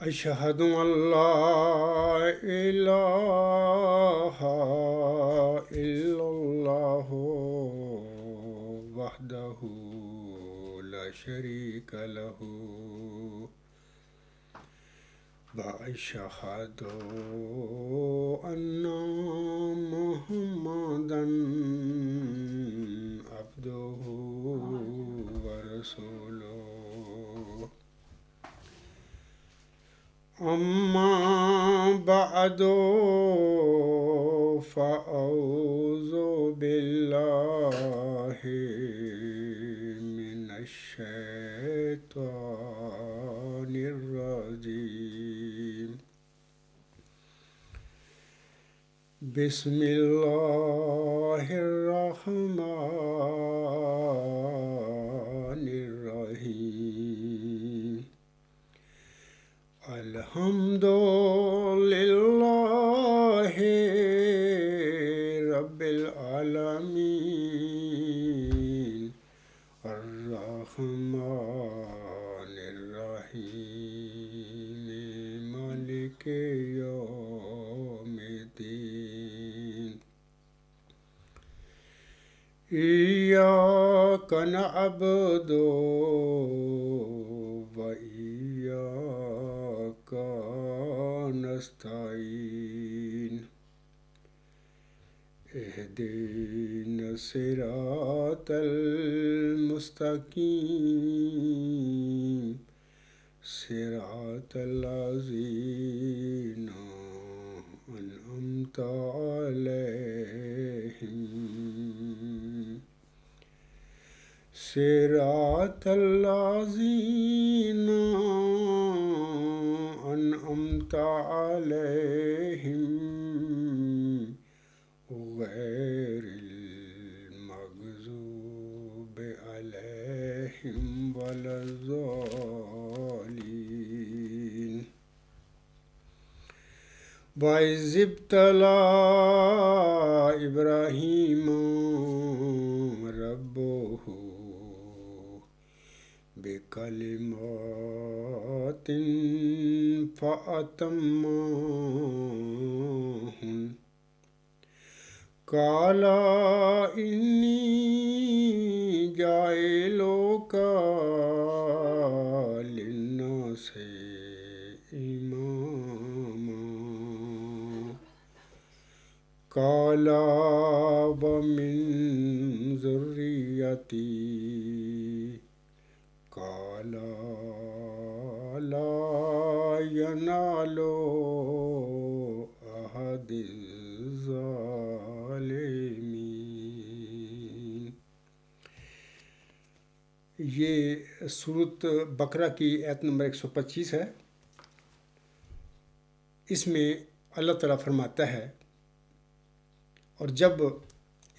أشهد أن لا إله إلا الله وحده لا شريك له وأشهد أن محمدا عبده ورسوله أما بعد فأعوذ بالله من الشيطان الرجيم بسم الله الرحمن الرحيم الحمد لله رب العالمين الرحمن الرحيم مالك يوم الدين إياك نعبد وإياك نستعين اهدنا الصراط المستقيم صراط الذين أنعمت عليهم صراط الذين أنعمت عليهم غير المغضوب عليهم ولا الضالين وإذ ابتلى إبراهيم ربه بكلمات فأتمهن قال إني جاعلك للناس إماما قال ومن ذريتي قال لا ينال أحد الظالمين۔ یہ سورۃ بقرہ کی آیت نمبر 125 ہے۔ اس میں اللہ تعالیٰ فرماتا ہے، اور جب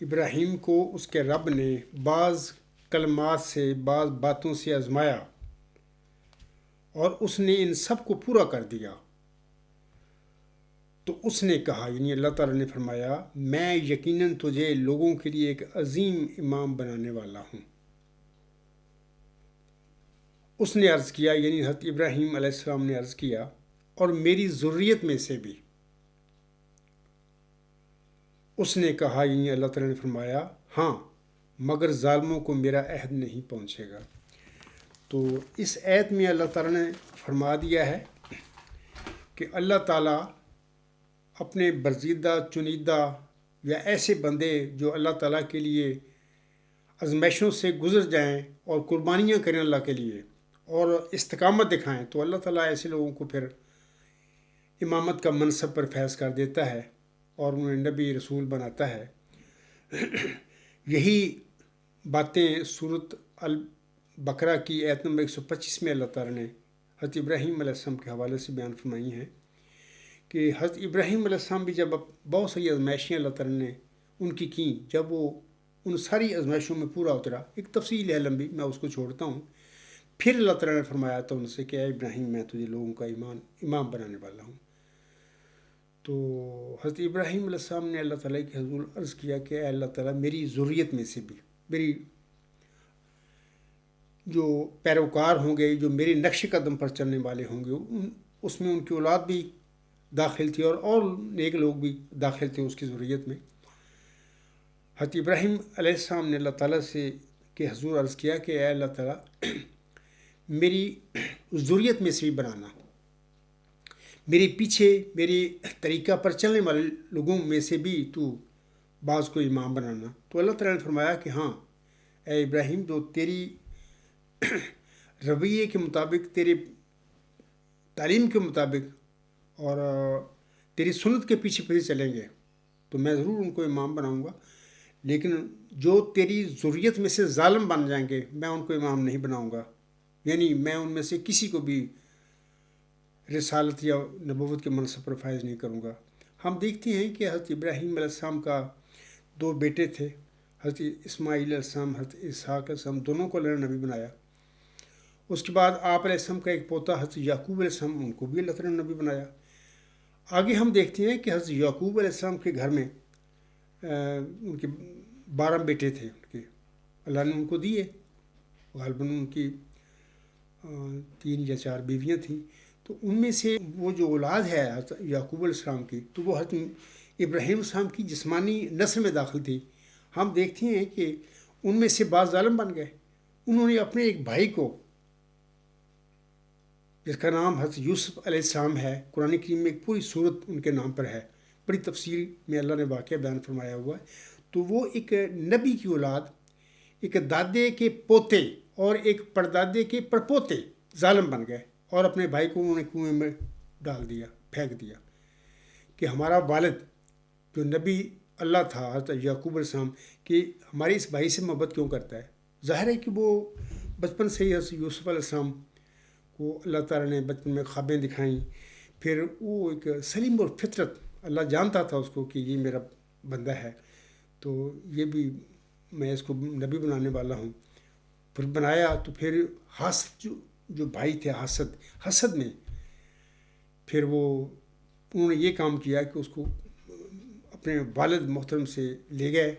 ابراہیم کو اس کے رب نے بعض کلمات سے، بعض باتوں سے آزمایا اور اس نے ان سب کو پورا کر دیا، تو اس نے کہا، یعنی اللہ تعالیٰ نے فرمایا، میں یقیناً تجھے لوگوں کے لیے ایک عظیم امام بنانے والا ہوں۔ اس نے عرض کیا، یعنی حضرت ابراہیم علیہ السلام نے عرض کیا، اور میری ذریت میں سے بھی۔ اس نے کہا، یعنی اللہ تعالیٰ نے فرمایا، ہاں مگر ظالموں کو میرا عہد نہیں پہنچے گا۔ تو اس آیت میں اللہ تعالیٰ نے فرما دیا ہے کہ اللہ تعالیٰ اپنے برگزیدہ چنیدہ یا ایسے بندے جو اللہ تعالیٰ کے لیے آزمائشوں سے گزر جائیں اور قربانیاں کریں اللہ کے لیے اور استقامت دکھائیں، تو اللہ تعالیٰ ایسے لوگوں کو پھر امامت کا منصب پر فیض کر دیتا ہے اور انہیں نبی رسول بناتا ہے۔ یہی باتیں سورۃ البقرہ کی آیت نمبر 125 میں اللہ تعالیٰ نے حضرت ابراہیم علیہ السلام کے حوالے سے بیان فرمائی ہیں کہ حضرت ابراہیم علیہ السلام بھی جب بہت ساری آزمائشیں اللہ تعالیٰ نے ان کی کیں، جب وہ ان ساری آزمائشوں میں پورا اترا، ایک تفصیل ہے لمبی، میں اس کو چھوڑتا ہوں، پھر اللہ تعالیٰ نے فرمایا تھا ان سے کہ اے ابراہیم، میں تجھے لوگوں کا امام بنانے والا ہوں۔ تو حضرت ابراہیم علیہ السلام نے اللہ تعالیٰ کے حضور عرض کیا کہ اے اللہ تعالیٰ، میری ذریت میں سے بھی، میری جو پیروکار ہوں گے، جو میرے نقش قدم پر چلنے والے ہوں گے، اس میں ان کی اولاد بھی داخل تھی اور نیک لوگ بھی داخل تھے اس کی ذریت میں۔ حضرت ابراہیم علیہ السلام نے اللہ تعالیٰ سے کہ حضور عرض کیا کہ اے اللہ تعالیٰ میری ذریت میں سے بھی بنانا، میرے پیچھے میری طریقہ پر چلنے والے لوگوں میں سے بھی تو بعض کو امام بنانا۔ تو اللہ تعالیٰ نے فرمایا کہ ہاں اے ابراہیم، جو تیری رویے کے مطابق، تیرے تعلیم کے مطابق اور تیری سنت کے پیچھے پیچھے چلیں گے تو میں ضرور ان کو امام بناؤں گا، لیکن جو تیری ذریت میں سے ظالم بن جائیں گے میں ان کو امام نہیں بناؤں گا، یعنی میں ان میں سے کسی کو بھی رسالت یا نبوت کے منصب پر فائز نہیں کروں گا۔ ہم دیکھتے ہیں کہ حضرت ابراہیم علیہ السلام کا 2 بیٹے تھے، حضرت اسماعیل علیہ السلام، حضرت اسحاق علیہ السلام، دونوں کو اللہ نے نبی بنایا۔ اس کے بعد آپ علیہ السلام کا ایک پوتا حضرت یعقوب علیہ السلام، ان کو بھی اللہ تعالیٰ نے نبی بنایا۔ آگے ہم دیکھتے ہیں کہ حضرت یعقوب علیہ السلام کے گھر میں ان کے 12 بیٹے تھے، ان کے اللہ نے ان کو دیے، غالباً ان کی 3 یا 4 بیویاں تھیں، تو ان میں سے وہ جو اولاد ہے حضرت یعقوب علیہ السلام کی، تو وہ حضرت ابراہیم علیہ السلام کی جسمانی نسل میں داخل تھی۔ ہم دیکھتے ہیں کہ ان میں سے بعض ظالم بن گئے، انہوں نے اپنے ایک بھائی کو جس کا نام حضرت یوسف علیہ السلام ہے، قرآن کریم میں ایک پوری صورت ان کے نام پر ہے، بڑی تفصیل میں اللہ نے واقعہ بیان فرمایا ہوا ہے۔ تو وہ ایک نبی کی اولاد، ایک دادے کے پوتے اور ایک پردادے کے پڑپوتے ظالم بن گئے اور اپنے بھائی کو انہوں نے کنویں میں ڈال دیا، پھینک دیا کہ ہمارا والد جو نبی اللہ تھا حضرت یعقوب علیہ السلام کہ ہمارے اس بھائی سے محبت کیوں کرتا ہے۔ ظاہر ہے کہ وہ بچپن سے ہی حضرت یوسف علیہ السلام کو اللہ تعالیٰ نے بچپن میں خوابیں دکھائیں، پھر وہ ایک سلیم اور فطرت، اللہ جانتا تھا اس کو کہ یہ میرا بندہ ہے تو یہ بھی میں اس کو نبی بنانے والا ہوں، پھر بنایا۔ تو پھر حاسد جو بھائی تھے، حسد میں پھر انہوں نے یہ کام کیا کہ اس کو اپنے والد محترم سے لے گئے،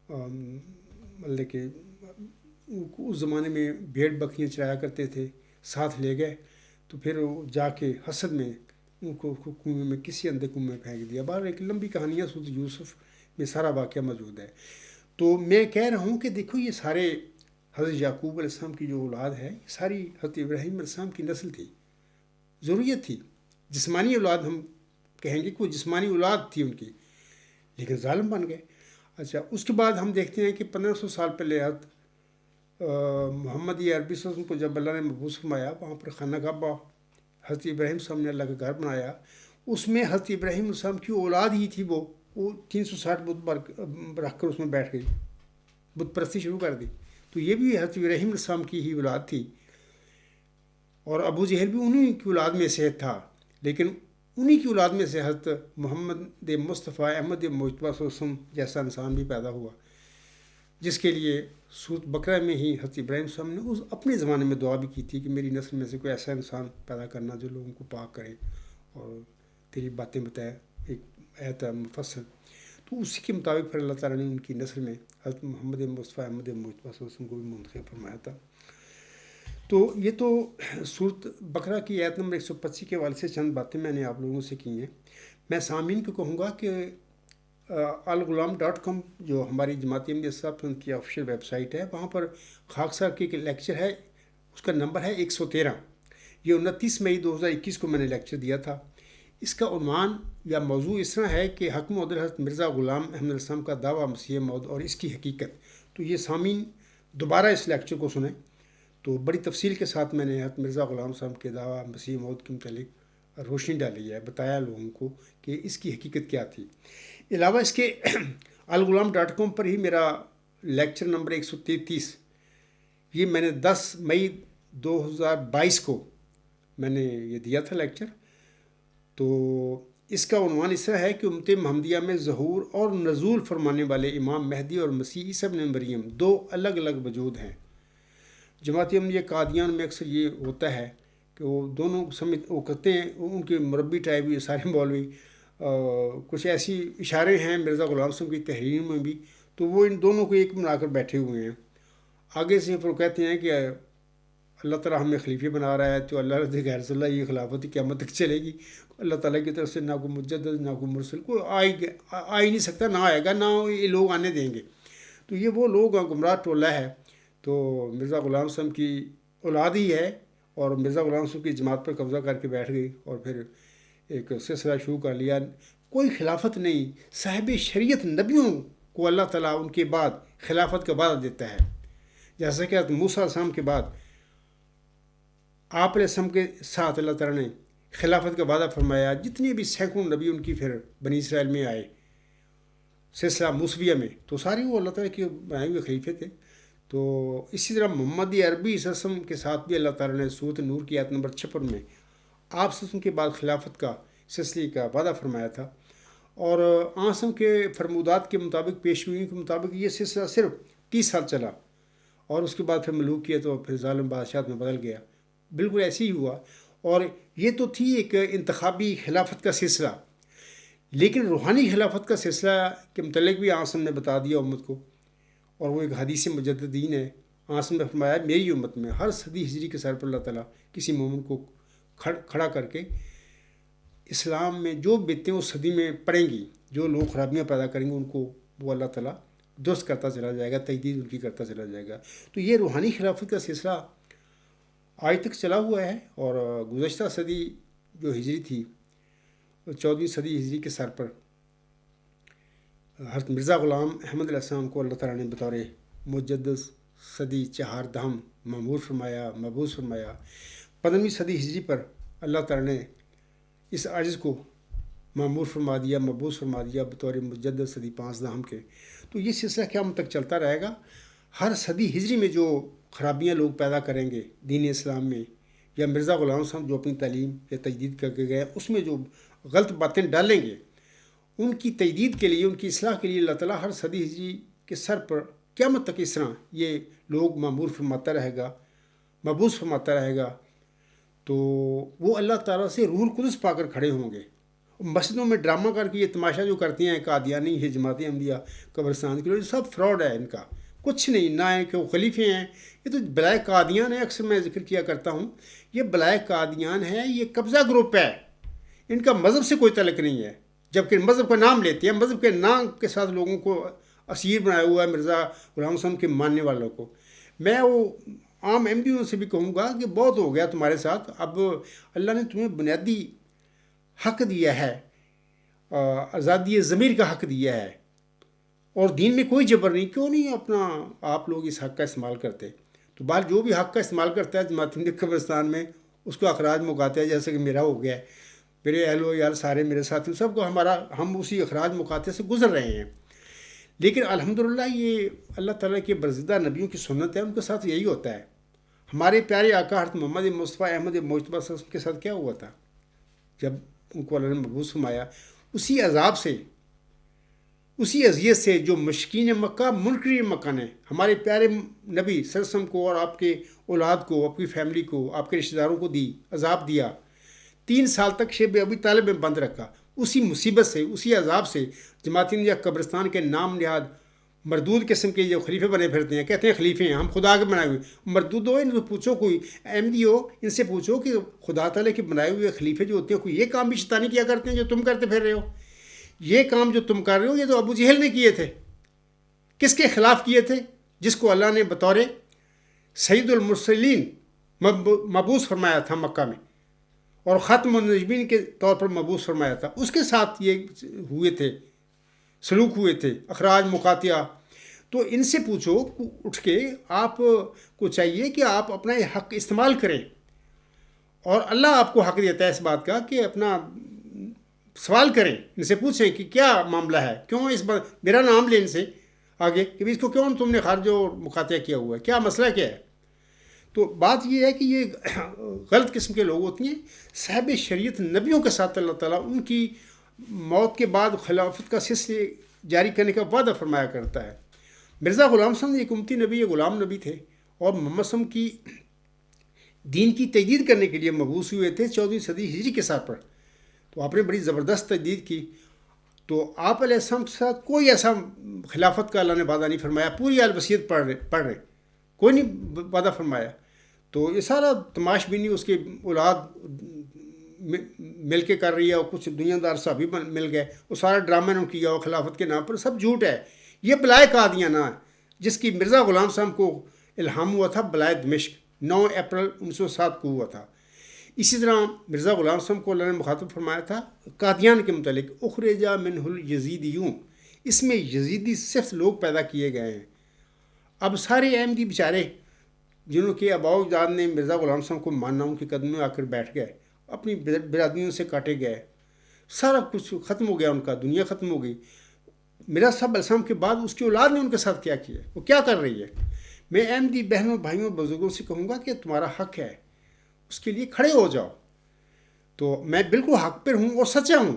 مطلب کہ اس زمانے میں بھیڑ بکریاں چرایا کرتے تھے، ساتھ لے گئے، تو پھر وہ جا کے حسد میں ان کو کنویں میں کسی اندھے کنویں میں پھینک دیا۔ بہرحال ایک لمبی کہانی ہے، سورۃ یوسف میں سارا واقعہ موجود ہے۔ تو میں کہہ رہا ہوں کہ دیکھو یہ سارے حضرت یعقوب علیہ السلام کی جو اولاد ہے، یہ ساری حضرت ابراہیم علیہ السلام کی نسل تھی، ضروریت تھی، جسمانی اولاد ہم کہیں گے کہ وہ جسمانی اولاد تھی ان کی، لیکن ظالم بن گئے۔ اچھا، اس کے بعد ہم دیکھتے ہیں کہ 1500 سال پہلے حضرت محمد عربی صلی اللہ علیہ وسلم کو جب اللہ نے مبعوث فرمایا، وہاں پر خانہ کعبہ حضرت ابراہیم صلی اللہ علیہ وسلم نے اللہ کا گھر بنایا، اس میں حضرت ابراہیم علیہ السلام کی اولاد ہی تھی، وہ 360 بت رکھ کر اس میں بیٹھ گئی، بت پرستی شروع کر دی۔ تو یہ بھی حضرت ابراہیم علیہ السلام کی ہی اولاد تھی، اور ابو جہل بھی انہی کی اولاد میں سے تھا، لیکن انہی کی اولاد میں سے حضرت محمد مصطفیٰ احمد مجتبیٰ صلی اللہ علیہ وسلم جیسا انسان بھی پیدا ہوا، جس کے لیے سورۃ بقرہ میں ہی حضرت ابراہیم صلی اللہ علیہ وسلم نے اپنے زمانے میں دعا بھی کی تھی کہ میری نسل میں سے کوئی ایسا انسان پیدا کرنا جو لوگوں کو پاک کرے اور تیری باتیں بتائے، ایک آیت مفصل۔ تو اسی کے مطابق پھر اللہ تعالیٰ نے ان کی نسل میں حضرت محمد مصطفیٰ احمد مجتبیٰ صلی اللہ علیہ وسلم کو بھی منتخب فرمایا تھا۔ تو یہ تو سورۃ بقرہ کی آیت نمبر 125 کے حوالے سے چند باتیں میں نے آپ لوگوں سے کی ہیں۔ میں سامعین کو کہوں گا کہ alghulam.com جو ہماری جماعت احمدیہ صاحب کی آفیشیل ویب سائٹ ہے، وہاں پر خاک صاحب کی ایک لیکچر ہے، اس کا نمبر ہے 113۔ یہ 29 مئی 2021 کو میں نے لیکچر دیا تھا۔ اس کا عنوان یا موضوع اس طرح ہے کہ حق معدل حضرت مرزا غلام احمد علیہ السلام کا دعویٰ مسیح موعود اور اس کی حقیقت۔ تو یہ سامعین دوبارہ اس لیکچر کو سنیں، تو بڑی تفصیل کے ساتھ میں نے حضرت مرزا غلام صاحب کے دعویٰ مسیح موعود کے متعلق روشنی ڈالی ہے، بتایا لوگوں کو کہ اس کی حقیقت کیا تھی۔ علاوہ اس کے alghulam.com پر ہی میرا لیکچر نمبر 133، یہ میں نے 10 مئی 2022 کو میں نے یہ دیا تھا لیکچر۔ تو اس کا عنوان اس طرح ہے کہ امت محمدیہ میں ظہور اور نزول فرمانے والے امام مہدی اور مسیح عیسیٰ ابن مریم 2 الگ الگ وجود ہیں۔ جماعت احمدیہ قادیان میں اکثر یہ ہوتا ہے کہ وہ دونوں وہ کہتے ہیں، ان کے مربی ٹائپ یہ سارے مولوی کچھ ایسی اشارے ہیں مرزا غلام صاحب کی تحریر میں بھی، تو وہ ان دونوں کو ایک بنا کر بیٹھے ہوئے ہیں۔ آگے سے پھر کہتے ہیں کہ اللہ تعالیٰ ہمیں خلیفے بنا رہا ہے تو اللہ رضی غیر صلی اللہ یہ خلافت قیامت تک چلے گی. اللہ تعالیٰ کی طرف سے نہ کوئی مجدد نہ کوئی مرسل کوئی آ ہی نہیں سکتا، نہ آئے گا، نہ یہ لوگ آنے دیں گے. تو یہ وہ لوگ گمراہ ٹولہ ہے. تو مرزا غلام صاحب کی اولاد ہی ہے اور مرزا غلام صاحب کی جماعت پر قبضہ کر کے بیٹھ گئی اور پھر ایک سلسلہ شروع کر لیا. کوئی خلافت نہیں. صاحب شریعت نبیوں کو اللہ تعالیٰ ان کے بعد خلافت کا وعدہ دیتا ہے. جیسا کہ موسیٰ علیہ السلام کے بعد آپ علیہ السلام کے ساتھ اللہ تعالیٰ نے خلافت کا وعدہ فرمایا. جتنے بھی سینکڑوں نبی ان کی پھر بنی اسرائیل میں آئے سلسلہ موسویہ میں، تو سارے وہ اللہ تعالیٰ کے بنائے ہوئے خلیفے تھے. تو اسی طرح محمد عربی صلی اللہ علیہ وسلم کے ساتھ بھی اللہ تعالیٰ نے سورۃ نور کی آیت نمبر 56 میں آپ صلی اللہ علیہ وسلم کے بعد خلافت کا سلسلے کا وعدہ فرمایا تھا. اور آسم کے فرمودات کے مطابق، پیشگوئیوں کے مطابق یہ سلسلہ صرف 30 سال چلا اور اس کے بعد پھر ملوک کیا تو پھر ظالم بادشاہت میں بدل گیا. بالکل ایسے ہی ہوا. اور یہ تو تھی ایک انتخابی خلافت کا سلسلہ، لیکن روحانی خلافت کا سلسلہ کے متعلق بھی آسم نے بتا دیا امت کو، اور وہ ایک حدیث مجددین ہے. آسم نے فرمایا میری امت میں ہر صدی ہجری کے سر پر اللہ تعالیٰ کسی مومن کو کھڑا کر کے اسلام میں جو باتیں اس صدی میں پڑیں گی، جو لوگ خرابیاں پیدا کریں گے، ان کو وہ اللہ تعالیٰ درست کرتا چلا جائے گا، تجدید ان کی کرتا چلا جائے گا. تو یہ روحانی خلافت کا سلسلہ آج تک چلا ہوا ہے. اور گزشتہ صدی جو ہجری تھی، 14ویں صدی ہجری کے سر پر حضرت مرزا غلام احمد علیہ السلام کو اللہ تعالیٰ نے بطور مجدد صدی 4 دہم معمور فرمایا، مبعوث فرمایا. 15ویں صدی ہجری پر اللہ تعالیٰ نے اس عجز کو معمور فرما دیا، مبعوث فرما دیا بطور مجدد صدی 5 دہم کے. تو یہ سلسلہ قیامت تک چلتا رہے گا. ہر صدی ہجری میں جو خرابیاں لوگ پیدا کریں گے دین اسلام میں، یا مرزا غلام صاحب جو اپنی تعلیم یا تجدید کر کے گئے اس میں جو غلط باتیں ڈالیں گے، ان کی تجدید کے لیے، ان کی اصلاح کے لیے اللہ تعالیٰ ہر صدی ہجری کے سر پر قیامت تک اس طرح یہ لوگ معمور فرماتا رہے گا، مبعوث فرماتا رہے گا. تو وہ اللہ تعالیٰ سے روح القدس پا کر کھڑے ہوں گے. مسجدوں میں ڈرامہ کر کے یہ تماشا جو کرتے ہیں قادیانی، یہ جماعت احمدیہ، قبرستان کے لوگ، سب فراڈ ہے. ان کا کچھ نہیں، نہ ہے کہ وہ خلیفے ہیں. یہ تو بلائے قادیان ہے. اکثر میں ذکر کیا کرتا ہوں، یہ بلائے قادیان ہے، یہ قبضہ گروپ ہے. ان کا مذہب سے کوئی تعلق نہیں ہے، جبکہ مذہب کا نام لیتے ہیں. مذہب کے نام کے ساتھ لوگوں کو اسیر بنایا ہوا ہے مرزا غلام صاحب کے ماننے والوں کو. میں وہ عام احمدیوں سے بھی کہوں گا کہ بہت ہو گیا تمہارے ساتھ. اب اللہ نے تمہیں بنیادی حق دیا ہے، آزادی ضمیر کا حق دیا ہے، اور دین میں کوئی جبر نہیں. کیوں نہیں اپنا آپ لوگ اس حق کا استعمال کرتے؟ تو بال جو بھی حق کا استعمال کرتا ہے جماعت احمدیہ قبرستان میں، اس کو اخراج مکاتے ہیں. جیسے کہ میرا ہو گیا ہے، میرے اہل و عیال سارے میرے ساتھی سب کو ہم اسی اخراج مکاتے سے گزر رہے ہیں. لیکن الحمدللہ یہ اللہ تعالیٰ کے برزدہ نبیوں کی سنت ہے، ان کے ساتھ یہی ہوتا ہے. ہمارے پیارے آقا حضرت محمد مصطفیٰ احمد مجتبیٰ صلی اللہ علیہ وسلم کے ساتھ کیا ہوا تھا جب ان کو اللہ نے مبعوث فرمایا؟ اسی عذاب سے، اسی اذیت سے جو مشکین مکہ، منکرین مکہ نے ہمارے پیارے نبی صلی اللہ علیہ وسلم کو اور آپ کے اولاد کو، آپ کی فیملی کو، آپ کے رشتہ داروں کو عذاب دیا. 3 سال تک شیب ابی طالب میں بند رکھا. اسی مصیبت سے، اسی عذاب سے جماعت احمدیہ قبرستان کے نام نہاد مردود قسم کے جو خلیفے بنے پھرتے ہیں، کہتے ہیں خلیفے ہیں، ہم خدا کے بنائے ہوئے. مردود ہو، ان سے پوچھو، کوئی احمدی ہو، ان سے پوچھو کہ خدا تعالیٰ کے بنائے ہوئے خلیفے جو ہوتے ہیں، کوئی یہ کام بھی شیطانی کیا کرتے ہیں جو تم کرتے پھر رہے ہو؟ یہ کام جو تم کر رہے ہو یہ تو ابو جہل نے کیے تھے. کس کے خلاف کیے تھے؟ جس کو اللہ نے بطور سید المرسلین مبعوث فرمایا تھا مکہ میں، اور ختم النبیین کے طور پر مبعوث فرمایا تھا. اس کے ساتھ یہ ہوئے تھے، سلوک ہوئے تھے، اخراج مقاطعہ. تو ان سے پوچھو اٹھ کے، آپ کو چاہیے کہ آپ اپنا یہ حق استعمال کریں. اور اللہ آپ کو حق دیتا ہے اس بات کا کہ اپنا سوال کریں، ان سے پوچھیں کہ کیا معاملہ ہے، کیوں اس بات میرا نام لیں ان سے آگے کہ اس کو کیوں تم نے خارج و مقاطعہ کیا ہوا ہے، کیا مسئلہ کیا ہے. تو بات یہ ہے کہ یہ غلط قسم کے لوگ ہوتی ہیں. صاحب شریعت نبیوں کے ساتھ اللہ تعالیٰ ان کی موت کے بعد خلافت کا سلسلے جاری کرنے کا وعدہ فرمایا کرتا ہے. مرزا غلام صاحب ایک امتی نبی، غلام نبی تھے، اور محمد صلی اللہ علیہ وسلم کی دین کی تجدید کرنے کے لیے مبعوث ہوئے تھے 14ویں صدی ہجری کے ساتھ پر. تو آپ نے بڑی زبردست تجدید کی. تو آپ علیہ السلام کے ساتھ کوئی ایسا خلافت کا اللہ نے وعدہ نہیں فرمایا. پوری آل وصیت پڑھ رہے، کوئی نہیں وعدہ فرمایا. تو یہ سارا تماش بینی اس کی اولاد مل کے کر رہی ہے، اور کچھ دنیا دار صحابی مل گئے، وہ سارا ڈرامہ انہوں نے کیا اور خلافت کے نام پر سب جھوٹ ہے. یہ بلائے قادیانہ ہے جس کی مرزا غلام صاحب کو الہام ہوا تھا بلائے دمشق 9 اپریل 1907 کو ہوا تھا. اسی طرح مرزا غلام صاحب کو اللہ نے مخاطب فرمایا تھا قادیان کے متعلق اخرجا منہ الیزیدیون، اس میں یزیدی صرف لوگ پیدا کیے گئے ہیں. اب سارے احمدی بیچارے جنہوں کے آباء اجداد نے مرزا غلام صاحب کو ماننا، ان کے قدم میں آ کر بیٹھ گئے، اپنی برادریوں سے کاٹے گئے، سارا کچھ ختم ہو گیا، ان کا دنیا ختم ہو گئی. مرزا صاحب علیہ السلام کے بعد اس کی اولاد نے ان کے ساتھ کیا کیا، وہ کیا کر رہی ہے. میں احمدی بہنوں بھائیوں اور بزرگوں سے کہوں گا کہ تمہارا حق ہے، اس کے لیے کھڑے ہو جاؤ. تو میں بالکل حق پر ہوں اور سچا ہوں،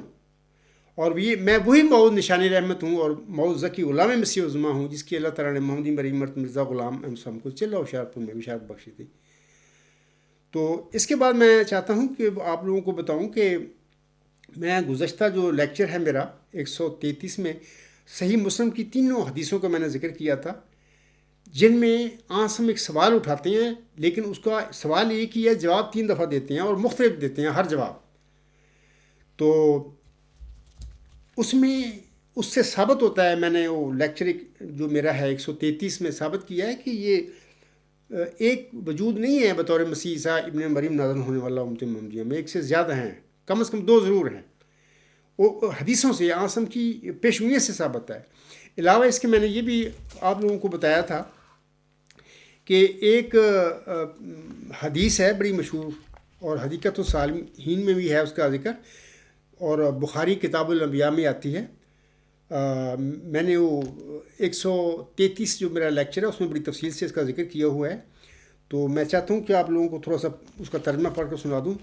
اور یہ میں وہی مؤعود نشان رحمت ہوں اور مؤعود ذکی غلام مسیح عظمیٰ ہوں جس کی اللہ تعالیٰ نے محمدی مریم مرزا غلام احمد صاحب کو چلہ ہوشیارپور میں بشارت بخشی تھی. تو اس کے بعد میں چاہتا ہوں کہ آپ لوگوں کو بتاؤں کہ میں گزشتہ جو لیکچر ہے میرا 133 میں صحیح مسلم کی تینوں حدیثوں کا میں نے ذکر کیا تھا، جن میں ہم ایک سوال اٹھاتے ہیں، لیکن اس کا سوال ایک ہی ہے، جواب 3 دفعہ دیتے ہیں اور مختلف دیتے ہیں ہر جواب. تو اس میں اس سے ثابت ہوتا ہے، میں نے وہ لیکچر جو میرا ہے 133 میں ثابت کیا ہے کہ یہ ایک وجود نہیں ہے بطور مسیح عیسیٰ ابن مریم نازل ہونے والا امت محمدیہ میں، ایک سے زیادہ ہیں، کم از کم 2 ضرور ہیں. وہ حدیثوں سے آسم کی پیشگوئیوں سے ثابت ہے. علاوہ اس کے میں نے یہ بھی آپ لوگوں کو بتایا تھا کہ ایک حدیث ہے بڑی مشہور، اور حدیقۃ الصالحین میں بھی ہے اس کا ذکر، اور بخاری کتاب الانبیاء میں آتی ہے. میں نے وہ 133 جو میرا لیکچر ہے اس میں بڑی تفصیل سے اس کا ذکر کیا ہوا ہے. تو میں چاہتا ہوں کہ آپ لوگوں کو تھوڑا سا اس کا ترجمہ پڑھ کر سنا دوں.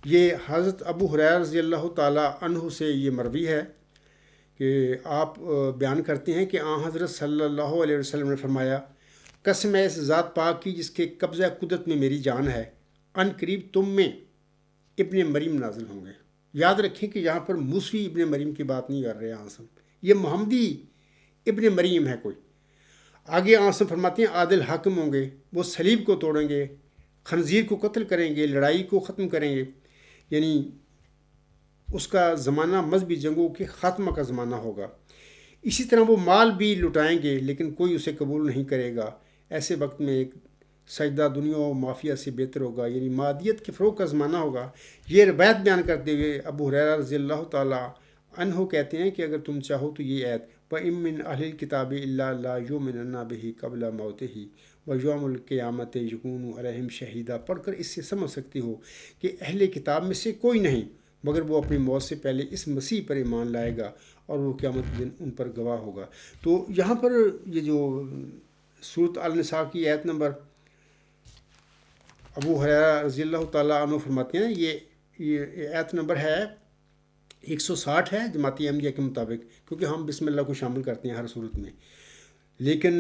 یہ حضرت ابو ہریرہ رضی اللہ تعالیٰ عنہ سے یہ مروی ہے کہ آپ بیان کرتے ہیں کہ آن حضرت صلی اللہ علیہ وسلم نے فرمایا، قسم ہے اس ذات پاک کی جس کے قبضہ قدرت میں میری جان ہے، ان قریب تم میں ابن مریم نازل ہوں گے. یاد رکھیں کہ یہاں پر موسوی ابن مریم کی بات نہیں کر رہے آنسم، یہ محمدی ابن مریم ہے کوئی. آگے آنسم فرماتے ہیں عادل حاکم ہوں گے، وہ صلیب کو توڑیں گے، خنزیر کو قتل کریں گے، لڑائی کو ختم کریں گے، یعنی اس کا زمانہ مذہبی جنگوں کے خاتمہ کا زمانہ ہوگا. اسی طرح وہ مال بھی لٹائیں گے لیکن کوئی اسے قبول نہیں کرے گا. ایسے وقت میں ایک سجدہ دنیا و مافیا سے بہتر ہوگا، یعنی مادیت کے فروغ کا زمانہ ہوگا. یہ روایت بیان کرتے ہوئے ابو ہریرہ رضی اللہ تعالیٰ عنہ کہتے ہیں کہ اگر تم چاہو تو یہ آیت وَإِن مِّنْ أَهْلِ الْكِتَابِ إِلَّا لَا يُؤْمِنَنَّ بِهِ قَبْلَ مَوْتِهِ وَيَوْمَ الْقِيَامَةِ يَكُونُ عَلَيْهِمْ شَهِيدًا پڑھ کر اس سے سمجھ سکتے ہو کہ اہل کتاب میں سے کوئی نہیں مگر وہ اپنی موت سے پہلے اس مسیح پر ایمان لائے گا اور وہ قیامت کے دن ان پر گواہ ہوگا. تو یہاں پر یہ جو سورۃ النساء کی آیت نمبر ابو ہریرہ رضی اللہ تعالیٰ عنہ فرماتے ہیں، یہ آیت نمبر ہے 160 ہے جماعتی احمدیہ کے مطابق، کیونکہ ہم بسم اللہ کو شامل کرتے ہیں ہر صورت میں. لیکن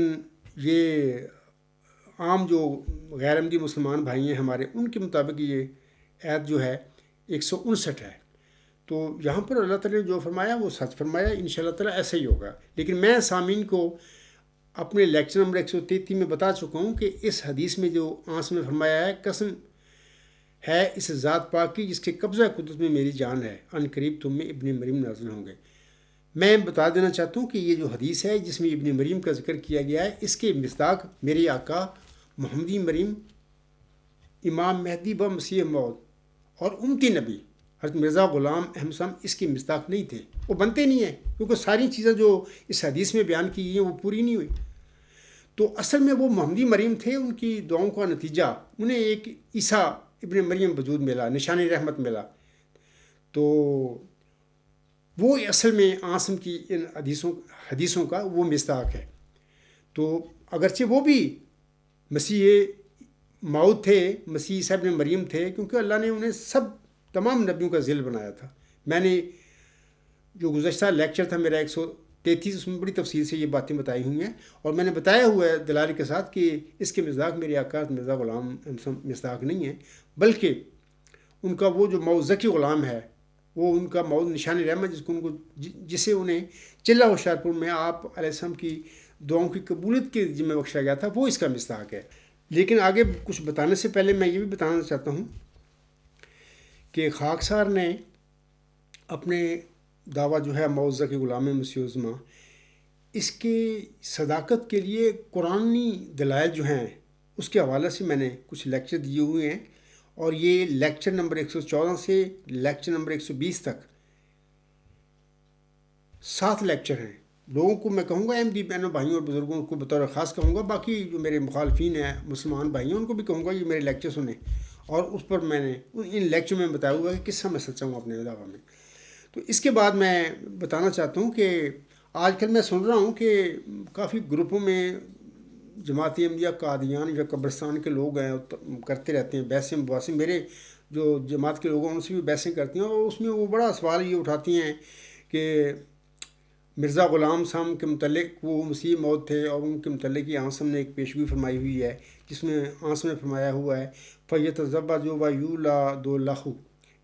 یہ عام جو غیر احمدی مسلمان بھائی ہیں ہمارے، ان کے مطابق یہ آیت جو ہے 159 ہے. تو یہاں پر اللہ تعالیٰ نے جو فرمایا وہ سچ فرمایا، انشاءاللہ تعالیٰ ایسا ہی ہوگا. لیکن میں سامعین کو اپنے لیکچر نمبر 133 میں بتا چکا ہوں کہ اس حدیث میں جو آنس میں فرمایا ہے، قسم ہے اس ذات پاک کی جس کے قبضہ قدرت میں میری جان ہے، ان قریب تم میں ابن مریم نازل ہوں گے. میں بتا دینا چاہتا ہوں کہ یہ جو حدیث ہے جس میں ابن مریم کا ذکر کیا گیا ہے، اس کے مصداق میرے آقا محمدی مریم امام مہدی و مسیح موعود اور امتی نبی حضرت مرزا غلام احمد صاحب اس کے مصداق نہیں تھے. وہ بنتے نہیں ہیں کیونکہ ساری چیزیں جو اس حدیث میں بیان کی گئی ہیں وہ پوری نہیں ہوئی. تو اصل میں وہ محمدی مریم تھے، ان کی دعاؤں کا نتیجہ انہیں ایک عیسیٰ ابن مریم وجود ملا، نشان رحمت ملا. تو وہ اصل میں آسم کی ان حدیثوں کا وہ مصداق ہے. تو اگرچہ وہ بھی مسیح موعود تھے، مسیح عیسیٰ ابن مریم تھے، کیونکہ اللہ نے انہیں تمام نبیوں کا ذیل بنایا تھا. میں نے جو گزشتہ لیکچر تھا میرا 133 اس میں بڑی تفصیل سے یہ باتیں بتائی ہوئی ہیں، اور میں نے بتایا ہوا ہے دلائل کے ساتھ کہ اس کے مصداق میرے آقا مرزا غلام مصداق نہیں ہیں، بلکہ ان کا وہ جو موعود ذکی غلام ہے، وہ ان کا موعود نشان رحمت جسے انہیں چلہ ہوشیارپور میں آپ علیہ السلام کی دعاؤں کی قبولیت کے ذمہ بخشا گیا تھا، وہ اس کا مصداق ہے. لیکن آگے کچھ بتانے سے پہلے میں یہ بھی بتانا چاہتا ہوں کہ خاکسار نے اپنے دعویٰ جو ہے معوضہ کے غلام مسیح عظمیٰ، اس کی صداقت کے لیے قرآنی دلائل جو ہیں اس کے حوالے سے میں نے کچھ لیکچر دیے ہوئے ہیں، اور یہ لیکچر نمبر 114 سے لیکچر نمبر 120 تک 7 لیکچر ہیں۔ لوگوں کو میں کہوں گا، احمدی بہنوں بھائیوں اور بزرگوں کو بطور خاص کہوں گا، باقی جو میرے مخالفین ہیں مسلمان بھائی ہیں ان کو بھی کہوں گا یہ میرے لیکچر سنیں، اور اس پر میں نے ان لیکچر میں بتایا ہوا ہے کہ کس طرح میں سچا ہوں اپنے دعویٰ میں۔ تو اس کے بعد میں بتانا چاہتا ہوں کہ آج کل میں سن رہا ہوں کہ کافی گروپوں میں جماعت احمدیہ قادیان یا قبرستان کے لوگ ہیں کرتے رہتے ہیں بحثیں مباحثے، میرے جو جماعت کے لوگ ہیں ان سے بھی بحثیں کرتی ہیں، اور اس میں وہ بڑا سوال یہ اٹھاتی ہیں کہ مرزا غلام صاحب کے متعلق وہ مسیح موعود تھے، اور ان کے متعلق یہ آنسم نے ایک پیشگوئی فرمائی ہوئی ہے جس میں آنسم نے فرمایا ہوا ہے فَيَتَزَوَّجُ وَيُولَدُ لَهُ،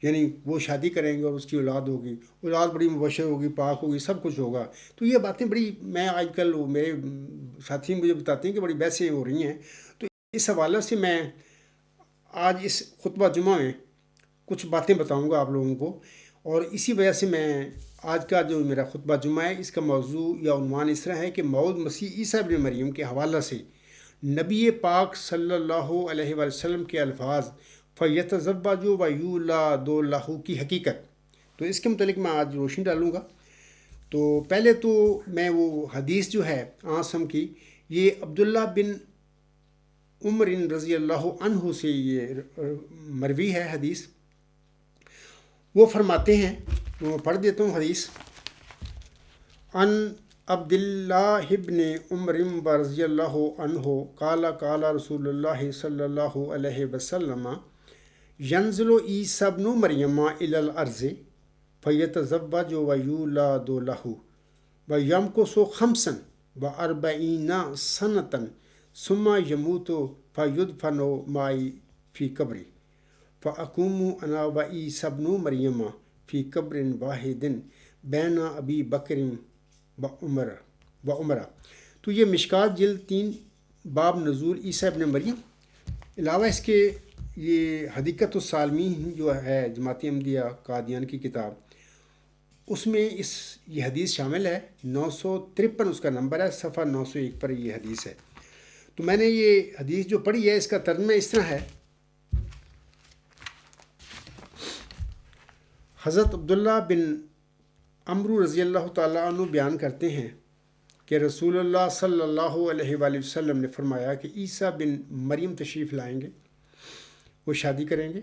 یعنی وہ شادی کریں گے اور اس کی اولاد ہوگی، اولاد بڑی مبشر ہوگی، پاک ہوگی، سب کچھ ہوگا۔ تو یہ باتیں بڑی، میں آج کل میرے ساتھی مجھے بتاتے ہیں کہ بڑی بحثیں ہو رہی ہیں، تو اس حوالے سے میں آج اس خطبہ جمعہ میں کچھ باتیں بتاؤں گا آپ لوگوں کو، اور اسی وجہ سے میں آج کا جو میرا خطبہ جمعہ ہے اس کا موضوع یا عنوان اس طرح ہے کہ موعود مسیح عیسیٰ ابن مریم کے حوالہ سے نبی پاک صلی اللہ علیہ وآلہ وسلم کے الفاظ فَيَتَزَوَّجُ وَيُولَدُ لَهُ کی حقیقت، تو اس کے متعلق میں آج روشنی ڈالوں گا۔ تو پہلے تو میں وہ حدیث جو ہے آنسم کی، یہ عبداللہ بن عمر رضی اللہ عنہ سے یہ مروی ہے حدیث۔ وہ فرماتے ہیں، میں پڑھ دیتا ہوں حدیث۔ ان عبداللہ ابن عمر رضی اللہ عنہ قال قال رسول اللہ صلی اللہ علیہ وسلم ینزل عیسیٰ ابن مریم الی الارض فیتزوج ویولد لہ ویمکث 45 سنة ثم یموت فیدفن معی فی قبری فاقوم انا وعیسیٰ ابن مریم فی قبر واحد بین ابی بکر و عمر۔ تو یہ مشکات جلد 3 باب نزول عیسیٰ ابن مریم، علاوہ اس کے یہ حدیقت السالمین جو ہے جماعت احمدیہ قادیان کی کتاب، اس میں یہ حدیث شامل ہے، 953 اس کا نمبر ہے، صفحہ 901 پر یہ حدیث ہے۔ تو میں نے یہ حدیث جو پڑھی ہے اس کا ترجمہ اس طرح ہے۔ حضرت عبداللہ بن عمرو رضی اللہ تعالیٰ عنہ بیان کرتے ہیں کہ رسول اللہ صلی اللہ علیہ وآلہ وسلم نے فرمایا کہ عیسیٰ بن مریم تشریف لائیں گے، وہ شادی کریں گے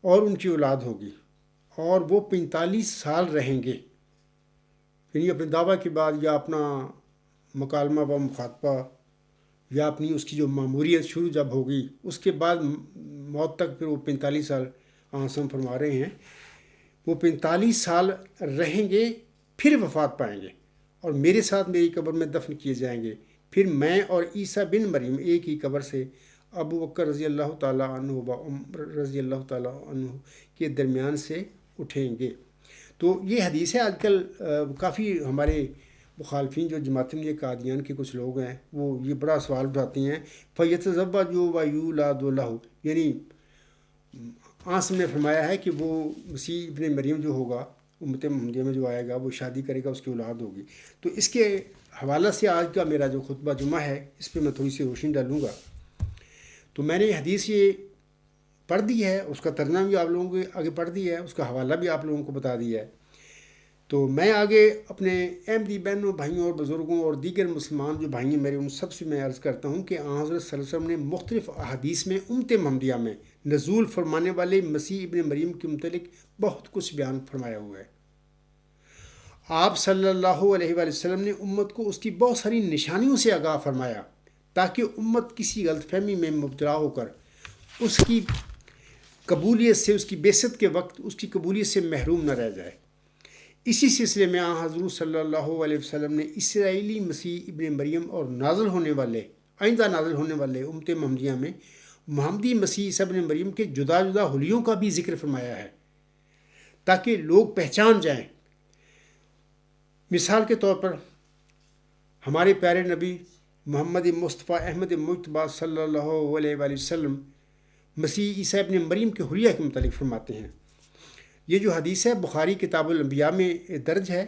اور ان کی اولاد ہوگی، اور وہ 45 سال رہیں گے، یعنی اپنے دعویٰ کے بعد یا اپنا مکالمہ و مخاطبہ یا اپنی اس کی جو ماموریت شروع جب ہوگی اس کے بعد موت تک پھر وہ 45 سال آنسم فرما رہے ہیں، وہ 45 سال رہیں گے، پھر وفات پائیں گے اور میرے ساتھ میری قبر میں دفن کیے جائیں گے، پھر میں اور عیسیٰ بن مریم ایک ہی قبر سے ابو بکر رضی اللہ تعالیٰ عنہ و عمر رضی اللہ تعالیٰ عنہ کے درمیان سے اٹھیں گے۔ تو یہ حدیث ہے۔ آج کل کافی ہمارے مخالفین جو جماعت احمدیہ قادیان کے کچھ لوگ ہیں وہ یہ بڑا سوال اٹھاتے ہیں فَيَتَزَوَّجُ وَيُولَدُ لَهُ، یعنی آنسم نے فرمایا ہے کہ وہ مسیح ابن مریم جو ہوگا امت محمدیہ میں جو آئے گا وہ شادی کرے گا، اس کی اولاد ہوگی۔ تو اس کے حوالہ سے آج کا میرا جو خطبہ جمعہ ہے اس پہ میں تھوڑی سی روشنی ڈالوں گا۔ تو میں نے حدیث یہ پڑھ دی ہے، اس کا ترجمہ بھی آپ لوگوں کے آگے پڑھ دی ہے، اس کا حوالہ بھی آپ لوگوں کو بتا دیا ہے۔ تو میں آگے اپنے احمدی بہنوں بھائیوں اور بزرگوں اور دیگر مسلمان جو بھائی ہیں میرے، ان سب سے میں عرض کرتا ہوں کہ آن حضرت صلی اللہ علیہ وسلم نے مختلف احادیث میں امت محمدیہ میں نزول فرمانے والے مسیح ابن مریم کے متعلق بہت کچھ بیان فرمایا ہوا ہے۔ آپ صلی اللہ علیہ وآلہ وسلم نے امت کو اس کی بہت ساری نشانیوں سے آگاہ فرمایا تاکہ امت کسی غلط فہمی میں مبتلا ہو کر اس کی قبولیت سے، اس کی بعثت کے وقت اس کی قبولیت سے محروم نہ رہ جائے۔ اسی سلسلے میں حضور صلی اللہ علیہ وسلم نے اسرائیلی مسیح ابن مریم اور نازل ہونے والے، آئندہ نازل ہونے والے امت محمدیہ میں محمدی مسیح عیسیٰ ابن مریم کے جدا جدا حلیوں کا بھی ذکر فرمایا ہے تاکہ لوگ پہچان جائیں۔ مثال کے طور پر ہمارے پیارے نبی محمد مصطفیٰ احمد مجتبیٰ صلی اللہ علیہ وآلہ وسلم مسیح عیسیٰ ابن مریم کے حلیہ کے متعلق فرماتے ہیں۔ یہ جو حدیث ہے بخاری کتاب الانبیاء میں درج ہے۔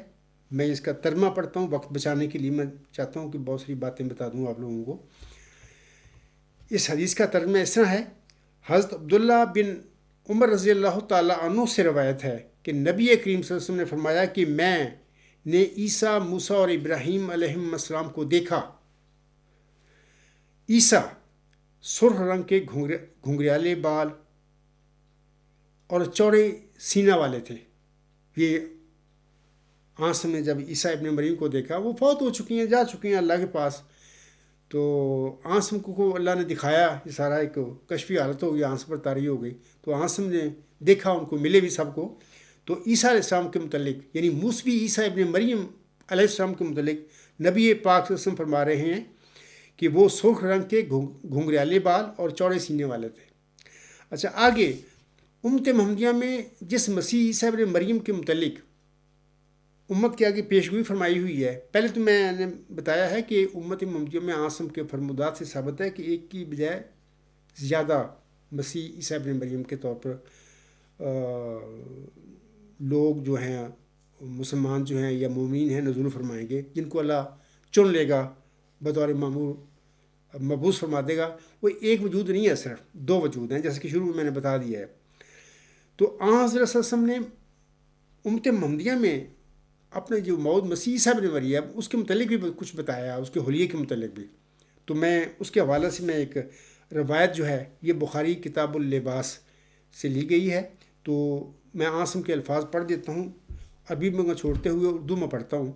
میں اس کا ترجمہ پڑھتا ہوں، وقت بچانے کے لیے میں چاہتا ہوں کہ بہت ساری باتیں بتا دوں آپ لوگوں کو۔ اس حدیث کا ترجمہ اس طرح ہے۔ حضرت عبداللہ بن عمر رضی اللہ تعالیٰ عنہ سے روایت ہے کہ نبی کریم صلی اللہ علیہ وسلم نے فرمایا کہ میں نے عیسیٰ، موسیٰ اور ابراہیم علیہ السلام کو دیکھا۔ عیسیٰ سرخ رنگ کے گھنگریالے بال اور چوڑے سینہ والے تھے۔ یہ آنسم نے جب عیسیٰ ابن مریم کو دیکھا، وہ فوت ہو چکی ہیں، جا چکی ہیں اللہ کے پاس، تو آنسم کو اللہ نے دکھایا، یہ سارا ایک کشفی حالت ہو گئی، آنسم پر طاری ہو گئی، تو آنسم نے دیکھا، ان کو ملے بھی سب کو۔ تو عیسیٰ علیہ السلام کے متعلق یعنی موسوی عیسیٰ ابن مریم علیہ السلام کے متعلق نبی پاک صلی اللہ علیہ وسلم فرما رہے ہیں کہ وہ سرخ رنگ کے گھنگریالے بال اور چوڑے سینے والے تھے۔ اچھا، آگے امت محمدیہ میں جس مسیح عیسیٰ ابن مریم کے متعلق امت کے آگے پیشگوئی فرمائی ہوئی ہے، پہلے تو میں نے بتایا ہے کہ امت محمدیہ میں عاصم کے فرمودات سے ثابت ہے کہ ایک کی بجائے زیادہ مسیح عیسیٰ ابن مریم کے طور پر لوگ جو ہیں، مسلمان جو ہیں یا مومنین ہیں، نزول فرمائیں گے، جن کو اللہ چن لے گا بطور معمور مبعوث فرما دے گا۔ وہ ایک وجود نہیں ہے، صرف دو وجود ہیں، جیسے کہ شروع میں میں نے بتا دیا ہے۔ تو حضرت صلی اللہ علیہ وسلم نے امت محمدیہ میں اپنے جو موعود مسیح عیسیٰ ابن مریم اس کے متعلق بھی کچھ بتایا، اس کے حلیے کے متعلق بھی۔ تو میں اس کے حوالے سے میں ایک روایت جو ہے یہ بخاری کتاب اللباس سے لی گئی ہے، تو میں عاصم کے الفاظ پڑھ دیتا ہوں، عربی میں چھوڑتے ہوئے اردو میں پڑھتا ہوں۔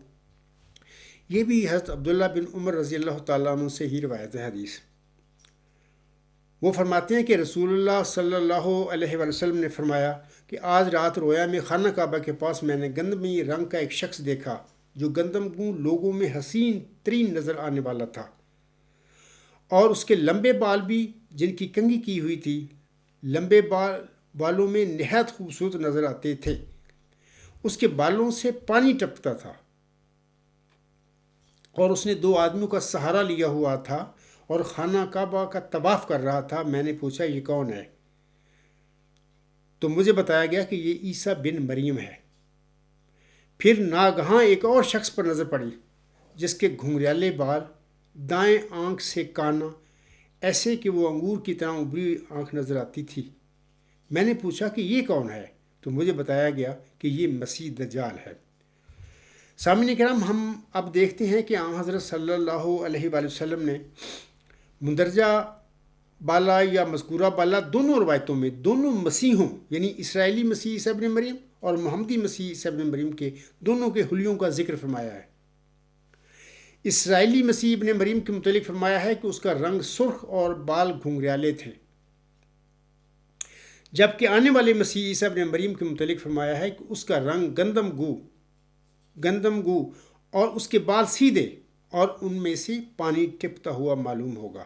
یہ بھی حضرت عبداللہ بن عمر رضی اللہ تعالیٰ عنہ سے ہی روایت ہے حدیث۔ وہ فرماتے ہیں کہ رسول اللہ صلی اللہ علیہ وآلہ وسلم نے فرمایا کہ آج رات رویا میں خانہ کعبہ کے پاس میں نے گندمی رنگ کا ایک شخص دیکھا جو گندم گوں لوگوں میں حسین ترین نظر آنے والا تھا، اور اس کے لمبے بال بھی جن کی کنگھی کی ہوئی تھی، لمبے بالوں میں نہایت خوبصورت نظر آتے تھے۔ اس کے بالوں سے پانی ٹپکتا تھا، اور اس نے دو آدمیوں کا سہارا لیا ہوا تھا اور خانہ کعبہ کا طواف کر رہا تھا۔ میں نے پوچھا یہ کون ہے؟ تو مجھے بتایا گیا کہ یہ عیسیٰ بن مریم ہے۔ پھر ناگہاں ایک اور شخص پر نظر پڑی جس کے گھنگریالے بال، دائیں آنکھ سے کانا ایسے کہ وہ انگور کی طرح ابری آنکھ نظر آتی تھی۔ میں نے پوچھا کہ یہ کون ہے؟ تو مجھے بتایا گیا کہ یہ مسیح دجال ہے۔ سامعین کرام، ہم اب دیکھتے ہیں کہ حضرت صلی اللہ علیہ وآلہ وسلم نے مندرجہ بالا یا مذکورہ بالا دونوں روایتوں میں دونوں مسیحوں یعنی اسرائیلی مسیح عیسیٰ ابن مریم اور محمدی مسیح عیسیٰ ابن مریم کے دونوں کے حلیوں کا ذکر فرمایا ہے۔ اسرائیلی مسیح ابن مریم کے متعلق فرمایا ہے کہ اس کا رنگ سرخ اور بال گھنگریالے تھے، جبکہ آنے والے مسیح عیسیٰ ابن مریم کے متعلق فرمایا ہے کہ اس کا رنگ گندم گو اور اس کے بال سیدھے اور ان میں سے پانی ٹپکتا ہوا معلوم ہوگا۔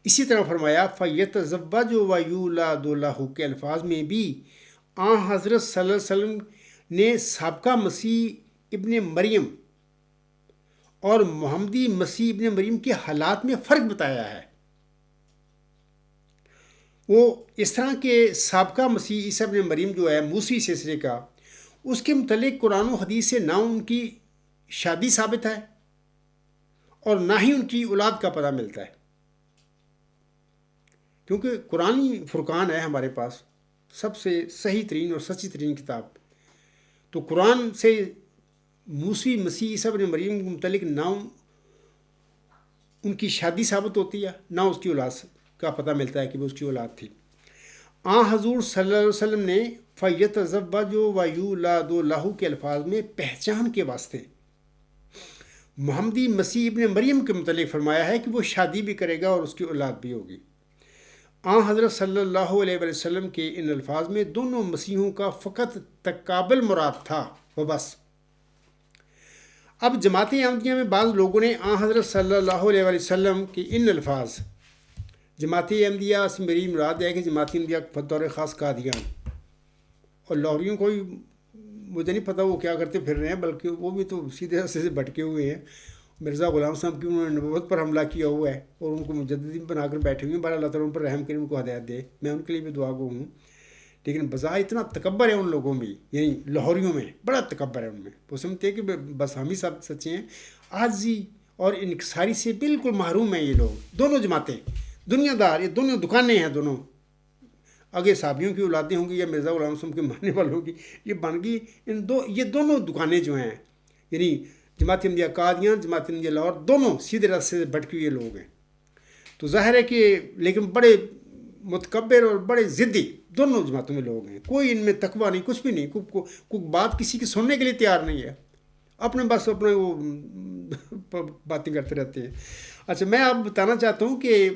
اسی طرح فرمایا فَيَتَزَوَّجُ وَيُولَدُ لَهُ کے الفاظ میں بھی حضرت صلی اللہ علیہ وسلم نے سابقہ مسیح ابن مریم اور محمدی مسیح ابن مریم کے حالات میں فرق بتایا ہے۔ وہ اس طرح کے سابقہ مسیح عیسیٰ ابن مریم جو ہے موسوی سلسلے کا، اس کے متعلق قرآن و حدیث سے نہ ان کی شادی ثابت ہے اور نہ ہی ان کی اولاد کا پتہ ملتا ہے، کیونکہ قرآنی فرقان ہے ہمارے پاس سب سے صحیح ترین اور سچی ترین کتاب۔ تو قرآن سے موسوی مسیح عیسیٰ ابن مریم کے متعلق نہ ان کی شادی ثابت ہوتی ہے، نہ اس کی اولاد کا پتہ ملتا ہے کہ وہ اس کی اولاد تھی۔ حضور صلی اللہ علیہ وسلم نے فَيَتَزَوَّجُ وَيُولَدُ لَهُ کے الفاظ میں پہچان کے واسطے محمدی مسیح ابن مریم کے متعلق فرمایا ہے کہ وہ شادی بھی کرے گا اور اس کی اولاد بھی ہوگی۔ حضرت صلی اللہ علیہ وسلم کے ان الفاظ میں دونوں مسیحوں کا فقط تقابل مراد تھا وہ بس۔ اب جماعت احمدیہ میں بعض لوگوں نے حضرت صلی اللہ علیہ وسلم کے ان الفاظ، جماعت احمدیہ سے میری مراد ہے کہ جماعت احمدیہ بطور خاص قادیان اور لاہوریوں کو مجھے نہیں پتہ وہ کیا کرتے پھر رہے ہیں، بلکہ وہ بھی تو سیدھے راستے سے بھٹکے ہوئے ہیں، مرزا غلام صاحب کی انہوں نے نبوت پر حملہ کیا ہوا ہے اور ان کو مجددین بنا کر بیٹھے ہوئے ہیں. بہرحال اللہ تعالیٰ ان پر رحم کرے، ان کو ہدایت دے. میں ان کے لیے بھی دعا گو ہوں. لیکن بظاہر اتنا تکبر ہے ان لوگوں میں، یعنی لاہوریوں میں بڑا تکبر ہے ان میں. وہ سمجھتے ہیں کہ بس ہم ہی سب سچے ہیں. عاجزی اور انکساری سے بالکل محروم ہیں یہ لوگ. دونوں جماعتیں، دنیا دار، یہ دونوں دکانیں ہیں دونوں. اگے صحابیوں کی اولادیں ہوں گی یا مرزا غلام صاحب کے ماننے والوں کی، یہ بن گئی یہ دونوں دکانیں جو ہیں، یعنی جماعت احمدیہ قادیان، جماعت احمدیہ لاہور، دونوں سیدھے راستے سے بھٹکے ہوئے لوگ ہیں. تو ظاہر ہے کہ لیکن بڑے متکبر اور بڑے ضدی دونوں جماعتوں میں لوگ ہیں. کوئی ان میں تقویٰ نہیں، کچھ بھی نہیں. کوئی بات کسی کی سننے کے لیے تیار نہیں ہے. بس اپنے وہ باتیں کرتے رہتے ہیں. اچھا، میں آپ بتانا چاہتا ہوں کہ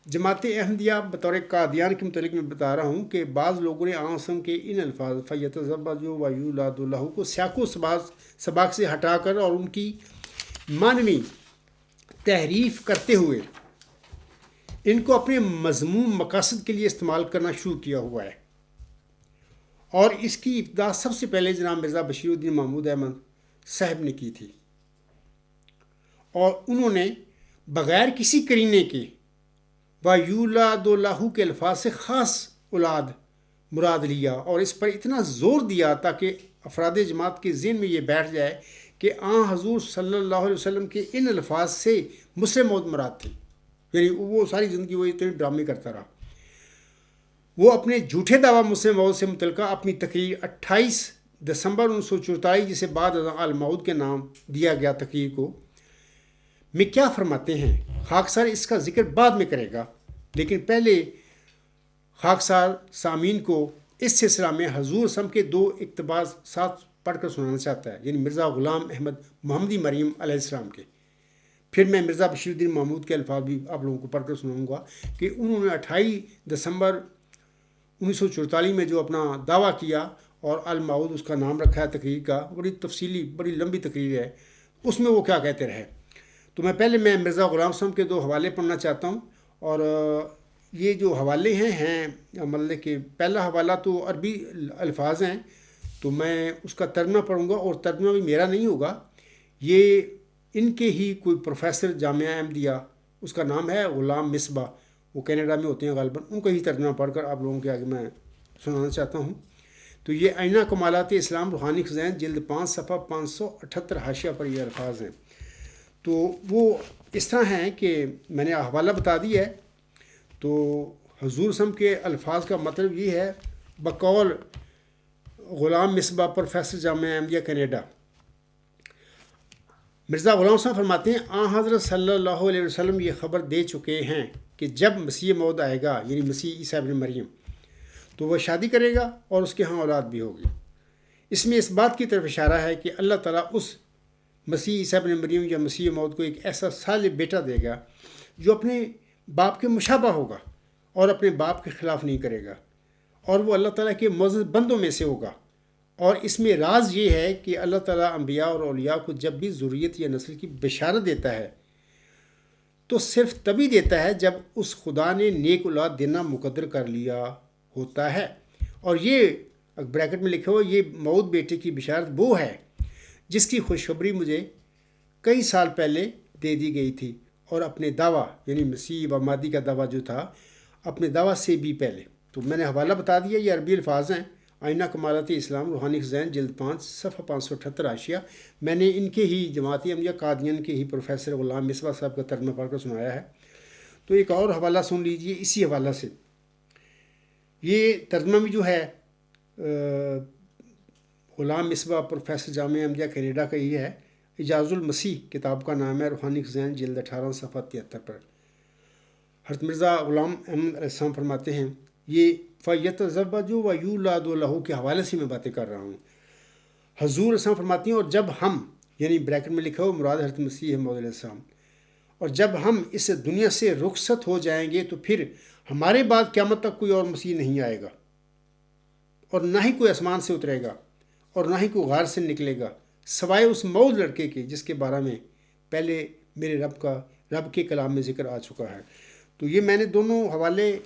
جماعت احمدیہ بطور قادیان کے متعلق میں بتا رہا ہوں کہ بعض لوگوں نے آسم کے ان الفاظ فیتزوج و یولاد لہ کو سیاق و سباق سے ہٹا کر اور ان کی معنوی تحریف کرتے ہوئے ان کو اپنے مذموم مقاصد کے لیے استعمال کرنا شروع کیا ہوا ہے. اور اس کی ابتدا سب سے پہلے جناب مرزا بشیر الدین محمود احمد صاحب نے کی تھی، اور انہوں نے بغیر کسی کرینے کے وَيُولَادُ لَهُ کے الفاظ سے خاص اولاد مراد لیا اور اس پر اتنا زور دیا تاکہ افراد جماعت کے ذہن میں یہ بیٹھ جائے کہ حضور صلی اللہ علیہ وسلم کے ان الفاظ سے مسلم موعود مراد تھی. یعنی وہ ساری زندگی وہ اتنے ڈرامے کرتا رہا. وہ اپنے جھوٹے دعویٰ مسلم موعود سے متعلقہ اپنی تقریر 28 دسمبر 1944 جسے بعد الموعود کے نام دیا گیا تقریر کو میں کیا فرماتے ہیں. خاکسار اس کا ذکر بعد میں کرے گا، لیکن پہلے خاکسار سامعین کو اس سلسلہ میں حضور سم کے 2 اقتباس ساتھ پڑھ کر سنانا چاہتا ہے، یعنی مرزا غلام احمد محمدی مریم علیہ السلام کے. پھر میں مرزا بشیر الدین محمود کے الفاظ بھی آپ لوگوں کو پڑھ کر سناؤں گا کہ انہوں نے 28 دسمبر 1944 میں جو اپنا دعویٰ کیا اور الموعود اس کا نام رکھا ہے تقریر کا. بڑی تفصیلی بڑی لمبی تقریر ہے، اس میں وہ کیا کہتے رہے. تو پہلے میں مرزا غلام صاحب کے 2 حوالے پڑھنا چاہتا ہوں، اور یہ جو حوالے ہیں مطلب کہ پہلا حوالہ تو عربی الفاظ ہیں، تو میں اس کا ترجمہ پڑھوں گا، اور ترجمہ بھی میرا نہیں ہوگا، یہ ان کے ہی کوئی پروفیسر جامعہ احمدیہ، اس کا نام ہے غلام مصباح، وہ کینیڈا میں ہوتے ہیں غالباً، ان کا ہی ترجمہ پڑھ کر آپ لوگوں کے آگے میں سنانا چاہتا ہوں. تو یہ آئینہ کمالات اسلام روحانی خزائن جلد 5 صفحہ 578 حاشیہ پر یہ الفاظ ہیں. تو وہ اس طرح ہیں کہ میں نے حوالہ بتا دیا ہے. تو حضور سم کے الفاظ کا مطلب یہ ہے بقول غلام مصباح پروفیسر جامعہ احمدیہ کینیڈا. مرزا غلام صاحب فرماتے ہیں حضرت صلی اللہ علیہ وسلم یہ خبر دے چکے ہیں کہ جب مسیح موعود آئے گا، یعنی مسیح عیسیٰ ابن مریم، تو وہ شادی کرے گا اور اس کے ہاں اولاد بھی ہوگی. اس میں اس بات کی طرف اشارہ ہے کہ اللہ تعالیٰ اس مسیح عیسیٰ ابن مریم یا مسیح موعود کو ایک ایسا صالح بیٹا دے گا جو اپنے باپ کے مشابہ ہوگا اور اپنے باپ کے خلاف نہیں کرے گا، اور وہ اللہ تعالیٰ کے معزز بندوں میں سے ہوگا. اور اس میں راز یہ ہے کہ اللہ تعالیٰ انبیاء اور اولیاء کو جب بھی ذریت یا نسل کی بشارت دیتا ہے تو صرف تبھی دیتا ہے جب اس خدا نے نیک اولاد دینا مقدر کر لیا ہوتا ہے. اور یہ بریکٹ میں لکھا ہوا یہ موعود بیٹے کی بشارت وہ ہے جس کی خوشخبری مجھے کئی سال پہلے دے دی گئی تھی، اور اپنے دعویٰ یعنی مسیح و مادی کا دعویٰ جو تھا اپنے دعویٰ سے بھی پہلے. تو میں نے حوالہ بتا دیا، یہ عربی الفاظ ہیں، آئینہ کمالات اسلام روحانی خزائن جلد 5 صفحہ 578 حاشیہ. میں نے ان کے ہی جماعت احمدیہ قادیان کے ہی پروفیسر غلام مصباح صاحب کا ترجمہ پڑھ کر سنایا ہے. تو ایک اور حوالہ سن لیجئے اسی حوالہ سے. یہ ترجمہ بھی جو ہے غلام مصباح پروفیسر جامعہ احمدیہ کینیڈا کا ہی ہے. اعجاز المسیح کتاب کا نام ہے، روحانی خزائن جلد 18 صفحہ 73 پر. حضرت مرزا غلام احمد علیہ السلام فرماتے ہیں یہ فیتزوج و یولاد لہ کے حوالے سے میں باتیں کر رہا ہوں. حضور السلام فرماتی ہیں اور جب ہم، یعنی بریکٹ میں لکھا ہو مراد حضرت مسیح موعود علیہ السلام، اور جب ہم اس دنیا سے رخصت ہو جائیں گے تو پھر ہمارے بعد قیامت تک کوئی اور مسیح نہیں آئے گا، اور نہ ہی کوئی آسمان سے اترے گا، اور نہ ہی کوئی غار سے نکلے گا، سوائے اس موعود لڑکے کے جس کے بارے میں پہلے میرے رب کے کلام میں ذکر آ چکا ہے. تو یہ میں نے دونوں حوالے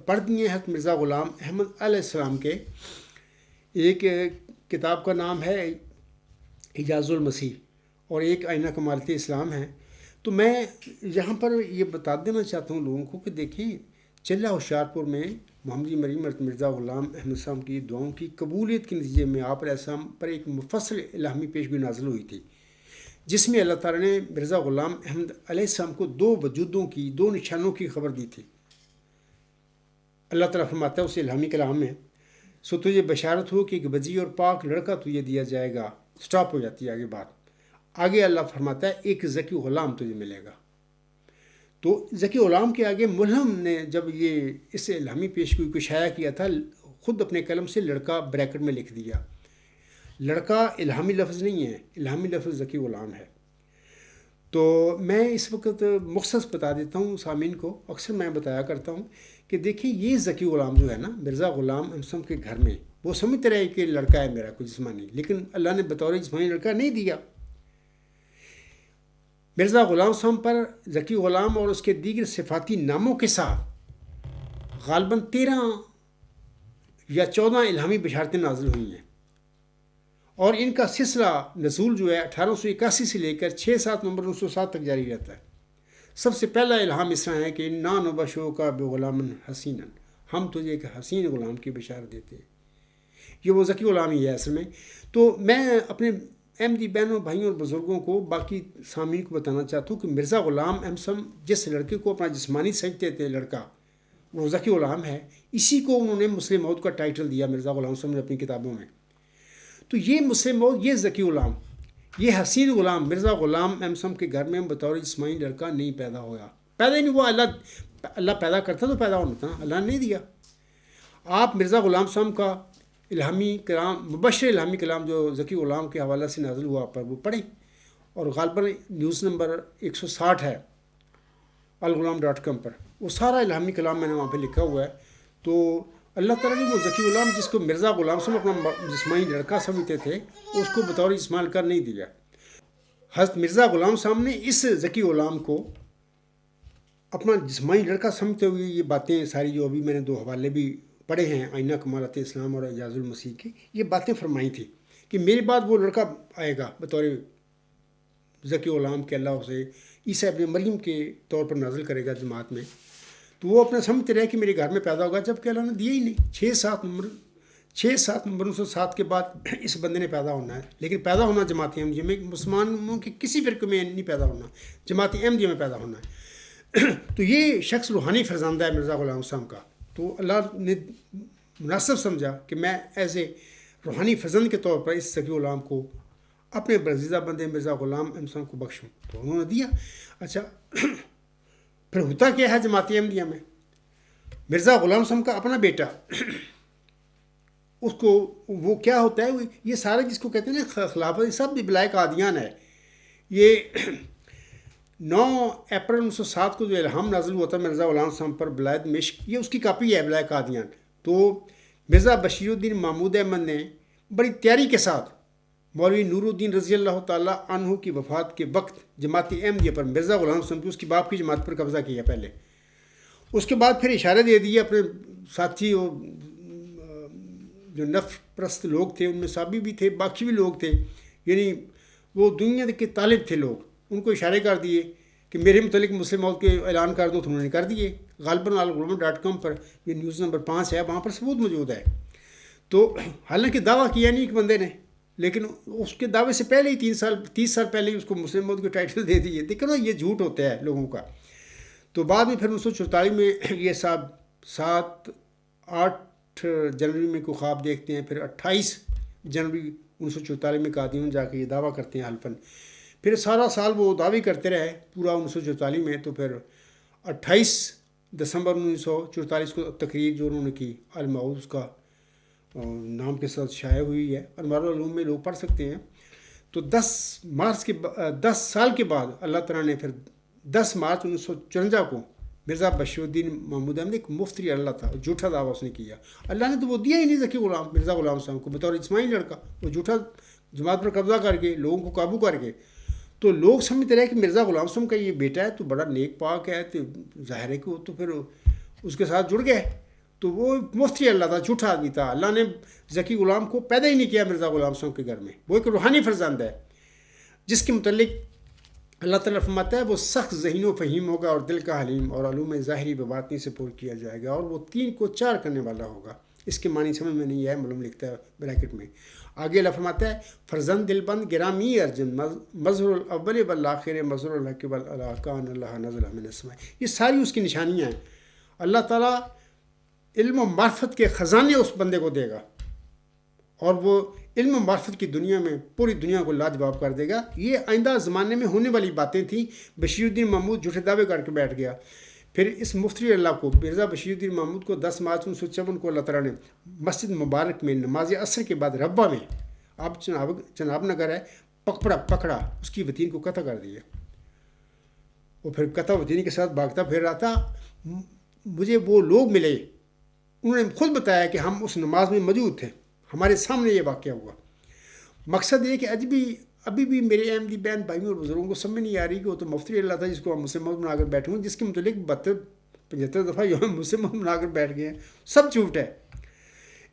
پڑھ دیے ہیں مرزا غلام احمد علیہ السلام کے. ایک کتاب کا نام ہے اعجاز المسیح اور ایک آئینہ کمالات اسلام ہے. تو میں یہاں پر یہ بتا دینا چاہتا ہوں لوگوں کو کہ دیکھیں چلہ ہوشیارپور میں محمدی مریم مرزا غلام احمد صاحب کی دعاؤں کی قبولیت کے نتیجے میں آپ علیہ السلام پر ایک مفصل الہامی پیشگوئی نازل ہوئی تھی، جس میں اللہ تعالیٰ نے مرزا غلام احمد علیہ السلام کو 2 وجودوں کی 2 نشانوں کی خبر دی تھی۔ اللہ تعالیٰ فرماتا ہے اس الہامی کلام میں، سو تجھے بشارت ہو کہ ایک وجیح اور پاک لڑکا تجھے دیا جائے گا۔ سٹاپ ہو جاتی ہے آگے بات۔ آگے اللہ فرماتا ہے ایک ذکی غلام تجھے ملے گا۔ تو ذکی غلام کے آگے ملہم نے جب یہ اس الہامی پیشگوئی کو شائع کیا تھا، خود اپنے قلم سے لڑکا بریکٹ میں لکھ دیا۔ لڑکا الہامی لفظ نہیں ہے، الہامی لفظ ذکی غلام ہے۔ تو میں اس وقت مختص بتا دیتا ہوں سامعین کو، اکثر میں بتایا کرتا ہوں کہ دیکھیں یہ ذکی غلام جو ہے نا مرزا غلام احمد کے گھر میں، وہ سمجھتے رہے کہ لڑکا ہے میرا کوئی جسمانی، لیکن اللہ نے بطور جسمانی لڑکا نہیں دیا۔ مرزا غلام صاحب پر ذکی غلام اور اس کے دیگر صفاتی ناموں کے ساتھ غالباً 13 یا 14 الہامی بشارتیں نازل ہوئی ہیں، اور ان کا سلسلہ نزول جو ہے 1881 سے لے کر 6-7 نومبر 1907 تک جاری رہتا ہے۔ سب سے پہلا الہام اس طرح ہے کہ اِنَّا نُبَشِّرُکَ بِغُلَامٍ حَسِینٍ، ہم تجھے ایک حسین غلام کی بشارت دیتے ہیں۔ یہ وہ ذکی غلام ہی ہے اصل میں۔ تو میں اپنے احمدی بہنوں بھائیوں اور بزرگوں کو، باقی سامعین کو بتانا چاہتا ہوں کہ مرزا غلام احمد جس لڑکے کو اپنا جسمانی سمجھتے تھے لڑکا، وہ ذکی غلام ہے۔ اسی کو انہوں نے مسلم موعود کا ٹائٹل دیا مرزا غلام صاحب نے اپنی کتابوں میں۔ تو یہ مسلم موعود، یہ ذکی غلام، یہ حسین غلام مرزا غلام احمد صاحب کے گھر میں بطور جسمانی لڑکا نہیں پیدا ہوا، پیدا ہی نہیں ہوا۔ اللہ پیدا کرتا تو پیدا ہونا تھا، اللہ نے نہیں دیا۔ آپ مرزا غلام صاحب کا الہامی کلام، مبشر الہامی کلام جو ذکی غلام کے حوالہ سے نازل ہوا پر وہ پڑھیں، اور غالباً نیوز نمبر 160 ہے alghulam.com پر، وہ سارا الہامی کلام میں نے وہاں پہ لکھا ہوا ہے۔ تو اللہ تعالیٰ نے وہ ذکی غلام جس کو مرزا غلام صاحب اپنا جسمانی لڑکا سمجھتے تھے، اس کو بطور جسمانی لڑکا نہیں دیا۔ حضرت مرزا غلام صاحب نے اس ذکی غلام کو اپنا جسمانی لڑکا سمجھتے ہوئے یہ باتیں ساری جو ابھی میں نے 2 حوالے بھی پڑھے ہیں، آئینہ کمالات اسلام اور اعجاز المسیح کی، یہ باتیں فرمائی تھیں کہ میرے بعد وہ لڑکا آئے گا بطور ذکی غلام کے اللہ اسے عیسیٰ ابن مریم کے طور پر نازل کرے گا جماعت میں۔ تو وہ اپنا سمجھتے رہے کہ میرے گھر میں پیدا ہوگا، جب کہ اللہ نے دیا ہی نہیں۔ 6-7 نومبر 1907 کے بعد اس بندے نے پیدا ہونا ہے، لیکن پیدا ہونا جماعت احمدیہ میں، مسلمانوں کے کسی فرقے میں نہیں پیدا ہونا، جماعت احمدیہ میں پیدا ہونا ہے۔ تو یہ شخص روحانی فرزندہ ہے مرزا غلام صاحب کا، تو اللہ نے مناسب سمجھا کہ میں ایز اے روحانی فرزند کے طور پر اس ذکی غلام کو اپنے برگزیدہ بندے مرزا غلام احمد صاحب کو بخشوں، تو انہوں نے دیا۔ اچھا پھر ہوتا کیا ہے جماعت احمدیہ میں؟ مرزا غلام صاحب کا اپنا بیٹا، اس کو وہ کیا ہوتا ہے، یہ سارے جس کو کہتے ہیں نا خلافت، سب بھی بلائے قادیان ہے۔ یہ 9 اپریل 1907 کو جو الہام نازل ہوا تھا مرزا غلام صاحب پر بلائے مشق، یہ اس کی کاپی ہے بلائے قادیان۔ تو مرزا بشیر الدین محمود احمد نے بڑی تیاری کے ساتھ مولوی نور الدین رضی اللہ تعالیٰ عنہ کی وفات کے وقت جماعت احمدیہ پر، مرزا غلام صاحب کی اس کی باپ کی جماعت پر قبضہ کیا پہلے، اس کے بعد پھر اشارے دے دیے اپنے ساتھی اور جو نفس پرست لوگ تھے، ان میں صحابی بھی تھے، باقی بھی لوگ تھے، یعنی وہ دنیا کے طالب تھے لوگ، ان کو اشارے کر دیے کہ میرے متعلق مسلم موعود کے اعلان کر دو، تو انہوں نے کر دیے۔ غالباً alghulam.com پر یہ نیوز نمبر 5 ہے، وہاں پر ثبوت موجود ہے۔ تو حالانکہ دعویٰ کیا نہیں ایک بندے نے، لیکن اس کے دعوے سے پہلے ہی 30 سال پہلے ہی اس کو مسلم موعود کے ٹائٹل دے دیے۔ دیکھو نا یہ جھوٹ ہوتا ہے لوگوں کا۔ تو بعد میں پھر 1944 میں یہ صاحب 8 جنوری میں کوئی خواب دیکھتے ہیں، پھر 28 جنوری 1944 میں قادیان جا کے یہ دعویٰ کرتے ہیں حلفاً، پھر سارا سال وہ دعوی کرتے رہے پورا 1944 میں۔ تو پھر 28 دسمبر 1944 کو تقریر جو انہوں نے کی الموعود، اس کا نام کے ساتھ شائع ہوئی ہے، انوار العلوم میں لوگ پڑھ سکتے ہیں۔ تو 10 سال کے بعد اللہ تعالیٰ نے پھر 10 مارچ 1954 کو مرزا بشیر الدین محمود احمد، ایک مفتری اللہ تھا، جھوٹا دعویٰ اس نے کیا، اللہ نے تو وہ دیا ہی نہیں ذکی غلام مرزا غلام صاحب کو بطور جسمانی لڑکا، وہ جھوٹا جماعت پر قبضہ کر کے لوگوں کو قابو کر کے، تو لوگ سمجھتے رہے کہ مرزا غلام صاحب کا یہ بیٹا ہے تو بڑا نیک پاک ہے، تو ظاہر ہے کہ وہ تو پھر اس کے ساتھ جڑ گئے۔ تو وہ مفتی اللہ تھا، جھوٹا آدمی تھا، اللہ نے ذکی غلام کو پیدا ہی نہیں کیا مرزا غلام صاحب کے گھر میں۔ وہ ایک روحانی فرزند ہے جس کے متعلق اللہ تعالیٰ فرماتا ہے وہ سخت ذہین و فہیم ہوگا اور دل کا حلیم، اور علوم ظاہری بباطنی سے پر کیا جائے گا، اور وہ 3 کو 4 کرنے والا ہوگا۔ اس کے معنی سمجھ میں نہیں ہے، معلوم لکھتا ہے بریکٹ میں۔ آگے اللہ فرماتا ہے فرزند دل بند گرامی ارجن مظہر الاول والآخر مظہر الحق والکان اللہ نزل من السماء، یہ ساری اس کی نشانیاں ہیں۔ اللہ تعالیٰ علم و معرفت کے خزانے اس بندے کو دے گا، اور وہ علم و معرفت کی دنیا میں پوری دنیا کو لاجواب کر دے گا۔ یہ آئندہ زمانے میں ہونے والی باتیں تھیں۔ بشیر الدین محمود جھوٹے دعوے کر کے بیٹھ گیا۔ پھر اس مفتری اللہ کو، مرزا بشیر الدین محمود کو 10 مارچ 1954 کو اللہ تعالیٰ نے مسجد مبارک میں نماز عصر کے بعد ربا میں، اب چناب نگر ہے، پکڑا اس کی وطین کو قتل کر دیا۔ وہ پھر قتل وطینی کے ساتھ بھاگتا پھر رہا تھا۔ مجھے وہ لوگ ملے، انہوں نے خود بتایا کہ ہم اس نماز میں موجود تھے، ہمارے سامنے یہ واقعہ ہوا۔ مقصد یہ کہ ابھی بھی میرے احمدی بہن بھائیوں اور بزرگوں کو سمجھ نہیں آ رہی کہ وہ تو مفتری اللہ تھا جس کو ہم مسلم بنا کر بیٹھے ہوں، جس کے متعلق 75 دفعہ جو ہم مسلم بنا کر بیٹھ گئے ہیں، سب جھوٹ ہے۔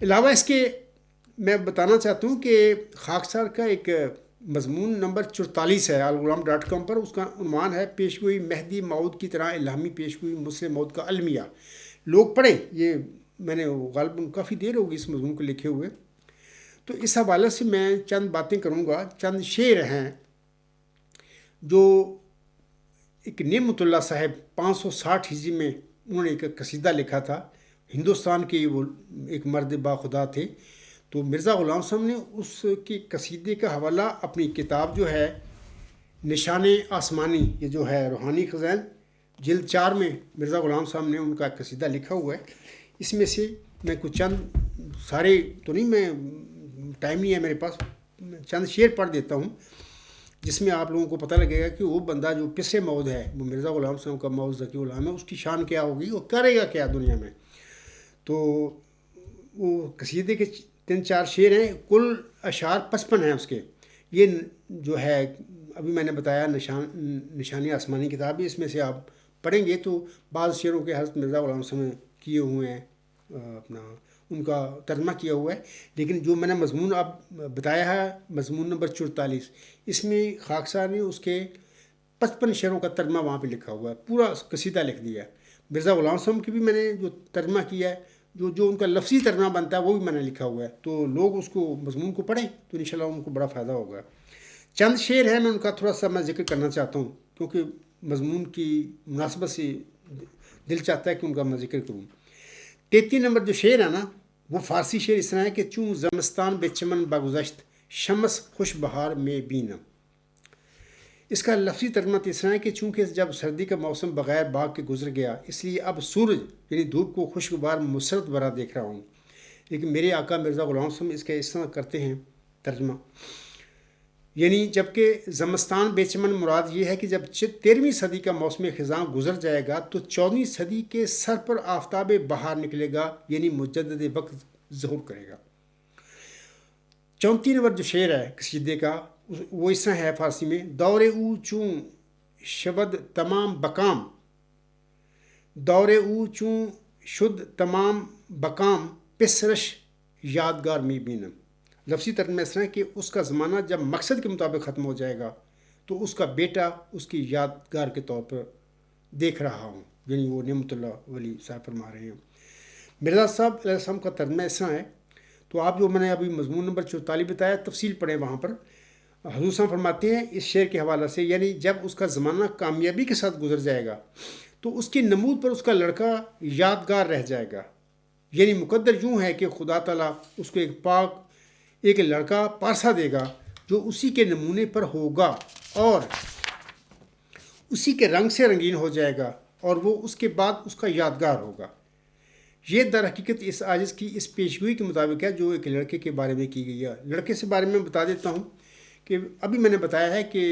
علاوہ اس کے میں بتانا چاہتا ہوں کہ خاکسار کا ایک مضمون نمبر 44 ہے alغلام.com پر، اس کا عنوان ہے پیشگوئی مہدی موعود کی طرح الہامی پیشگوئی مسلم موعود کا المیہ۔ لوگ پڑھیں، یہ میں نے غالباً کافی دیر ہوگی اس مضمون کو لکھے ہوئے۔ تو اس حوالے سے میں چند باتیں کروں گا۔ چند شعر ہیں جو ایک نعمت اللہ صاحب 560 ہجری میں انہوں نے ایک قصیدہ لکھا تھا۔ ہندوستان کے وہ ایک مرد با خدا تھے، تو مرزا غلام صاحب نے اس کے قصیدے کا حوالہ اپنی کتاب جو ہے نشان آسمانی، یہ جو ہے روحانی خزائن جلد 4 میں مرزا غلام صاحب نے ان کا قصیدہ لکھا ہوا ہے۔ اس میں سے میں کچھ چند، سارے تو نہیں، میں ٹائم نہیں ہے میرے پاس، چند شعر پڑھ دیتا ہوں جس میں آپ لوگوں کو پتہ لگے گا کہ وہ بندہ جو پسے موعود ہے، وہ مرزا غلام صاحب کا موعود ذکی غلام ہے، اس کی شان کیا ہوگی، وہ کرے گا کیا دنیا میں۔ تو وہ قصیدے کے 3-4 شعر ہیں، کل اشعار 55 ہیں اس کے۔ یہ جو ہے ابھی میں نے بتایا نشانی آسمانی کتاب ہے، اس میں سے آپ پڑھیں گے تو بعض شعروں کے حضرت مرزا غلام صاحب نے کیے ہوئے ہیں، اپنا ان کا ترجمہ کیا ہوا ہے۔ لیکن جو میں نے مضمون اب بتایا ہے، مضمون نمبر 44، اس میں خاکسار نے اس کے 55 شعروں کا ترجمہ وہاں پہ لکھا ہوا ہے، پورا قصیدہ لکھ دیا ہے۔ مرزا غلام صاحب کی بھی میں نے جو ترجمہ کیا ہے، جو ان کا لفظی ترجمہ بنتا ہے وہ بھی میں نے لکھا ہوا ہے، تو لوگ اس کو مضمون کو پڑھیں تو انشاءاللہ ان کو بڑا فائدہ ہوگا۔ چند شعر ہیں، میں ان کا تھوڑا سا میں ذکر کرنا چاہتا ہوں کیونکہ مضمون کی مناسبت سے دل چاہتا ہے کہ ان کا میں ذکر کروں۔ 33 نمبر جو شعر ہے نا، وہ فارسی شعر اس طرح ہے کہ چوں زمستان بے چمن بگذشت شمس خوش بہار میں بینم۔ اس کا لفظی ترجمہ اس طرح ہے کہ چونکہ جب سردی کا موسم بغیر باغ کے گزر گیا، اس لیے اب سورج یعنی دھوپ کو خوشگوار مسرت بھرا دیکھ رہا ہوں۔ لیکن میرے آقا مرزا غلام صاحب اس کا اس طرح کرتے ہیں ترجمہ، یعنی جبکہ زمستان بے چمن مراد یہ ہے کہ جب 13ویں صدی کا موسم خزاں گزر جائے گا تو 14ویں صدی کے سر پر آفتاب بہار نکلے گا، یعنی مجدد وقت ظہور کرے گا۔ 34 نمبر جو شعر ہے قصیدے کا وہ اس طرح ہے فارسی میں، دور او چوں شبد تمام بکام، دور او چوں شد تمام بکام پسرش یادگار می بینم۔ لفظی ترجمہ اس طرح کہ اس کا زمانہ جب مقصد کے مطابق ختم ہو جائے گا تو اس کا بیٹا اس کی یادگار کے طور پر دیکھ رہا ہوں، یعنی وہ نعمت اللہ ولی صاحب فرما رہے ہیں۔ مرزا صاحب علیہ السلام کا ترجمہ اس طرح ہے، تو آپ جو میں نے ابھی مضمون نمبر 44 بتایا، تفصیل پڑھیں وہاں پر۔ حضور صاحب فرماتے ہیں اس شعر کے حوالہ سے، یعنی جب اس کا زمانہ کامیابی کے ساتھ گزر جائے گا تو اس کی نمود پر اس کا لڑکا یادگار رہ جائے گا، یعنی مقدر یوں ہے کہ خدا تعالیٰ اس کو ایک لڑکا پارسا دے گا جو اسی کے نمونے پر ہوگا اور اسی کے رنگ سے رنگین ہو جائے گا، اور وہ اس کے بعد اس کا یادگار ہوگا۔ یہ در حقیقت اس عاجز کی اس پیشگوئی کے مطابق ہے جو ایک لڑکے کے بارے میں کی گئی ہے۔ لڑکے سے بارے میں بتا دیتا ہوں کہ ابھی میں نے بتایا ہے کہ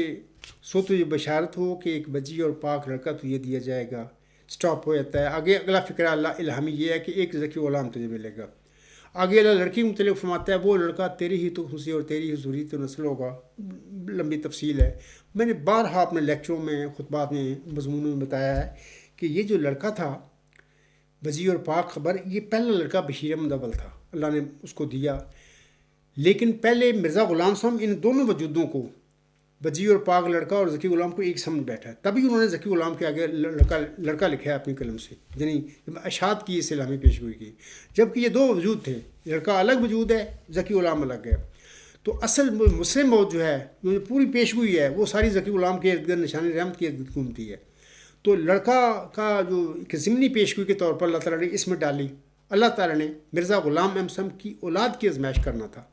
سو تجھے بشارت ہو کہ ایک بجی اور پاک لڑکا تجھے دیا جائے گا، سٹاپ ہو جاتا ہے۔ آگے اگلا فقرہ اللہ الہامی یہ ہے کہ ایک ذکی غلام تجھے ملے گا۔ آگے اللہ لڑکی متعلق فرماتا ہے وہ لڑکا تیری ہی تو خوشی اور تیری ہی ضروری تو نسل ہوگا، لمبی تفصیل ہے۔ میں نے بارہا اپنے لیکچروں میں خطبات میں مضمونوں میں بتایا ہے کہ یہ جو لڑکا تھا وزیر اور پاک خبر، یہ پہلا لڑکا بشیر احمد اول تھا، اللہ نے اس کو دیا۔ لیکن پہلے مرزا غلام صاحب ان دونوں وجودوں کو بجی اور پاک لڑکا اور ذکی غلام کو ایک سمجھ بیٹھا ہے، تبھی انہوں نے ذکی غلام کے آگے لڑکا لکھا ہے اپنی قلم سے، یعنی اشاعت کی، اسلامی پیشگوئی کی، جبکہ یہ دو وجود تھے، لڑکا الگ وجود ہے، ذکی غلام الگ ہے۔ تو اصل مسلم موت جو ہے، جو پوری پیشگوئی ہے، وہ ساری ذکی غلام کے ارد گرد نشان رحمت کے ارد گرد گھومتی ہے۔ تو لڑکا کا جو ایک ضمنی پیشگوئی کے طور پر اللہ تعالیٰ نے اس میں ڈالی، اللہ تعالیٰ نے مرزا غلام احمد صاحب کی اولاد کی آزمائش کرنا تھا،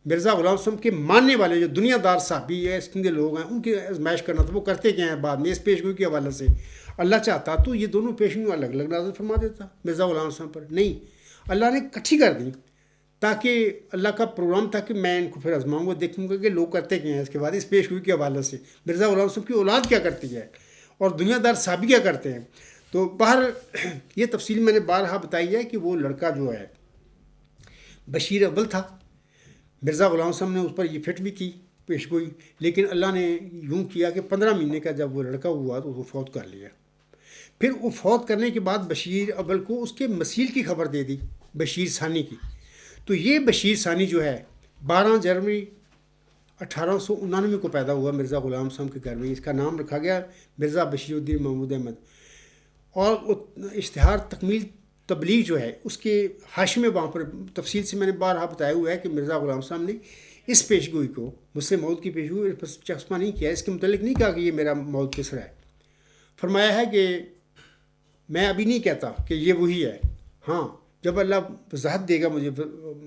مرزا غلام صاحب کے ماننے والے جو دنیا دار صحابی ہے، سندھ لوگ ہیں، ان کی آزمائش کرنا تھا۔ وہ کرتے کیا ہیں بعد میں اس پیشگوئی کے حوالے سے؟ اللہ چاہتا تو یہ دونوں پیشگوئی الگ الگ نازل فرما دیتا مرزا غلام صاحب پر، نہیں، اللہ نے اکٹھی کر دی، تاکہ اللہ کا پروگرام تھا کہ میں ان کو پھر آزماؤں گا، دیکھوں گا کہ لوگ کرتے کیا ہیں۔ اس کے بعد اس پیشگوئی کے حوالے سے مرزا غلام صاحب کی اولاد کیا کرتی ہے اور دنیا دار صحابی کیا کرتے ہیں۔ تو باہر یہ تفصیل میں نے بارہا بتائی ہے کہ وہ لڑکا جو ہے بشیر اول تھا، مرزا غلام صاحب نے اس پر یہ فٹ بھی کی پیشگوئی، لیکن اللہ نے یوں کیا کہ 15 مہینے کا جب وہ لڑکا ہوا تو وہ فوت کر لیا۔ پھر وہ فوت کرنے کے بعد بشیر اول کو اس کے مسیل کی خبر دے دی، بشیر ثانی کی۔ تو یہ بشیر ثانی جو ہے 12 جنوری 1899 کو پیدا ہوا مرزا غلام صاحب کے گھر میں۔ اس کا نام رکھا گیا مرزا بشیر الدین محمود احمد، اور اشتہار تکمیل تبلیغ جو ہے اس کے حاشیے میں وہاں پر تفصیل سے میں نے بارہا بتایا ہوا ہے کہ مرزا غلام صاحب نے اس پیشگوئی کو، مسلم موت کی پیشگوئی پر چسپاں نہیں کیا، اس کے متعلق نہیں کہا کہ یہ میرا موت کس طرح ہے۔ فرمایا ہے کہ میں ابھی نہیں کہتا کہ یہ وہی ہے، ہاں جب اللہ وضاحت دے گا، مجھے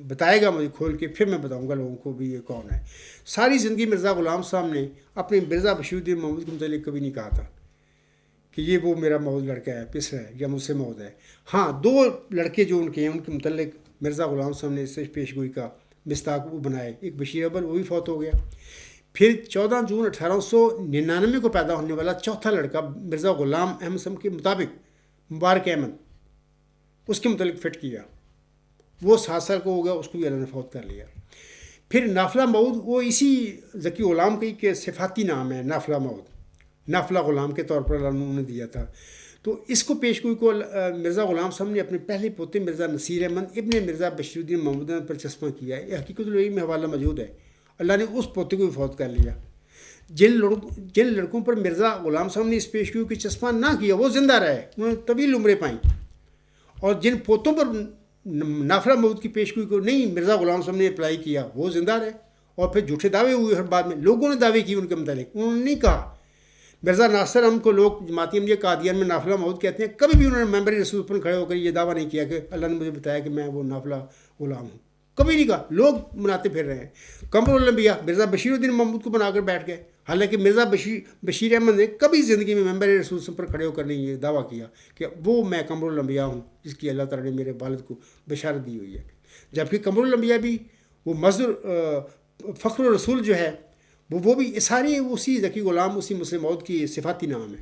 بتائے گا مجھے کھول کے، پھر میں بتاؤں گا لوگوں کو بھی یہ کون ہے۔ ساری زندگی مرزا غلام صاحب نے اپنے مرزا بشیر الدین محمود کے متعلق کبھی نہیں کہا تھا کہ یہ وہ میرا مود لڑکا ہے، پسر ہے یا مجھ سے مود ہے۔ ہاں 2 لڑکے جو ان کے ہیں ان کے متعلق مرزا غلام صاحب نے اس پیشگوئی کا مستاق وہ بنائے، ایک بشیر اول، وہ بھی فوت ہو گیا۔ پھر 14 جون 1899 کو پیدا ہونے والا چوتھا لڑکا مرزا غلام احمد صاحب کے مطابق مبارک احمد، اس کے متعلق فٹ کیا، وہ 7 سال کو ہو گیا، اس کو بھی اللہ نے فوت کر لیا۔ پھر نافلہ مود، وہ اسی ذکی غلام کی کہ صفاتی نام ہے نافلہ مود، نافلہ غلام کے طور پر اللہ نے انہوں نے دیا تھا۔ تو اس کو پیشگوئی کو مرزا غلام صاحب نے اپنے پہلے پوتے مرزا نصیر احمد ابن مرزا بشیر الدین محمود احمد پر چسپاں کیا ہے۔ یہ حقیقت العلم میں حوالہ موجود ہے، اللہ نے اس پوتے کو بھی فوت کر لیا۔ جن لڑکوں پر مرزا غلام صاحب نے اس پیشگوئی کی چسپاں نہ کیا وہ زندہ رہے، انہوں نے طویل عمریں پائیں، اور جن پوتوں پر نافلہ مود کی پیشگوئی کو نہیں مرزا غلام صاحب نے اپلائی کیا وہ زندہ رہے، اور پھر جھوٹے دعوے ہوئے، ہر بعد میں لوگوں نے دعوے کیے ان کے متعلق، انہوں نے نہیں کہا۔ مرزا ناصر ہم کو لوگ جماعتی احمدیہ قادیان میں نافلہ مود کہتے ہیں، کبھی بھی انہوں نے ممبر رسول پر کھڑے ہو کر یہ دعویٰ نہیں کیا کہ اللہ نے مجھے بتایا کہ میں وہ نافلہ غلام ہوں، کبھی نہیں کہا، لوگ مناتے پھر رہے ہیں۔ قمر الانبیاء مرزا بشیر الدین محمود کو بنا کر بیٹھ گئے، حالانکہ مرزا بشیر احمد نے کبھی زندگی میں ممبر رسول پر کھڑے ہو کر نہیں یہ دعویٰ کیا کہ وہ میں قمر الانبیاء ہوں جس کی اللہ تعالیٰ نے میرے والد کو بشارت دی ہوئی ہے، جبکہ قمر الانبیاء بھی وہ مصدر فخر الرسول جو ہے وہ بھی سارے اسی ذکی غلام، اسی مسلم موت کی صفاتی نام ہے۔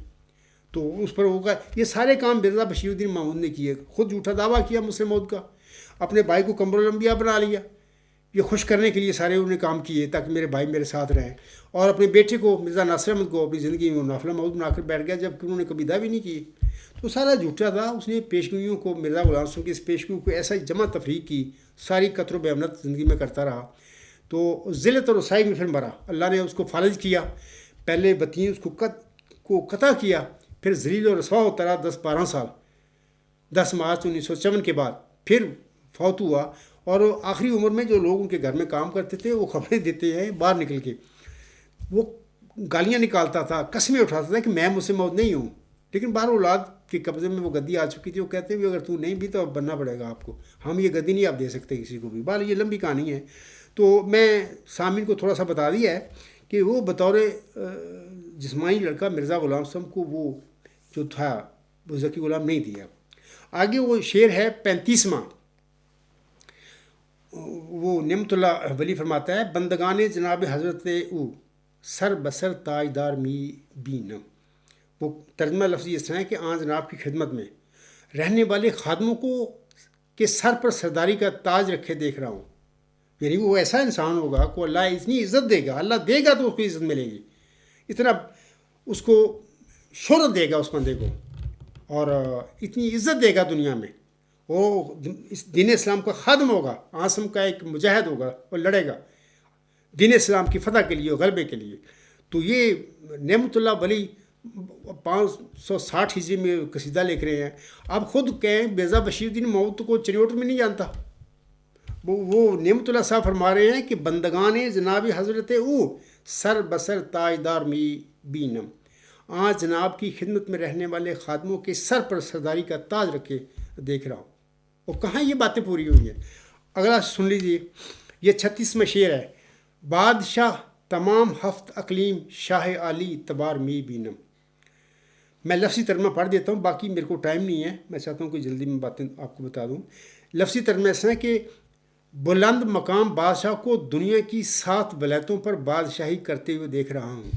تو اس پر ہوگا یہ سارے کام مرزا بشیر الدین محمود نے کیے، خود جھوٹا دعویٰ کیا مسلم موت کا، اپنے بھائی کو قمر الانبیاء بنا لیا، یہ خوش کرنے کے لیے سارے انہوں نے کام کیے تاکہ میرے بھائی میرے ساتھ رہیں، اور اپنے بیٹے کو مرزا ناصر احمد کو اپنی زندگی میں نافلہ مود بنا کر بیٹھ گیا، جبکہ انہوں نے کبھی دعوی نہیں کی۔ تو سارا جھوٹا تھا، اس نے پیشگوئیوں کو، مرزا غلام صاحب کی اس پیشگوئی کو ایسا جمع تفریق کی، ساری قطر و بیمنت زندگی میں کرتا رہا، تو ذلت اور رسائی میں پھر مرا، اللہ نے اس کو فالج کیا، پہلے بتین اس کو قطع کیا، پھر ذلیل و رسوا ہوتا رہا 10-12 سال، 10 مارچ 1954 کے بعد پھر فوت ہوا، اور آخری عمر میں جو لوگ ان کے گھر میں کام کرتے تھے وہ خبریں دیتے ہیں باہر نکل کے، وہ گالیاں نکالتا تھا، قسمیں اٹھاتا تھا کہ میں مسلم موت نہیں ہوں، لیکن باہر اولاد کے قبضے میں وہ گدی آ چکی تھی، وہ کہتے ہیں اگر تو نہیں بھی تو اب بننا پڑے گا آپ کو، ہم یہ گدی نہیں آپ دے سکتے کسی کو بھی۔ بہرحال یہ لمبی کہانی ہے، تو میں سامعین کو تھوڑا سا بتا دیا ہے کہ وہ بطور جسمانی لڑکا مرزا غلام صاحب کو وہ جو تھا وہ ذکی غلام نہیں دیا۔ آگے وہ شعر ہے 35واں، وہ نعمت اللہ ولی فرماتا ہے، بندگان جناب حضرت او سر بسر تاجدار می بین، وہ ترجمہ لفظی اس طرح ہے کہ آن جناب کی خدمت میں رہنے والے خادموں کو کے سر پر سرداری کا تاج رکھے دیکھ رہا ہوں، یعنی وہ ایسا انسان ہوگا کو اللہ اتنی عزت دے گا، اللہ دے گا تو اس کو عزت ملے گی، اتنا اس کو شہرت دے گا اس بندے کو، اور اتنی عزت دے گا دنیا میں، وہ اس دین اسلام کا خادم ہوگا، آسم کا ایک مجاہد ہوگا اور لڑے گا دین اسلام کی فتح کے لیے اور غلبے کے لیے۔ تو یہ نعمت اللہ ولی 560 ہجری میں قصیدہ لکھ رہے ہیں. آپ خود کہیں مرزا بشیر الدین محمود کو چنیوٹ میں نہیں جانتا. وہ نعمت اللہ صاحب فرما رہے ہیں کہ بندگان جناب حضرت او سر بسر تاجدار می بینم. آج جناب کی خدمت میں رہنے والے خادموں کے سر پر سرداری کا تاج رکھے دیکھ رہا ہوں. اور کہاں یہ باتیں پوری ہوئی ہیں. اگلا سن لیجیے. یہ 36واں شعر ہے. بادشاہ تمام ہفت اقلیم شاہ عالی تبار می بینم. میں لفظی ترجمہ پڑھ دیتا ہوں، باقی میرے کو ٹائم نہیں ہے، میں چاہتا ہوں کہ جلدی میں باتیں آپ کو بتا دوں. لفظی ترجمہ ایسا ہے کہ بلند مقام بادشاہ کو دنیا کی 7 ولایتوں پر بادشاہی کرتے ہوئے دیکھ رہا ہوں.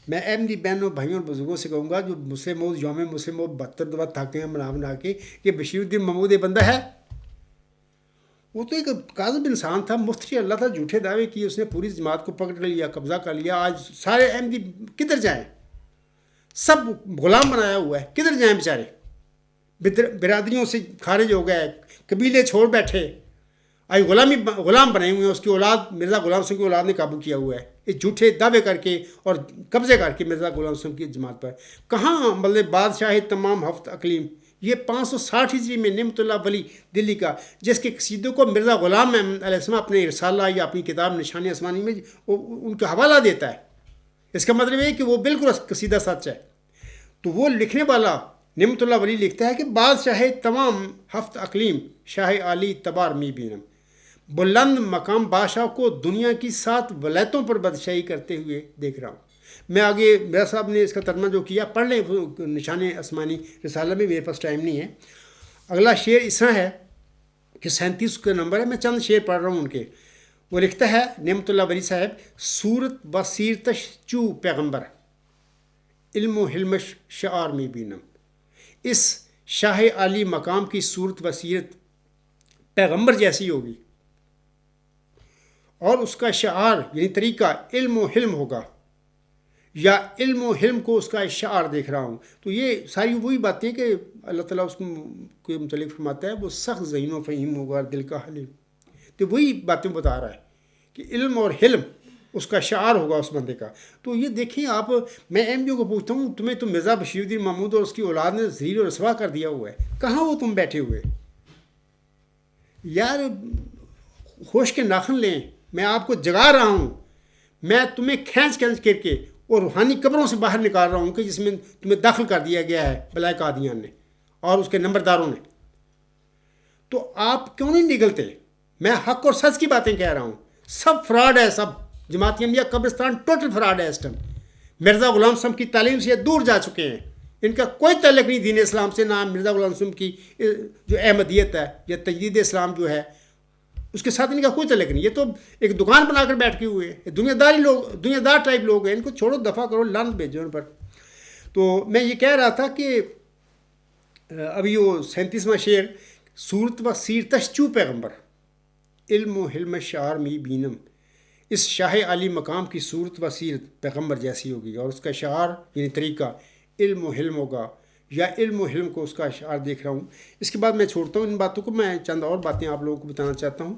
میں احمدی بہنوں بھائیوں اور بزرگوں سے کہوں گا جو مسلم موت یوم مسلم موت 72 دفعہ تھاکے ہیں بنا کے کہ بشیر الدین محمود یہ بندہ ہے. وہ تو ایک کاذب انسان تھا، مفتری اللہ تھا، جھوٹے دعوے کیے، اس نے پوری جماعت کو پکڑ لیا، قبضہ کر لیا. آج سارے احمدی کدھر جائیں؟ سب غلام بنایا ہوا ہے، کدھر جائیں بیچارے؟ برادریوں سے خارج ہو گئے، قبیلے چھوڑ بیٹھے، آج غلام بنے ہوئے ہیں. اس کی اولاد مرزا غلام سنگھ کی اولاد نے قابو کیا ہوا ہے یہ جھوٹے دعوے کر کے اور قبضے کر کے مرزا غلام سنگھ کی جماعت پر. کہاں مطلب بادشاہ تمام ہفت اقلیم. یہ 560 ہجری میں نعمت اللہ ولی دلی کا، جس کے قصیدوں کو مرزا غلام احمد علیہ السلام اپنے رسالہ یا اپنی کتاب نشان آسمانی میں ان کا حوالہ دیتا ہے. اس کا مطلب یہ کہ وہ بالکل قصیدہ سچ ہے. تو وہ لکھنے والا نعمت اللہ ولی لکھتا ہے کہ بادشاہ تمام ہفت اقلیم شاہ عالی تبار می بینم. بلند مقام بادشاہ کو دنیا کی 7 ولایتوں پر بادشاہی کرتے ہوئے دیکھ رہا ہوں. میں آگے میرا صاحب نے اس کا ترجمہ جو کیا پڑھ لیں نشان آسمانی رسالہ میں، میرے پاس ٹائم نہیں ہے. اگلا شعر اس طرح ہے کہ 37 کا نمبر ہے، میں چند شعر پڑھ رہا ہوں ان کے. وہ لکھتا ہے نعمت اللہ ولی صاحب: صورت و سیرتش چو پیغمبر علم و حلمش شعار می بینم. اس شاہ عالی مقام کی صورت و سیرت پیغمبر جیسی ہوگی اور اس کا شعار یعنی طریقہ علم و حلم ہوگا، یا علم و حلم کو اس کا شعار دیکھ رہا ہوں. تو یہ ساری وہی باتیں کہ اللہ تعالیٰ اس کے متعلق فرماتا ہے وہ سخت ذہین و فہیم ہوگا دل کا حلیم. تو وہی باتیں بتا رہا ہے کہ علم اور حلم اس کا شعار ہوگا اس بندے کا. تو یہ دیکھیں آپ، میں ایم کو پوچھتا ہوں تمہیں تو مرزا بشیر الدین محمود اور اس کی اولاد نے ذلیل و رسوا کر دیا ہوا ہے، کہاں وہ تم بیٹھے ہوئے؟ یار ہوش کے ناخن لیں، میں آپ کو جگا رہا ہوں، میں تمہیں کھینچ کر کے اور روحانی قبروں سے باہر نکال رہا ہوں کہ جس میں تمہیں داخل کر دیا گیا ہے بلائے قادیان نے اور اس کے نمبرداروں نے. تو آپ کیوں نہیں نکلتے؟ میں حق اور سچ کی باتیں کہہ رہا ہوں. سب فراڈ ہے، سب جماعت احمدیہ قبرستان ٹوٹل فراڈ ہے اس ٹائم. مرزا غلام صاحب کی تعلیم سے دور جا چکے ہیں، ان کا کوئی تعلق نہیں دین اسلام سے، نہ مرزا غلام صاحب کی جو احمدیت ہے یا تجدید اسلام جو ہے اس کے ساتھ ان کا کوئی تعلق نہیں. یہ تو ایک دکان بنا کر بیٹھ کے ہوئے ہیں، دنیا دار ٹائپ لوگ ہیں، ان کو چھوڑو، دفع کرو، لعنت بھیجو ان پر. تو میں یہ کہہ رہا تھا کہ ابھی وہ 37واں شعر: صورت و سیرتش چو پیغمبر علم و حلم شعار می بینم. اس شاہ عالی مقام کی صورت و سیرت پیغمبر جیسی ہوگی اور اس کا شعار یعنی طریقہ علم و حلم ہوگا، یا علم و حلم کو اس کا شعار دیکھ رہا ہوں. اس کے بعد میں چھوڑتا ہوں ان باتوں کو، میں چند اور باتیں آپ لوگوں کو بتانا چاہتا ہوں.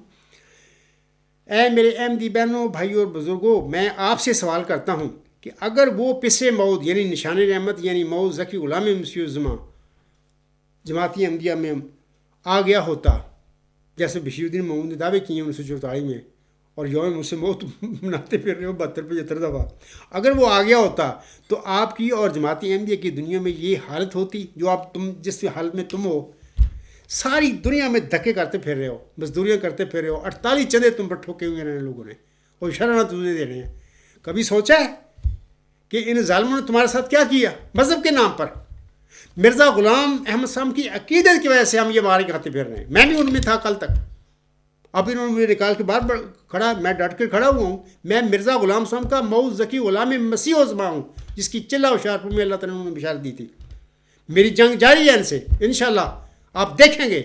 اے میرے احمدی بہنوں بھائیوں اور بزرگوں، میں آپ سے سوال کرتا ہوں کہ اگر وہ پسے موت یعنی نشان رحمت یعنی موت ذکی غلام مسیح الزماں جماعتی احمدیہ میں آ گیا ہوتا، جیسے بشیر الدین محمود نے دعوے کیے 1944 میں اور یوم مسلم موت مناتے پھر رہے ہو 72-75 دفعہ، اگر وہ آ گیا ہوتا تو آپ کی اور جماعتی احمدیہ کی دنیا میں یہ حالت ہوتی جو تم جس حالت میں تم ہو. ساری دنیا میں دھکے کرتے پھر رہے ہو، مزدوریاں کرتے پھر رہے ہو، 48 چندے تم پر ٹھوکے ہوئے رہے لوگوں نے اور شرانہ تجھے دے رہے ہیں. کبھی سوچا ہے کہ ان ظالموں نے تمہارے ساتھ کیا کیا مذہب کے نام پر؟ مرزا غلام احمد صاحب کی عقیدت کی وجہ سے ہم یہ مارے کھاتے پھر رہے ہیں. میں بھی ان میں تھا کل تک، اب انہوں نے مجھے نکال کے باہر کھڑا، میں ڈٹ کے کھڑا ہوا ہوں. میں مرزا غلام صاحب کا موت ذکی غلام مسیح الزماں ہوں، جس کی چلہ ہوشیارپور میں اللہ تعالیٰ نے بشارت دی تھی. میری جنگ جاری ہے ان سے، انشاءاللہ آپ دیکھیں گے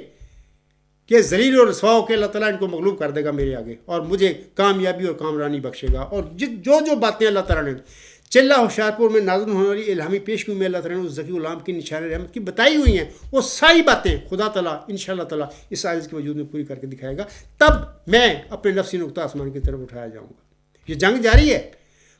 کہ ذلیل و رسوا ہو کے اللہ تعالیٰ ان کو مغلوب کر دے گا میرے آگے اور مجھے کامیابی اور کامرانی بخشے گا. اور جو باتیں اللہ تعالیٰ نے چلہ ہوشیارپور میں نازل ہونے والی الہامی پیشگی میں اللہ تعالیٰ نے اس ذکی غلام کی نشان رحمت کی بتائی ہوئی ہیں، وہ ساری باتیں خدا تعالیٰ انشاءاللہ تعالیٰ اس عاجز کے وجود میں پوری کر کے دکھائے گا. تب میں اپنے نفسی نقطہ آسمان کی طرف اٹھایا جاؤں گا. یہ جنگ جاری ہے.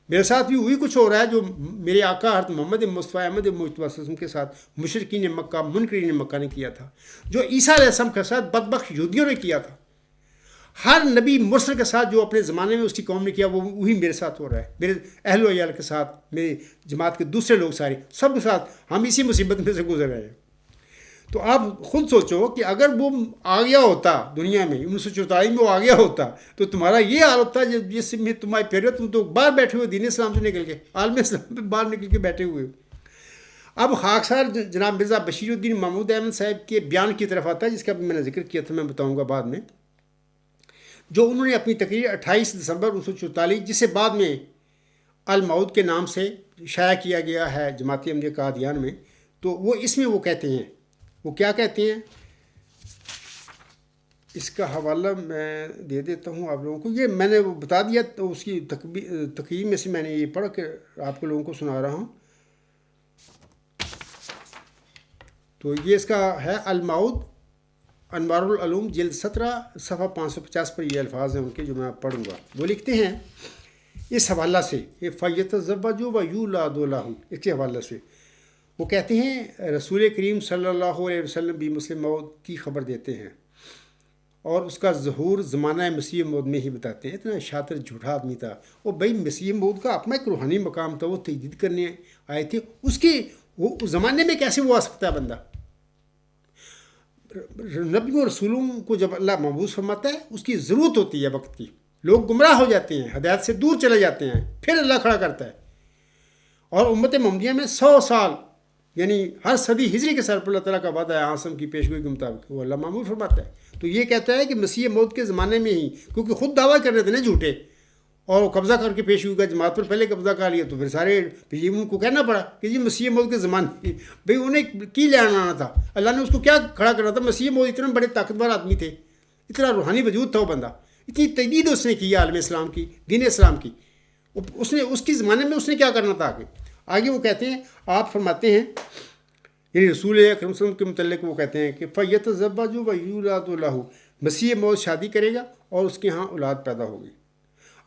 میرے ساتھ بھی وہی کچھ ہو رہا ہے جو میرے آقا حضرت محمد مصطفیٰ احمد مجتبیٰ صلی اللہ علیہ وسلم کے ساتھ مشرکین مکہ منکرین مکہ نے کیا تھا، جو عیسیٰ علیہ السلام کے ساتھ بدبخت یہودیوں نے کیا تھا۔ ہر نبی مرسل کے ساتھ جو اپنے زمانے میں اس کی قوم نے کیا، وہ وہی میرے ساتھ ہو رہا ہے، میرے اہل و عیال کے ساتھ، میری جماعت کے دوسرے لوگ سارے سب کے ساتھ ہم اسی مصیبت میں سے گزر رہے ہیں۔ تو آپ خود سوچو کہ اگر وہ آ گیا ہوتا دنیا میں 1944 میں، وہ آ گیا ہوتا تو تمہارا یہ حال ہوتا جس میں تمہاری پھر تم تو باہر بیٹھے ہوئے دین اسلام سے نکل کے، عالم اسلام پہ باہر نکل کے بیٹھے ہوئے۔ اب خاکسار جناب مرزا بشیر الدین محمود احمد صاحب کے بیان کی طرف آتا ہے، جس کا بھی میں نے ذکر کیا تھا، میں بتاؤں گا بعد میں، جو انہوں نے اپنی تقریر 28 دسمبر 1944، جسے بعد میں الموعود کے نام سے شائع کیا گیا ہے جماعت احمدیہ قادیان میں، تو وہ اس میں وہ کہتے ہیں، وہ کیا کہتے ہیں، اس کا حوالہ میں دے دیتا ہوں آپ لوگوں کو۔ یہ میں نے وہ بتا دیا، تو اس کی تقریر میں سے میں نے یہ پڑھ کے آپ کو لوگوں کو سنا رہا ہوں۔ تو یہ اس کا ہے الموعود انوار العلوم جلد 17 صفحہ 550 پر یہ الفاظ ہیں ان کے جو میں پڑھوں گا۔ وہ لکھتے ہیں اس حوالہ سے، یہ فَيَتَزَوَّجُ وَيُولَدُ لَهُ، اس کے حوالے سے وہ کہتے ہیں رسول کریم صلی اللہ علیہ وسلم بھی مسلم موعود کی خبر دیتے ہیں اور اس کا ظہور زمانہ مسیح موعود میں ہی بتاتے ہیں۔ اتنا شاطر جھوٹا آدمی تھا وہ، بھائی مسیح موعود کا اپنا ایک روحانی مقام تھا، وہ تجدید کرنے آئے تھے، اس کے وہ اس زمانے میں کیسے وہ آ سکتا ہے بندہ؟ نبیوں رسولوں کو جب اللہ مبعوث فرماتا ہے، اس کی ضرورت ہوتی ہے وقت کی، لوگ گمراہ ہو جاتے ہیں، ہدایت سے دور چلے جاتے ہیں، پھر اللہ کھڑا کرتا ہے۔ اور امت محمدیہ میں 100 سال یعنی ہر صدی ہجری کے سر پر اللہ تعالیٰ کا وعدہ ہے عاصم کی پیشگوئی کے مطابق، وہ اللہ معمول فرماتا ہے۔ تو یہ کہتا ہے کہ مسیح موعود کے زمانے میں ہی، کیونکہ خود دعویٰ کر رہے تھے نا جھوٹے، اور وہ قبضہ کر کے پیشگوئی کا جماعت پر پہلے قبضہ کر لیا، تو پھر سارے ان کو کہنا پڑا کہ جی مسیح موعود کے زمانے، بھئی انہیں کی لینا آنا تھا، اللہ نے اس کو کیا کھڑا کرنا تھا؟ مسیح موعود اتنے بڑے طاقتور آدمی تھے، اتنا روحانی وجود تھا وہ بندہ، اتنی تجدید اس نے کی عالم اسلام کی، دین اسلام کی، اس نے اس کے زمانے میں اس نے کیا کرنا تھا آگے وہ کہتے ہیں، آپ فرماتے ہیں یعنی رسول اکرم صلی اللہ علیہ وسلم کے متعلق وہ کہتے ہیں کہ فَيَتَزَوَّجُ وَيُولَدُ لَهُ، مسیح موعود شادی کرے گا اور اس کے ہاں اولاد پیدا ہوگی۔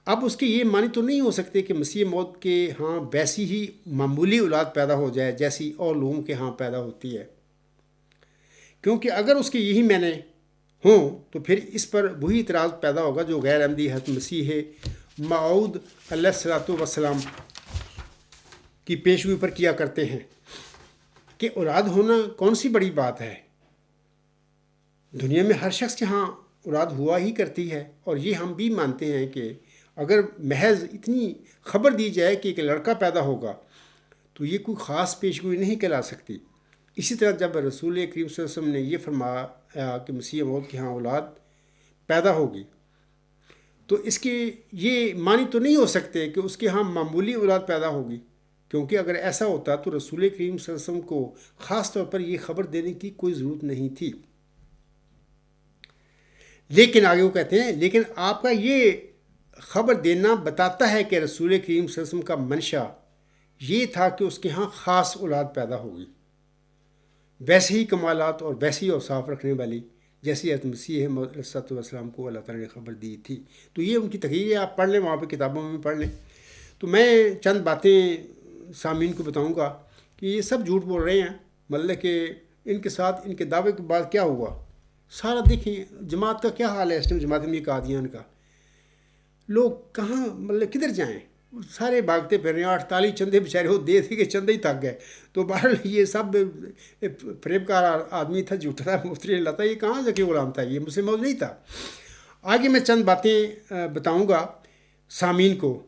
اب اس کی یہ معنی تو نہیں ہو سکتے کہ مسیح موعود کے ہاں ویسی ہی معمولی اولاد پیدا ہو جائے جیسی اور لوگوں کے ہاں پیدا ہوتی ہے، کیونکہ اگر اس کے یہی معنی ہوں تو پھر اس پر وہی اعتراض پیدا ہوگا جو غیر احمدی حضرت مسیح موعود علیہ الصلوۃ والسلام کی پیشگوئی پر کیا کرتے ہیں کہ اولاد ہونا کون سی بڑی بات ہے، دنیا میں ہر شخص کے ہاں اولاد ہوا ہی کرتی ہے، اور یہ ہم بھی مانتے ہیں کہ اگر محض اتنی خبر دی جائے کہ ایک لڑکا پیدا ہوگا تو یہ کوئی خاص پیشگوئی نہیں کہلا سکتی۔ اسی طرح جب رسول کریم صلی اللہ علیہ وسلم نے یہ فرمایا کہ مسیح موعود کے ہاں اولاد پیدا ہوگی، تو اس کے یہ معنی تو نہیں ہو سکتے کہ اس کے ہاں معمولی اولاد پیدا ہوگی، کیونکہ اگر ایسا ہوتا تو رسول کریم صلی اللہ علیہ وسلم کو خاص طور پر یہ خبر دینے کی کوئی ضرورت نہیں تھی۔ لیکن آگے وہ کہتے ہیں، لیکن آپ کا یہ خبر دینا بتاتا ہے کہ رسول کریم صلی اللہ علیہ وسلم کا منشا یہ تھا کہ اس کے ہاں خاص اولاد پیدا ہوگی، ویسے ہی کمالات اور ویسے ہی اوصاف رکھنے والی جیسی حضرت مسیح موعود علیہ الصلوۃ والسلام کو اللہ تعالیٰ نے خبر دی تھی۔ تو یہ ان کی تقریر ہے، آپ پڑھ لیں، وہاں پہ کتابوں میں پڑھ لیں۔ تو میں چند باتیں سامعین کو بتاؤں گا کہ یہ سب جھوٹ بول رہے ہیں، مطلب کہ ان کے ساتھ ان کے دعوے کے بعد کیا ہوا سارا دیکھیں۔ جماعت کا کیا حال ہے اس ٹائم، جماعت احمدیہ قادیان کا، لوگ کہاں مطلب کدھر جائیں، سارے بھاگتے پھر رہے ہیں، 48 چندے بیچارے وہ دے تھے کہ چندے ہی تھک گئے۔ تو بہرحال یہ سب فریب کار آدمی تھا، جھوٹا تھا، مفتری اللہ تھا، یہ کہاں جا کے غلام تھا، یہ مسلم موعود نہیں تھا۔ آگے میں چند باتیں بتاؤں گا سامعین کو،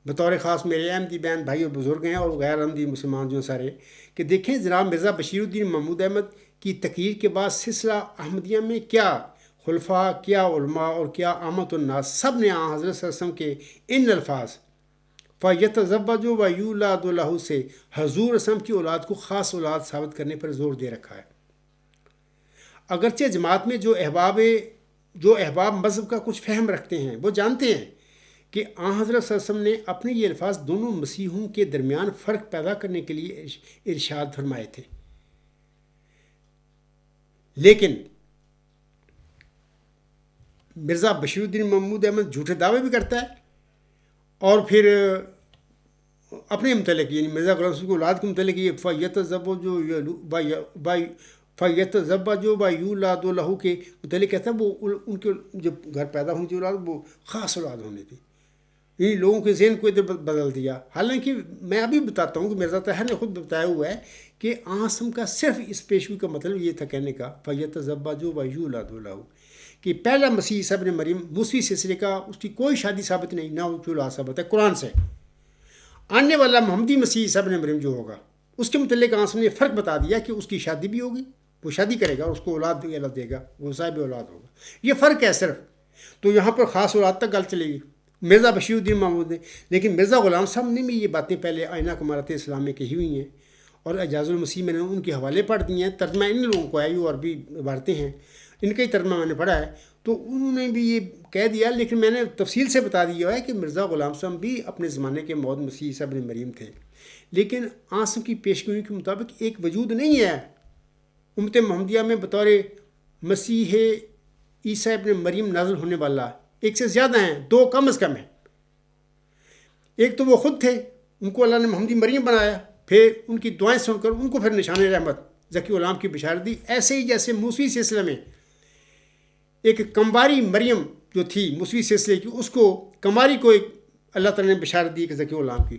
بطور خاص میرے احمدی بہن بھائی اور بزرگ ہیں اور غیر احمدی مسلمان جو ہیں سارے، کہ دیکھیں جناب مرزا بشیر الدین محمود احمد کی تقریر کے بعد سلسلہ احمدیہ میں کیا خلفاء، کیا علماء اور کیا عامت الناس سب نے حضرت صلی اللہ علیہ وسلم کے ان الفاظ فَيَتَزَوَّجُ وَيُولَدُ لَهُ سے حضور اسلم کی اولاد کو خاص اولاد ثابت کرنے پر زور دے رکھا ہے۔ اگرچہ جماعت میں جو احباب مذہب کا کچھ فہم رکھتے ہیں وہ جانتے ہیں کہ حضرت صلی اللہ علیہ وسلم نے اپنے یہ الفاظ دونوں مسیحوں کے درمیان فرق پیدا کرنے کے لیے ارشاد فرمائے تھے، لیکن مرزا بشیر الدین محمود احمد جھوٹے دعوے بھی کرتا ہے اور پھر اپنے متعلق یعنی مرزا غلام رسول کی اولاد کے متعلق یہ فیت ضبا جو با یولاد لہو کے متعلق کہتا ہے وہ ان کے جب گھر پیدا ہونے کی اولاد وہ خاص اولاد ہونے تھی. یعنی لوگوں کے ذہن کو ادھر بدل دیا. حالانکہ میں ابھی بتاتا ہوں کہ مرزا طاہر نے خود بتایا ہوا ہے کہ عاصم کا صرف اس پیشگوئی کا مطلب یہ تھا کہنے کا فیت ضبا جو با یولاد لہو کہ پہلا مسیح عیسیٰ ابن مریم موسوی سلسلے کا اس کی کوئی شادی ثابت نہیں، نہ وہ اولاد ثابت ہے قرآن سے. آنے والا محمدی مسیح عیسیٰ ابن مریم جو ہوگا اس کے متعلق عاصم نے فرق بتا دیا کہ اس کی شادی بھی ہوگی، وہ شادی کرے گا اور اس کو اولاد بھی اللہ دے گا، وہ صاحب اولاد ہوگا. یہ فرق ہے صرف. تو یہاں پر خاص اولاد تک گل چلے گی مرزا بشیر الدین محمود نے. لیکن مرزا غلام صاحب نے بھی یہ باتیں پہلے آئینہ کمارت اسلام میں کہی ہوئی ہیں اور اعجاز المسیح میں نے ان کے حوالے پڑھ دیے ہیں. ترجمہ ان لوگوں کو ہے جو عربی عبارتیں ہیں، ان کا ہی ترجمہ میں نے پڑھا ہے. تو انہوں نے بھی یہ کہہ دیا، لیکن میں نے تفصیل سے بتا دیا ہے کہ مرزا غلام صاحب بھی اپنے زمانے کے موعود مسیح عیسیٰ ابن مریم تھے. لیکن عاصم کی پیشگوئی کے مطابق ایک وجود نہیں ہے امت محمدیہ میں بطور مسیح عیسیٰ ابن مریم نازل ہونے والا. ایک سے زیادہ ہیں، دو کم از کم ہیں. ایک تو وہ خود تھے، ان کو اللہ نے محمدی مریم بنایا، پھر ان کی دعائیں سن کر ان کو پھر نشان رحمت ذکی غلام کی بشارت دی. ایسے ہی جیسے موسوی سلسلے میں ایک کمباری مریم جو تھی موسوی سلسلے کی، اس کو کماری کو ایک اللہ تعالیٰ نے بشارت دی کہ ذکی غلام کی.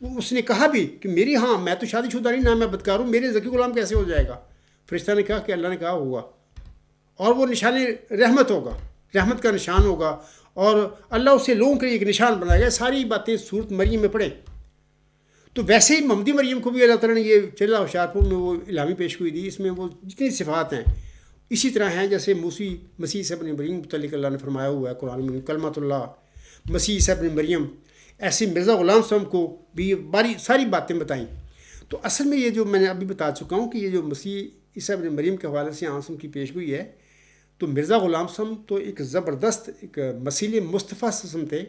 وہ اس نے کہا بھی کہ میری میں تو شادی شدہ نہیں، نہ میں بدکار ہوں، میرے ذکی غلام کیسے ہو جائے گا؟ فرشتہ نے کہا کہ اللہ نے کہا ہوگا، اور وہ نشان رحمت ہوگا، رحمت کا نشان ہوگا، اور اللہ اسے لوگوں کے لیے ایک نشان بنائے گا. ساری باتیں صورت مریم میں پڑھیں. تو ویسے ہی محمدی مریم کو بھی اللہ تعالیٰ نے یہ چلہ ہوشیارپور میں وہ الہامی پیش ہوئی دی. اس میں وہ جتنی صفات ہیں اسی طرح ہیں جیسے مسیح عیسیٰ ابن مریم متعلق اللہ نے فرمایا ہوا ہے قرآن میں کلمۃ اللہ مسیح عیسیٰ ابن مریم. ایسے مرزا غلام صاحب کو بھی ساری باتیں بتائیں. تو اصل میں یہ جو میں نے ابھی بتا چکا ہوں کہ یہ جو مسیح عیسیٰ ابن مریم کے حوالے سے عاصم کی پیشگوئی ہے، تو مرزا غلام صاحب تو ایک زبردست ایک مسیل مصطفیٰ قسم تھے.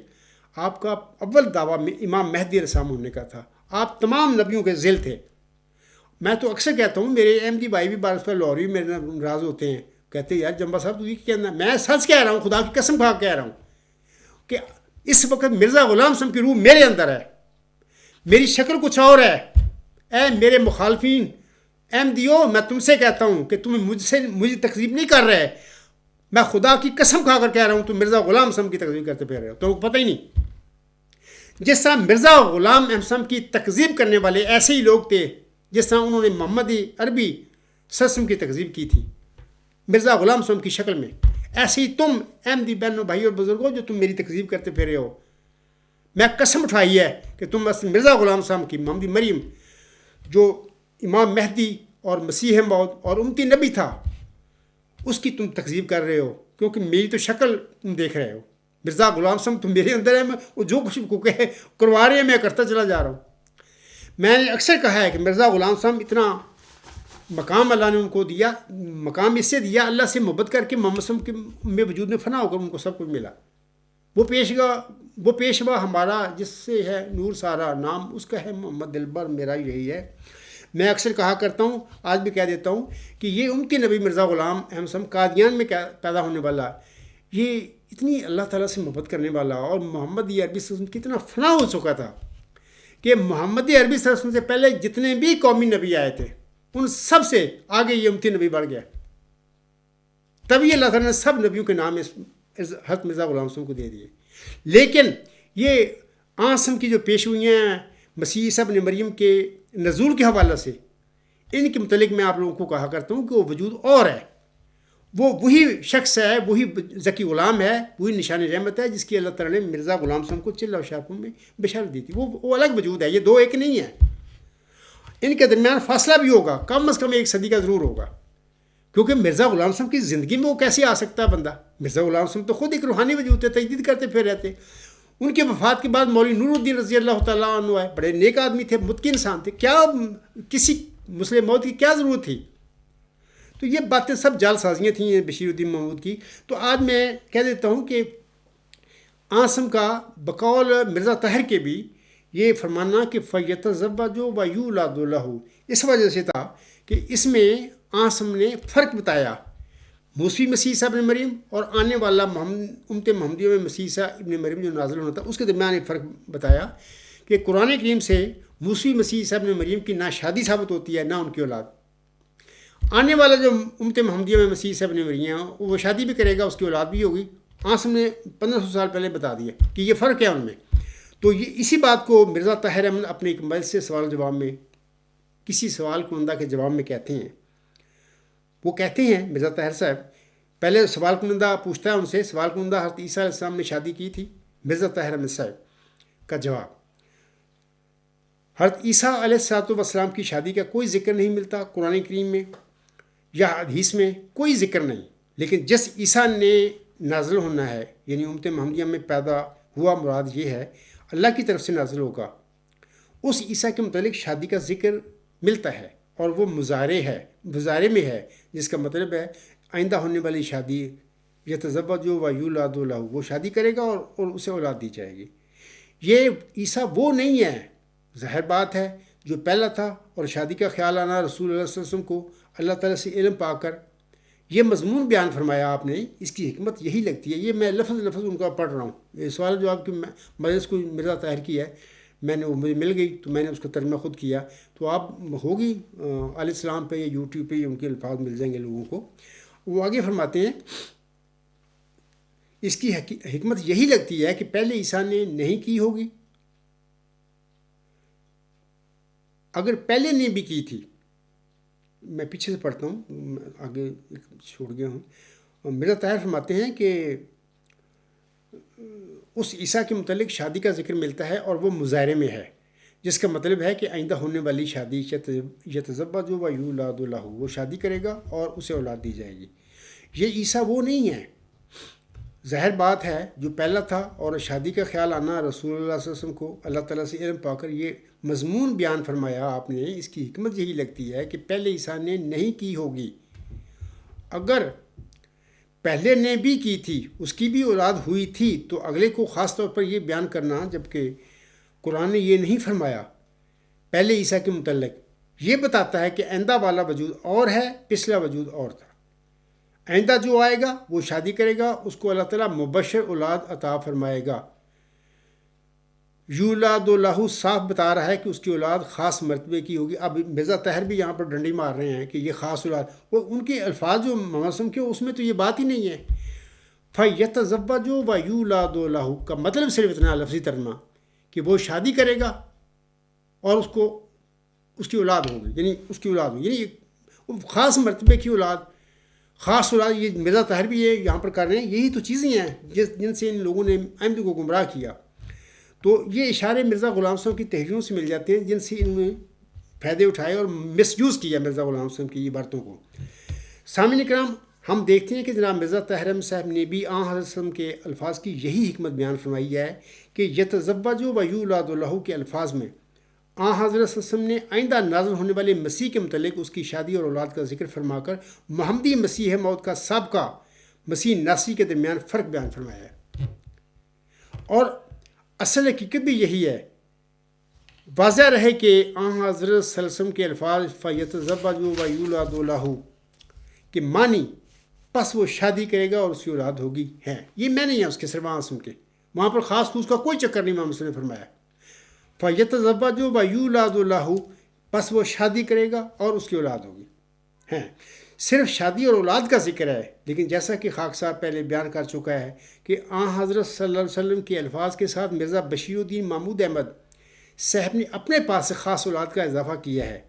آپ کا اول دعویٰ میں امام مہدی علیہ السلام ہونے کا تھا. آپ تمام نبیوں کے ذیل تھے. میں تو اکثر کہتا ہوں، میرے احمدی بھائی بھی بار پر لاہوری میرے ناراض ہوتے ہیں، کہتے ہیں یار جمبا صاحب تو یہ کہنا. میں سچ کہہ رہا ہوں، خدا کی قسم کھا کہہ رہا ہوں کہ اس وقت مرزا غلام صاحب کی روح میرے اندر ہے، میری شکل کچھ اور ہے. اے میرے مخالفین احمدیو، میں تم سے کہتا ہوں کہ تم مجھے تکذیب نہیں کر رہے. میں خدا کی قسم کھا کر کہہ رہا ہوں تم مرزا غلام صاحب کی تکذیب کرتے پھر رہے ہو. تم کو پتہ ہی نہیں. جس طرح مرزا غلام صاحب کی تکذیب کرنے والے ایسے ہی لوگ تھے جس طرح انہوں نے محمد عربی سسم کی تکذیب کی تھی مرزا غلام صاحب کی شکل میں، ایسے ہی تم احمدی بہنوں بھائی اور بزرگوں جو تم میری تکذیب کرتے پھر رہے ہو. میں قسم اٹھائی ہے کہ تم بس مرزا غلام صاحب کی محمدی مریم جو امام مہدی اور مسیح موعود اور امتی نبی تھا اس کی تم تکذیب کر رہے ہو، کیونکہ میری تو شکل تم دیکھ رہے ہو. مرزا غلام صاحب تم میرے اندر ہے، میں وہ جو کچھ کو کہے کروا رہے ہیں میں کرتا چلا جا رہا ہوں. میں نے اکثر کہا ہے کہ مرزا غلام صاحب اتنا مقام اللہ نے ان کو دیا، مقام اس سے دیا اللہ سے محبت کر کے محمد صلی اللہ علیہ وسلم میں وجود میں فنا ہو کر ان کو سب کچھ ملا. وہ پیشوا ہمارا جس سے ہے نور سارا، نام اس کا ہے محمد دلبر میرا یہی ہے. میں اکثر کہا کرتا ہوں، آج بھی کہہ دیتا ہوں کہ یہ امتی نبی مرزا غلام احمد صاحب قادیان میں پیدا ہونے والا، یہ اتنی اللہ تعالیٰ سے محبت کرنے والا اور محمدی عربی سسم کتنا فنا ہو چکا تھا کہ محمدی عربی سسم سے پہلے جتنے بھی قومی نبی آئے تھے ان سب سے آگے یہ امتی نبی بڑھ گیا. تبھی اللہ تعالیٰ نے سب نبیوں کے نام حضرت مرزا غلام صاحب کو دے دیے. لیکن یہ عاصم کی جو پیشگوئیاں ہیں مسیح عیسیٰ ابن مریم کے نزول کے حوالے سے، ان کے متعلق میں آپ لوگوں کو کہا کرتا ہوں کہ وہ وجود اور ہے، وہ وہی شخص ہے، وہی ذکی غلام ہے، وہی نشان رحمت ہے جس کی اللہ تعالیٰ نے مرزا غلام صاحب کو چلہ ہوشیارپور میں بشارت دی تھی. وہ الگ وجود ہے، یہ دو ایک نہیں ہے. ان کے درمیان فاصلہ بھی ہوگا، کم از کم 1 صدی کا ضرور ہوگا، کیونکہ مرزا غلام صاحب کی زندگی میں وہ کیسے آ سکتا ہے بندہ. مرزا غلام صاحب تو خود ایک روحانی وجود تھے، تجدید کرتے پھر رہتے. ان کے وفات کے بعد مولوی نور الدین رضی اللہ تعالیٰ عنہ ہے، بڑے نیک آدمی تھے، متقی انسان تھے. کیا کسی مسلم موت کی کیا ضرورت تھی؟ تو یہ باتیں سب جال سازیاں تھیں بشیر الدین محمود کی. تو آج میں کہہ دیتا ہوں کہ عاصم کا بقول مرزا طاہر کے بھی یہ فرمانا کہ فیت ضبا جو با یولاد لہو اس وجہ سے تھا کہ اس میں عاصم نے فرق بتایا موسوی مسیح عیسیٰ ابن مریم اور آنے والا امت محمدیہ میں مسیح عیسیٰ ابن مریم جو نازل ہونا تھا اس کے درمیان ایک فرق بتایا کہ قرآن کریم سے موسوی مسیح عیسیٰ ابن مریم کی نہ شادی ثابت ہوتی ہے نہ ان کی اولاد. آنے والا جو امت محمدیہ میں مسیح عیسیٰ ابن مریم وہ شادی بھی کرے گا, اس کی اولاد بھی ہوگی. آسم نے 1500 سال پہلے بتا دیا کہ یہ فرق ہے ان میں. تو یہ اسی بات کو مرزا طاہر احمد اپنے ایک مباحث سے سوال جواب میں کسی سوال کنندہ کے جواب میں کہتے ہیں. وہ کہتے ہیں مرزا طاہر صاحب, پہلے سوال کنندہ پوچھتا ہے ان سے, سوال کنندہ حضرت عیسیٰ علیہ السلام نے شادی کی تھی؟ مرزا طاہر احمد صاحب کا جواب, حضرت عیسیٰ علیہ السلام کی شادی کا کوئی ذکر نہیں ملتا قرآن کریم میں یا حدیث میں, کوئی ذکر نہیں. لیکن جس عیسیٰ نے نازل ہونا ہے, یعنی امت محمدیہ میں پیدا ہوا, مراد یہ ہے اللہ کی طرف سے نازل ہوگا, اس عیسیٰ کے متعلق شادی کا ذکر ملتا ہے اور وہ مظاہرے میں ہے, جس کا مطلب ہے آئندہ ہونے والی شادی. یتزوج و یولاد لہ, وہ شادی کرے گا اور اسے اولاد دی جائے گی. یہ عیسیٰ وہ نہیں ہے, ظاہر بات ہے, جو پہلا تھا اور شادی کا خیال آنا رسول اللہ صلی اللہ علیہ وسلم کو اللہ تعالیٰ سے علم پا کر یہ مضمون بیان فرمایا آپ نے. اس کی حکمت یہی لگتی ہے. یہ میں لفظ ان کا پڑھ رہا ہوں, یہ سوال جو آپ کی مجلس کو مرزا طاہر کی ہے, میں نے وہ مجھے مل گئی تو میں نے اس کا ترجمہ خود کیا. تو آپ ہوگی علیہ السلام پہ یا یوٹیوب پہ ان کے الفاظ مل جائیں گے لوگوں کو. وہ آگے فرماتے ہیں اس کی حکمت یہی لگتی ہے کہ پہلے عیسیٰ نے نہیں کی ہوگی. اگر پہلے نے بھی کی تھی, میں پیچھے سے پڑھتا ہوں, آگے چھوڑ گیا ہوں. مرزا طاہر فرماتے ہیں کہ اس عیسیٰ کے متعلق شادی کا ذکر ملتا ہے اور وہ مظاہرے میں ہے, جس کا مطلب ہے کہ آئندہ ہونے والی شادی یتزوج و یولاد لہ, وہ شادی کرے گا اور اسے اولاد دی جائے گی. یہ عیسیٰ وہ نہیں ہے, ظاہر بات ہے, جو پہلا تھا اور شادی کا خیال آنا رسول اللہ صلی اللہ علیہ وسلم کو اللہ تعالیٰ سے علم پا کر یہ مضمون بیان فرمایا آپ نے. اس کی حکمت یہی لگتی ہے کہ پہلے عیسیٰ نے نہیں کی ہوگی. اگر پہلے نے بھی کی تھی, اس کی بھی اولاد ہوئی تھی, تو اگلے کو خاص طور پر یہ بیان کرنا, جبکہ قرآن نے یہ نہیں فرمایا پہلے عیسیٰ کے متعلق, یہ بتاتا ہے کہ آئندہ والا وجود اور ہے, پچھلا وجود اور تھا. آئندہ جو آئے گا وہ شادی کرے گا, اس کو اللہ تعالیٰ مبشر اولاد عطا فرمائے گا. یولاد لہ صاف بتا رہا ہے کہ اس کی اولاد خاص مرتبے کی ہوگی. اب مرزا طاہر بھی یہاں پر ڈنڈی مار رہے ہیں کہ یہ خاص اولاد, وہ ان کے الفاظ جو موسم کے اس میں تو یہ بات ہی نہیں ہے. فیتزوج و یولاد لہ کا مطلب صرف اتنا لفظی ترجمہ کہ وہ شادی کرے گا اور اس کی اولاد ہوگی, یعنی اس کی اولاد ہوگی, یعنی خاص مرتبے کی اولاد, خاص اولاد. یہ مرزا طاہر بھی یہ یہاں پر کر رہے ہیں. یہی تو چیزیں ہیں جن سے ان لوگوں نے احمد کو گمراہ کیا. تو یہ اشارے مرزا غلام صاحب کی تحریروں سے مل جاتے ہیں, جن سے انہوں نے فائدے اٹھائے اور مس یوز کیا مرزا غلام صاحب کی یہ باتوں کو. سامعین کرام, ہم دیکھتے ہیں کہ جناب مرزا طاہر احمد صاحب نے بھی حضرت صلی اللہ علیہ وسلم کے الفاظ کی یہی حکمت بیان فرمائی ہے کہ یتزوج و یولاد لہ کے الفاظ میں حضرت صلی اللہ علیہ وسلم نے آئندہ نازل ہونے والے مسیح کے متعلق اس کی شادی اور اولاد کا ذکر فرما کر محمدی مسیح موعود کا سابقہ مسیح ناصری کے درمیان فرق بیان فرمایا ہے. اور اصل حقیقت بھی یہی ہے. واضح رہے کہ حضرت صلی اللہ علیہ وسلم کے الفاظ فیتزوج و یولاد لہ کہ معنی پس وہ شادی کرے گا اور اس کی اولاد ہوگی ہے. یہ میں نہیں ہے اس کے سربراہ سن کے, وہاں پر خاص خوص کا کوئی چکر نہیں محمد صلی اللہ علیہ وسلم نے فرمایا. فیتزوج و یولاد لہ, پس وہ شادی کرے گا اور اس کی اولاد ہوگی ہے. صرف شادی اور اولاد کا ذکر ہے, لیکن جیسا کہ خاک صاحب پہلے بیان کر چکا ہے کہ حضرت صلی اللہ علیہ وسلم کے الفاظ کے ساتھ مرزا بشیر الدین محمود احمد صاحب نے اپنے پاس سے خاص اولاد کا اضافہ کیا ہے,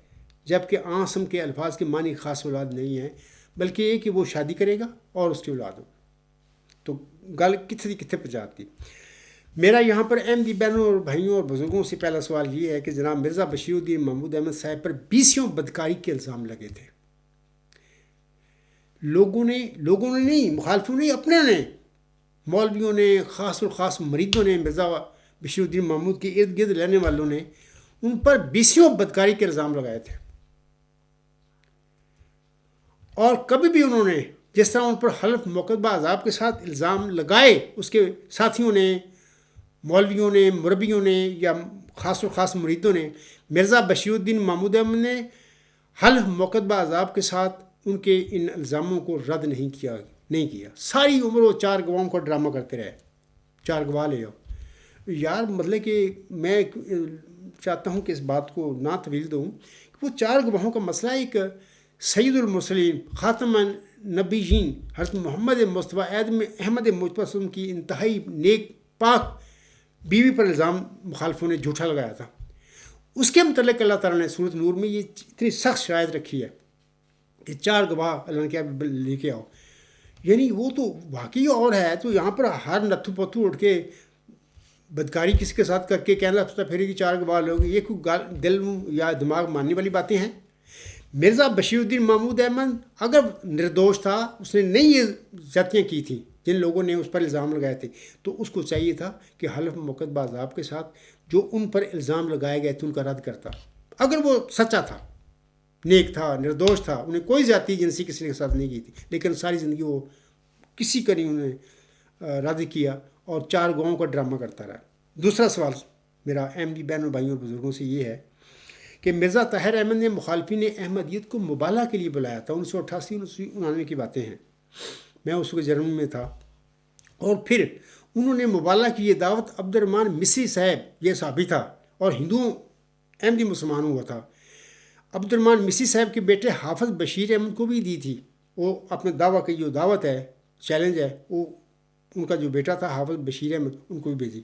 جبکہ آسم کے الفاظ کے معنی خاص اولاد نہیں ہیں, بلکہ یہ کہ وہ شادی کرے گا اور اس کی اولاد ہوگی. تو گل کتنے پہ جاتی. میرا یہاں پر احمدی بہنوں اور بھائیوں اور بزرگوں سے پہلا سوال یہ ہے کہ جناب مرزا بشیر الدین محمود احمد صاحب پر 20 بدکاری کے الزام لگے تھے. لوگوں نے نہیں, مخالفوں نے, اپنے نے, مولویوں نے, خاص اور خاص مریدوں نے, مرزا بشیر الدین محمود کے ارد گرد رہنے والوں نے ان پر 20 بدکاری کے الزام لگائے تھے. اور کبھی بھی انہوں نے جس طرح ان پر حلف مقدبہ عذاب کے ساتھ الزام لگائے, اس کے ساتھیوں نے, مولویوں نے, مربیوں نے یا خاص اور خاص مریدوں نے مرزا بشیر الدین محمود احمد نے حلف مقدبہ عذاب کے ساتھ ان کے ان الزاموں کو رد نہیں کیا. ساری عمر وہ 4 گواہوں کا ڈرامہ کرتے رہے, 4 گواہ لے آؤ. یار مطلب کہ میں چاہتا ہوں کہ اس بات کو نہ طویل دوں کہ وہ 4 گواہوں کا مسئلہ ایک سید المرسلین خاتم نبیین حضرت محمد مصطفیٰ احمد مجتبیٰ وسلم کی انتہائی نیک پاک بیوی پر الزام مخالفوں نے جھوٹا لگایا تھا. اس کے متعلق اللہ تعالیٰ نے سورۃ نور میں یہ اتنی سخت شرائط رکھی ہے کہ 4 گواہ اللہ نے کیا لے کے آؤ. یعنی وہ تو واقعی اور ہے. تو یہاں پر ہر نتھو پتھو اٹھ کے بدکاری کسی کے ساتھ کر کے کہنا لگتا پھر کہ 4 گواہ لوگ، یہ کوئی دل یا دماغ ماننے والی باتیں ہیں؟ مرزا بشیر الدین محمود احمد اگر نردوش تھا، اس نے نہیں یہ زیادتیاں کی تھیں جن لوگوں نے اس پر الزام لگائے تھے، تو اس کو چاہیے تھا کہ حلف موقت بعذاب کے ساتھ جو ان پر الزام لگائے گئے تھے ان کا رد کرتا. اگر وہ سچا تھا، نیک تھا، نردوش تھا، انہیں کوئی زیادتی جنسی کسی کے ساتھ نہیں کی تھی، لیکن ساری زندگی وہ کسی کا نہیں انہیں رد کیا اور 4 گواہوں کا ڈرامہ کرتا رہا. دوسرا سوال میرا احمدی بہنوں بھائیوں اور بزرگوں سے یہ ہے کہ مرزا طاہر احمد نے مخالفین احمدیت کو مبالغہ کے لیے بلایا تھا. 1988-1999 کی باتیں ہیں، میں اس وقت جرمنی میں تھا. اور پھر انہوں نے مبالغہ کی یہ دعوت عبد الرحمن مصری صاحب، یہ صحابی تھا اور ہندوؤں احمدی مسلمان ہوا تھا، عبد الرحمن مصری صاحب کے بیٹے حافظ بشیر احمد کو بھی دی تھی. وہ اپنے دعویٰ کی جو دعوت ہے، چیلنج ہے، وہ ان کا جو بیٹا تھا حافظ بشیر احمد ان کو بھی بھیجی.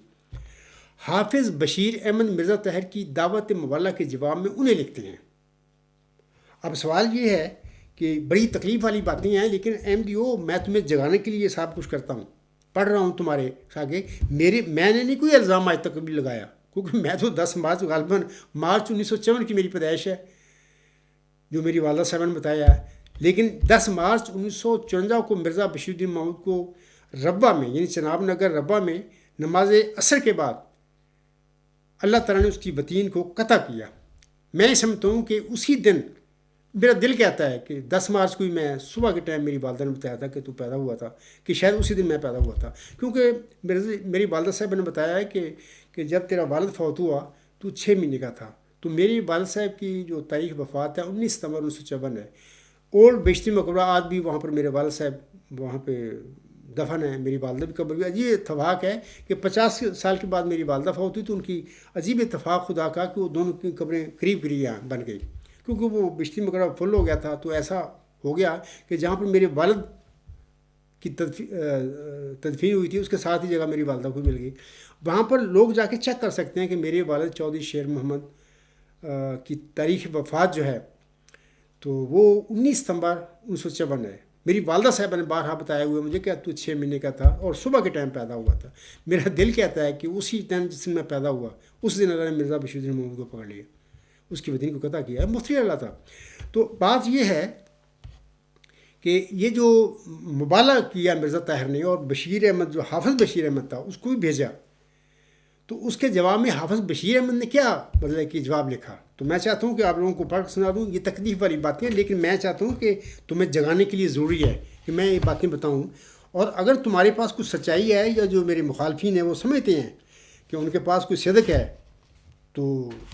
حافظ بشیر احمد مرزا طاہر کی دعوت مبالغہ کے جواب میں انہیں لکھتے ہیں. اب سوال یہ ہے کہ بڑی تکلیف والی باتیں ہیں، لیکن احمدیو میں تمہیں جگانے کے لیے یہ سب کچھ کرتا ہوں، پڑھ رہا ہوں تمہارے آگے. میں نے نہیں کوئی الزام آج تک کبھی لگایا، کیونکہ میں تو 10 مارچ غالباً مارچ 1954 کی میری پیدائش ہے جو میری والدہ صاحبہ نے بتایا ہے. لیکن 10 مارچ 1954 کو مرزا بشیر الدین محمود کو ربہ میں، یعنی چناب نگر ربہ میں نماز عصر کے بعد اللہ تعالیٰ نے اس کی بطین کو قطع کیا. میں سمجھتا ہوں کہ اسی دن میرا دل کہتا ہے کہ 10 مارچ کو ہی میں صبح کے ٹائم میری والدہ نے بتایا تھا کہ تو پیدا ہوا تھا، کہ شاید اسی دن میں پیدا ہوا تھا. کیونکہ میری والدہ صاحب نے بتایا ہے کہ جب تیرا والد فوت ہوا تو 6 مہینے کا تھا. تو میری والد صاحب کی جو تاریخ وفات ہے 19 ستمبر 1954 ہے. اولڈ بیشتی مقبرہ آج بھی وہاں پر میرے والد صاحب وہاں پہ دفن ہے. میری والدہ بھی قبر بھی. عجیب اتفاق ہے کہ 50 سال کے بعد میری والدہ فوت ہوئی تو ان کی عجیب اتفاق خدا کا کہ وہ دونوں کی قبریں قریب قریب بن گئی، کیونکہ وہ بیشتی مقبرہ فل ہو گیا تھا. تو ایسا ہو گیا کہ جہاں پر میرے والد کی تدفین ہوئی تھی اس کے ساتھ ہی جگہ میری والدہ کو مل گئی. وہاں پر لوگ جا کے چیک کر سکتے ہیں کہ میرے والد چودھری شیر محمد کی تاریخ وفات جو ہے تو وہ 19 ستمبر 1954 ہے. میری والدہ صاحبہ نے بارہا بتایا ہوئے مجھے کہ تو 6 مہینے کا تھا اور صبح کے ٹائم پیدا ہوا تھا. میرا دل کہتا ہے کہ اسی ٹائم جس دن میں پیدا ہوا اس دن اللہ نے مرزا بشیر الدین محمود کو پکڑ لیا، اس کی بدین کو قطع کیا. مفتی اللہ تھا. تو بات یہ ہے کہ یہ جو مبالغہ کیا مرزا طاہر نے اور بشیر احمد جو حافظ بشیر احمد تھا اس کو بھی بھیجا، تو اس کے جواب میں حافظ بشیر احمد نے کیا مطلب کہ جواب لکھا. تو میں چاہتا ہوں کہ آپ لوگوں کو پڑھ سنا دوں. یہ تکلیف والی باتیں ہیں، لیکن میں چاہتا ہوں کہ تمہیں جگانے کے لیے ضروری ہے کہ میں یہ باتیں بتاؤں. اور اگر تمہارے پاس کچھ سچائی ہے یا جو میرے مخالفین ہیں وہ سمجھتے ہیں کہ ان کے پاس کوئی صدق ہے تو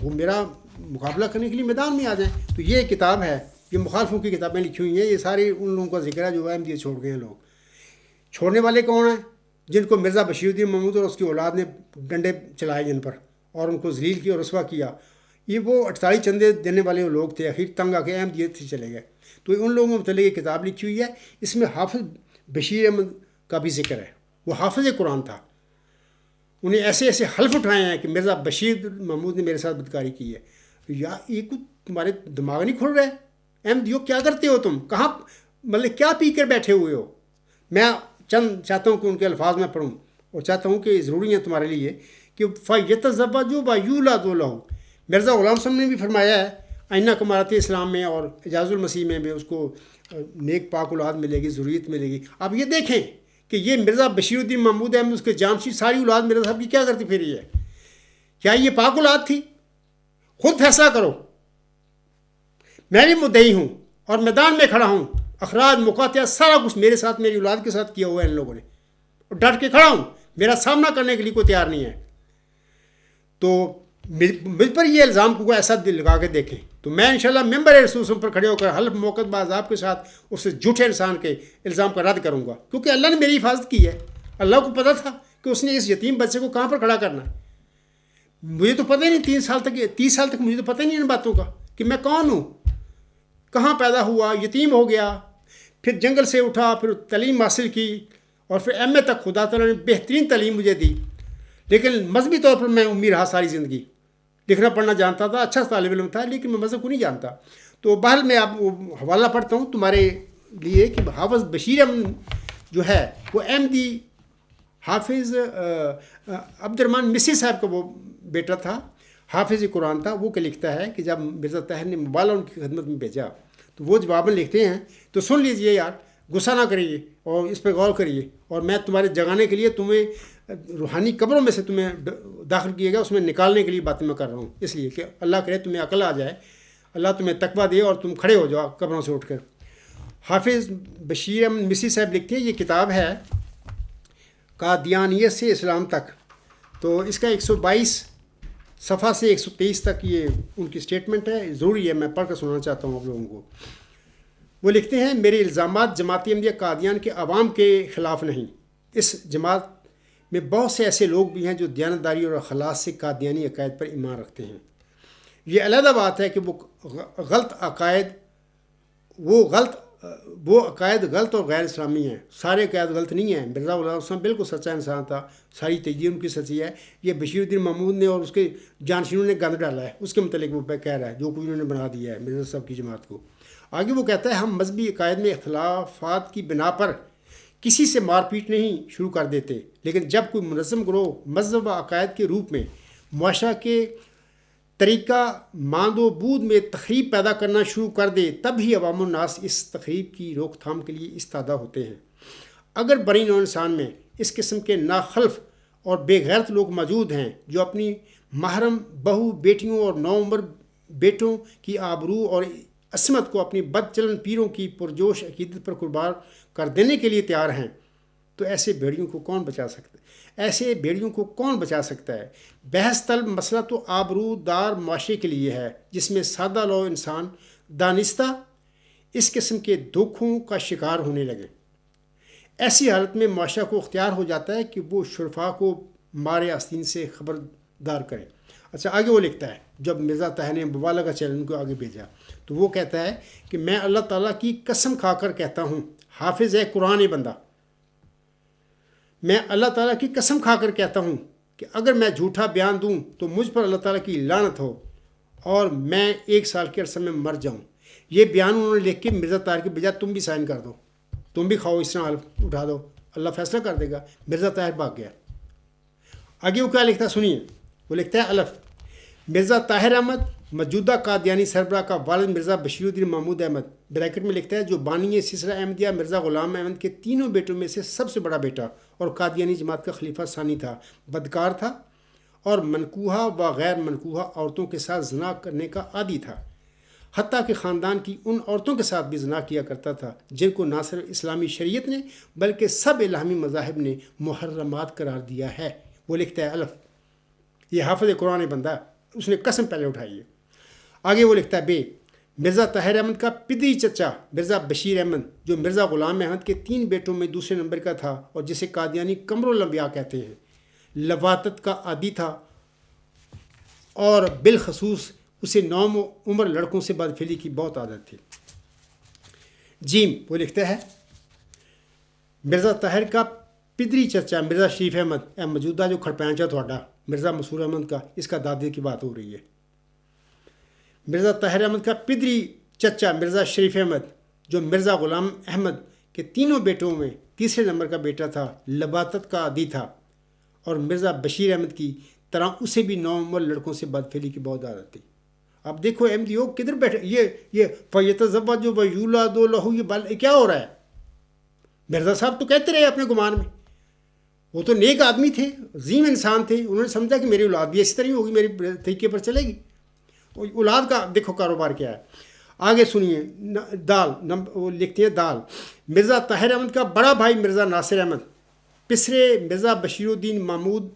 وہ میرا مقابلہ کرنے کے لیے میدان میں آ جائیں. تو یہ کتاب ہے، یہ مخالفوں کی کتابیں لکھی ہوئی ہیں. یہ سارے ان لوگوں کا ذکر ہے جو احمدیت چھوڑ گئے ہیں. لوگ چھوڑنے والے کون ہیں؟ جن کو مرزا بشیر الدین محمود اور اس کی اولاد نے ڈنڈے چلائے جن پر اور ان کو ذلیل کیا اور رسوا کیا. یہ وہ 48 چندے دینے والے لوگ تھے، آخر تنگ آ کے احمدیت سے چلے گئے. تو ان لوگوں میں متعلق یہ کتاب لکھی ہوئی ہے. اس میں حافظ بشیر احمد کا بھی ذکر ہے. وہ حافظ قرآن تھا. انہیں ایسے ایسے حلف اٹھائے ہیں کہ مرزا بشیر محمود نے میرے ساتھ بدکاری کی ہے. یا یہ کچھ تمہارے دماغ نہیں کھل رہا ہے؟ احمدیو کیا کرتے ہو تم؟ کہاں مطلب کیا پی کر بیٹھے ہوئے ہو؟ میں چند چاہتا ہوں کہ ان کے الفاظ میں پڑھوں اور چاہتا ہوں کہ ضروری ہیں تمہارے لیے کہ فَيَتَزَوَّجُ وَيُولَدُ لَهُ. مرزا غلام صاحب نے بھی فرمایا ہے آئینہ کمارات اسلام میں اور اعجاز المسیح میں بھی اس کو نیک پاک اولاد ملے گی، ذریت ملے گی. اب یہ دیکھیں کہ یہ مرزا بشیر الدین محمود احمد اس کے جانشین ساری اولاد مرزا صاحب کی کیا کرتی پھری ہے؟ کیا یہ پاک اولاد تھی؟ خود فیصلہ کرو. میں بھی مدعی ہوں اور میدان میں کھڑا ہوں. اخراج مقاطعہ سارا کچھ میرے ساتھ میری اولاد کے ساتھ کیا ہوا ہے ان لوگوں نے، اور ڈٹ کے کھڑا ہوں. میرا سامنا کرنے کے لیے کوئی تیار نہیں ہے. تو مجھ پر یہ الزام کو ایسا دل لگا کے دیکھیں تو میں انشاءاللہ ممبر رسول پر کھڑے ہو کر حلف موقت بعذاب کے ساتھ اس جھوٹے انسان کے الزام کا رد کروں گا، کیونکہ اللہ نے میری حفاظت کی ہے. اللہ کو پتہ تھا کہ اس نے اس یتیم بچے کو کہاں پر کھڑا کرنا ہے. مجھے تو پتہ ہی نہیں 30 سال تک مجھے تو پتہ ہی نہیں ان باتوں کا کہ میں کون ہوں, کہاں پیدا ہوا, یتیم ہو گیا, پھر جنگل سے اٹھا, پھر تعلیم حاصل کی, اور پھر ایم اے تک خدا تعالیٰ نے بہترین تعلیم مجھے دی. لیکن مذہبی طور پر میں امی رہا ساری زندگی, لکھنا پڑھنا جانتا تھا, اچھا طالب علم تھا, لیکن میں مذہب کو نہیں جانتا. تو بہرحال میں آپ حوالہ پڑھتا ہوں تمہارے لیے کہ حافظ بشیر احمد جو ہے وہ احمدی حافظ عبد الرحمن مصری صاحب کا وہ بیٹا تھا, حافظ قرآن تھا. وہ کہ لکھتا ہے کہ جب مرزا طاہر نے مبالہ ان کی خدمت میں بھیجا تو وہ جواباً لکھتے ہیں, تو سن لیجئے یار, غصہ نہ کریے اور اس پہ غور کریے, اور میں تمہارے جگانے کے لیے تمہیں روحانی قبروں میں سے تمہیں داخل کیے گا, اس میں نکالنے کے لیے باتیں میں کر رہا ہوں, اس لیے کہ اللہ کرے تمہیں عقل آ جائے, اللہ تمہیں تقویٰ دے اور تم کھڑے ہو جاؤ قبروں سے اٹھ کر. حافظ بشیر احمد مصری صاحب لکھتے ہیں, یہ کتاب ہے قادیانیت سے اسلام تک, تو اس کا 122 صفحہ سے 123 تک یہ ان کی سٹیٹمنٹ ہے. ضروری ہے, میں پڑھ کر سنانا چاہتا ہوں آپ لوگوں کو. وہ لکھتے ہیں, میرے الزامات جماعت احمدیہ قادیان کے عوام کے خلاف نہیں. اس جماعت میں بہت سے ایسے لوگ بھی ہیں جو دیانتداری اور اخلاص سے قادیانی عقائد پر ایمان رکھتے ہیں. یہ علیحدہ بات ہے کہ وہ عقائد غلط اور غیر اسلامی ہیں. سارے عقائد غلط نہیں ہیں. مرزا غلام حسن بالکل سچا انسان تھا, ساری تجزیہ ان کی سچی ہے. یہ بشیر الدین محمود نے اور اس کے جانشینوں نے گند ڈالا ہے, اس کے متعلق وہ کہہ رہا ہے جو کچھ انہوں نے بنا دیا ہے مرزا صاحب کی جماعت کو. آگے وہ کہتا ہے, ہم مذہبی عقائد میں اختلافات کی بنا پر کسی سے مار پیٹ نہیں شروع کر دیتے, لیکن جب کوئی منظم گروہ مذہب و عقائد کے روپ میں معاشرہ کے طریقہ ماند و بود میں تخریب پیدا کرنا شروع کر دے, تب ہی عوام الناس اس تخریب کی روک تھام کے لیے استادہ ہوتے ہیں. اگر بنی نوع انسان میں اس قسم کے ناخلف اور بے غیرت لوگ موجود ہیں جو اپنی محرم بہو بیٹیوں اور نوعمر بیٹوں کی آبرو اور عصمت کو اپنی بد چلن پیروں کی پرجوش عقیدت پر قربان کر دینے کے لیے تیار ہیں, تو ایسے بھیڑیوں کو کون بچا سکتا ہے؟ بحث طلب مسئلہ تو آبرو دار معاشرے کے لیے ہے, جس میں سادہ لو انسان دانستہ اس قسم کے دکھوں کا شکار ہونے لگے. ایسی حالت میں معاشرہ کو اختیار ہو جاتا ہے کہ وہ شرفاء کو مارے آستین سے خبردار کرے. اچھا, آگے وہ لکھتا ہے, جب مرزا طاہر نے مبالغہ کا چیلنج کو آگے بھیجا تو وہ کہتا ہے کہ میں اللہ تعالیٰ کی قسم کھا کر کہتا ہوں, حافظ ہے قرآن بندہ, میں اللہ تعالیٰ کی قسم کھا کر کہتا ہوں کہ اگر میں جھوٹا بیان دوں تو مجھ پر اللہ تعالیٰ کی لعنت ہو اور میں 1 سال کے عرصے میں مر جاؤں. یہ بیان انہوں نے لکھ کے مرزا طاہر کے بجائے تم بھی سائن کر دو, تم بھی کھاؤ اس طرح اٹھا دو, اللہ فیصلہ کر دے گا. مرزا طاہر بھاگ گیا. آگے وہ کیا لکھتا ہے سنیے. وہ لکھتا ہے, الف مرزا طاہر احمد موجودہ قادیانی سربراہ کا والد مرزا بشیر الدین محمود احمد, بریکٹ میں لکھتا ہے, جو بانی سلسلہ احمدیہ مرزا غلام احمد کے تینوں بیٹوں میں سے سب سے بڑا بیٹا اور قادیانی جماعت کا خلیفہ ثانی تھا, بدکار تھا اور منکوحہ و غیر منکوحہ عورتوں کے ساتھ زنا کرنے کا عادی تھا, حتیٰ کہ خاندان کی ان عورتوں کے ساتھ بھی زنا کیا کرتا تھا جن کو نہ صرف اسلامی شریعت نے بلکہ سب الہامی مذاہب نے محرمات قرار دیا ہے. وہ لکھتا ہے, الف یہ حافظ قرآن بندہ, اس نے قسم پہلے اٹھائی ہے. آگے وہ لکھتا ہے, بے مرزا طاہر احمد کا پدری چچا مرزا بشیر احمد جو مرزا غلام احمد کے 3 بیٹوں میں دوسرے نمبر کا تھا اور جسے قادیانی قمر الانبیاء کہتے ہیں, لواطت کا عادی تھا اور بالخصوص اسے نوم عمر لڑکوں سے بدفعلی کی بہت عادت تھی. جیم وہ لکھتا ہے, مرزا طاہر کا پدری چچا مرزا شریف احمد موجودہ جو کھڑپینچا تھوڑا مرزا مسرور احمد کا, اس کا دادے کی بات ہو رہی ہے. مرزا طاہر احمد کا پدری چچا مرزا شریف احمد جو مرزا غلام احمد کے تینوں بیٹوں میں تیسرے نمبر کا بیٹا تھا, لباطت کا عادی تھا اور مرزا بشیر احمد کی طرح اسے بھی نوعمر لڑکوں سے بدفعلی کی بہت عادت تھی. اب دیکھو احمدیوں کدھر بیٹھے, یہ فیتزوج ویولد لہ, یہ کیا ہو رہا ہے؟ مرزا صاحب تو کہتے رہے اپنے گمان میں, وہ تو نیک آدمی تھے, عظیم انسان تھے, انہوں نے سمجھا کہ میری اولاد بھی اسی طرح ہی ہوگی, میری طریقے پر چلے گی. اولاد کا دیکھو کاروبار کیا ہے. آگے سنیے, دال وہ لکھتے ہیں, دال مرزا طاہر احمد کا بڑا بھائی مرزا ناصر احمد پسرے مرزا بشیر الدین محمود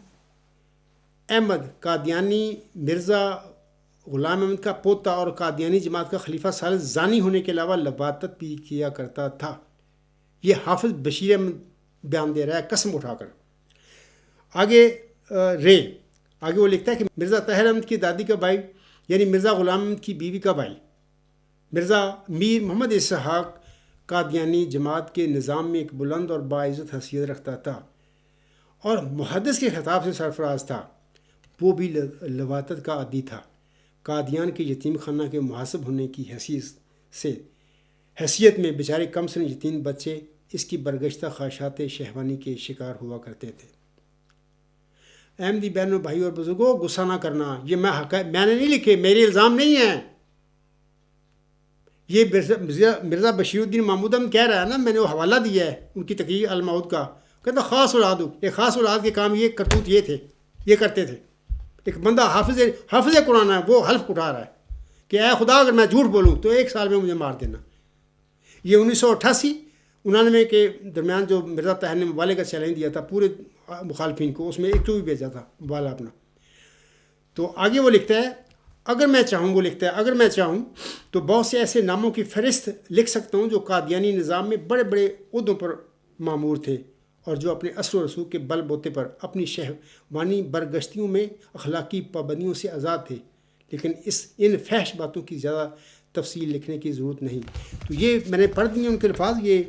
احمد قادیانی مرزا غلام احمد کا پوتا اور قادیانی جماعت کا خلیفہ ثالث زانی ہونے کے علاوہ لواطت بھی کیا کرتا تھا. یہ حافظ بشیر احمد بیان دے رہا ہے قسم اٹھا کر. آگے آگے وہ لکھتا ہے کہ مرزا طاہر احمد کی دادی کا بھائی یعنی مرزا غلام احمد کی بیوی کا بھائی مرزا میر محمد اسحاق قادیانی جماعت کے نظام میں ایک بلند اور باعزت حیثیت رکھتا تھا اور محدث کے خطاب سے سرفراز تھا. وہ بھی لواطت کا عادی تھا. قادیان کے یتیم خانہ کے محاسب ہونے کی حیثیت میں بیچارے کم سن یتیم بچے اس کی برگشتہ خواہشات شہوانی کے شکار ہوا کرتے تھے. احمدی بہنوں بھائی اور بزرگوں غصہ نہ کرنا، یہ میں نے نہیں لکھے، میرے الزام نہیں ہیں. یہ مرزا بشیر الدین محمود احمد کہہ رہا ہے نا، میں نے وہ حوالہ دیا ہے ان کی تقریر الموعود کا. کہتا خاص اولاد ہو، یہ خاص اولاد کے کام یہ کرتوت یہ تھے، یہ کرتے تھے. ایک بندہ حافظ قرآن ہے، وہ حلف اٹھا رہا ہے کہ اے خدا اگر میں جھوٹ بولوں تو 1 سال میں مجھے مار دینا. یہ 1988-99 کے درمیان جو مرزا طاہر نے مبالغے کا چیلنج دیا تھا پورے مخالفین کو، اس میں ایک تو بھی بھیجا تھا مبالغہ اپنا. تو آگے وہ لکھتا ہے اگر میں چاہوں تو بہت سے ایسے ناموں کی فہرست لکھ سکتا ہوں جو قادیانی نظام میں بڑے بڑے عہدوں پر مامور تھے اور جو اپنے اثر و رسوخ کے بل بوتے پر اپنی شہوانی برگشتیوں میں اخلاقی پابندیوں سے آزاد تھے. لیکن ان فحش باتوں کی زیادہ تفصیل لکھنے کی ضرورت نہیں. تو یہ میں نے پڑھ دیے ان کے الفاظ، یہ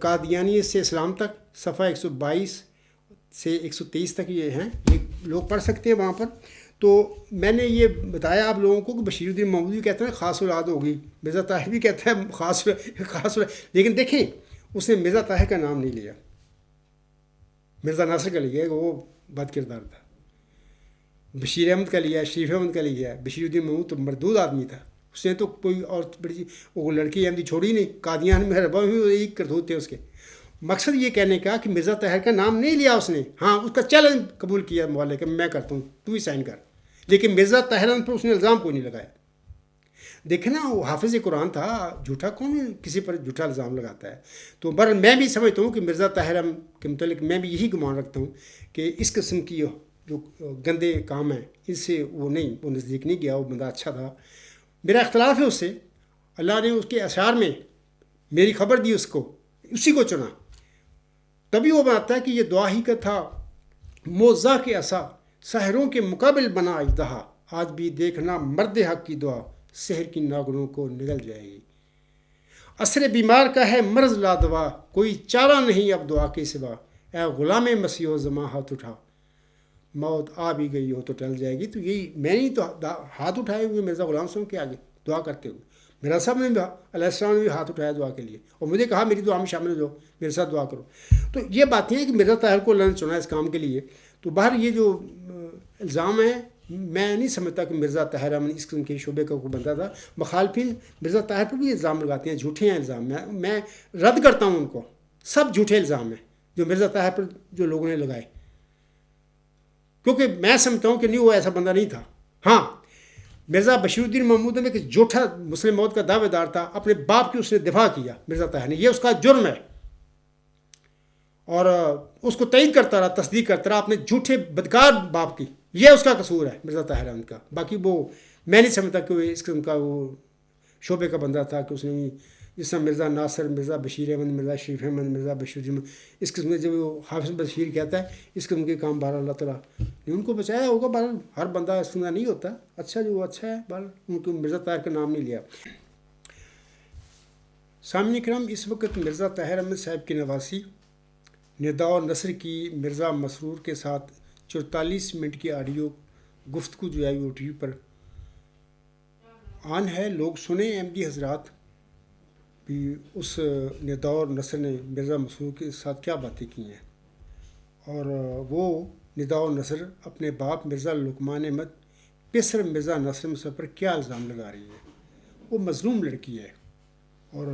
قادیانیت سے اسلام تک صفحہ 122 سے 123 تک یہ ہیں، یہ لوگ پڑھ سکتے ہیں وہاں پر. تو میں نے یہ بتایا آپ لوگوں کو کہ بشیر الدین محمود بھی کہتے ہیں خاص اولاد ہوگی، مرزا طاہر بھی کہتا ہے خاص اولاد، لیکن دیکھیں اس نے مرزا طاہر کا نام نہیں لیا، مرزا ناصر کا لیا، وہ بد کردار تھا. بشیر احمد کا لیا، شریف احمد کا لیا. بشیر الدین محمود تو مردود آدمی تھا، اس نے تو کوئی اور بڑی وہ لڑکی احمدی چھوڑی نہیں. قادیان میں ربا ہوئی ایک کرتوت تھے اس کے. مقصد یہ کہنے کا کہ مرزا طاہر کا نام نہیں لیا اس نے، ہاں اس کا چیلنج قبول کیا موالے کہ میں کرتا ہوں، تو ہی سائن کر. لیکن مرزا طاہر پر اس نے الزام کوئی نہیں لگایا. دیکھیں نا وہ حافظ قرآن تھا، جھوٹا کون کسی پر جھوٹا الزام لگاتا ہے. تو بہرحال میں بھی سمجھتا ہوں کہ مرزا طاہر کے متعلق میں بھی یہی گمان رکھتا ہوں کہ اس قسم کی جو گندے کام ہیں اس سے وہ نزدیک نہیں گیا. وہ بندہ اچھا تھا. میرا اختلاف ہے اس سے. اللہ نے اس کے اشعار میں میری خبر دی، اسی کو چنا. تبھی وہ بناتا ہے کہ یہ دعا ہی کا تھا موزہ کے عصا، سحروں کے مقابل بنا اژدہا. آج بھی دیکھنا مرد حق کی دعا، سحر کی ناگنوں کو نگل جائے گی. عصر بیمار کا ہے مرض لا دوا، کوئی چارہ نہیں اب دعا کے سوا. اے غلام مسیح و زماں ہاتھ اٹھا، موت آ بھی گئی ہو تو ٹل جائے گی. تو یہی میں نے تو ہاتھ اٹھائے ہوئے مرزا غلام صاحب کے آگے دعا کرتے ہوئے. مرزا صاحب نے بھی علیہ السلام نے بھی ہاتھ اٹھایا دعا کے لیے اور مجھے کہا میری دعا میں شامل ہو جاؤ، میرے ساتھ دعا کرو. تو یہ باتیں ہیں کہ مرزا طاہر کو اللہ نے چنا اس کام کے لیے. تو باہر یہ جو الزام ہے میں نہیں سمجھتا کہ مرزا طاہر اس قسم کے شعبے کا کوئی بندہ تھا. مخالفین مرزا طاہر پر بھی الزام لگاتے ہیں، جھوٹے ہیں الزام. میں رد کرتا ہوں ان کو. سب جھوٹے الزام ہیں جو مرزا طاہر پر جو لوگوں نے لگائے، کیونکہ میں سمجھتا ہوں کہ نہیں وہ ایسا بندہ نہیں تھا. ہاں مرزا بشیر الدین محمود نے ایک جھوٹا مسلم موت کا دعوے دار تھا، اپنے باپ کی اس نے دفاع کیا مرزا طاہر نے، یہ اس کا جرم ہے. اور اس کو تائید کرتا رہا، تصدیق کرتا رہا اپنے جھوٹے بدکار باپ کی. یہ اس کا قصور ہے مرزا طاہر احمد کا. باقی وہ میں نہیں سمجھتا کہ وہ اس قسم کا وہ شعبے کا بندہ تھا کہ اس نے جس طرح مرزا ناصر، مرزا بشیر احمد، مرزا شریف احمد، مرزا بشیر احمد اس قسم کے، جب وہ حافظ بشیر کہتا ہے اس قسم کے کام بہرحال اللہ تعالیٰ نے ان کو بچایا ہوگا. بہرحال ہر بندہ اس طرح نہیں ہوتا. اچھا جو اچھا ہے بہرحال ان کو مرزا طاہر کا نام نہیں لیا. سامعین کرام، اس وقت مرزا طاہر احمد صاحب کی نواسی ندا و نثر کی مرزا مسرور کے ساتھ 44 منٹ کی آڈیو گفتگو جو ہے یوٹیوب پر آن ہے. لوگ سنیں احمدی حضرات بھی اس ندا و نثر نے مرزا مسرور کے ساتھ کیا باتیں کی ہیں، اور وہ ندا و نثر اپنے باپ مرزا لقمان احمد پیسر مرزا ناصر مصطفی پر کیا الزام لگا رہی ہے. وہ مظلوم لڑکی ہے اور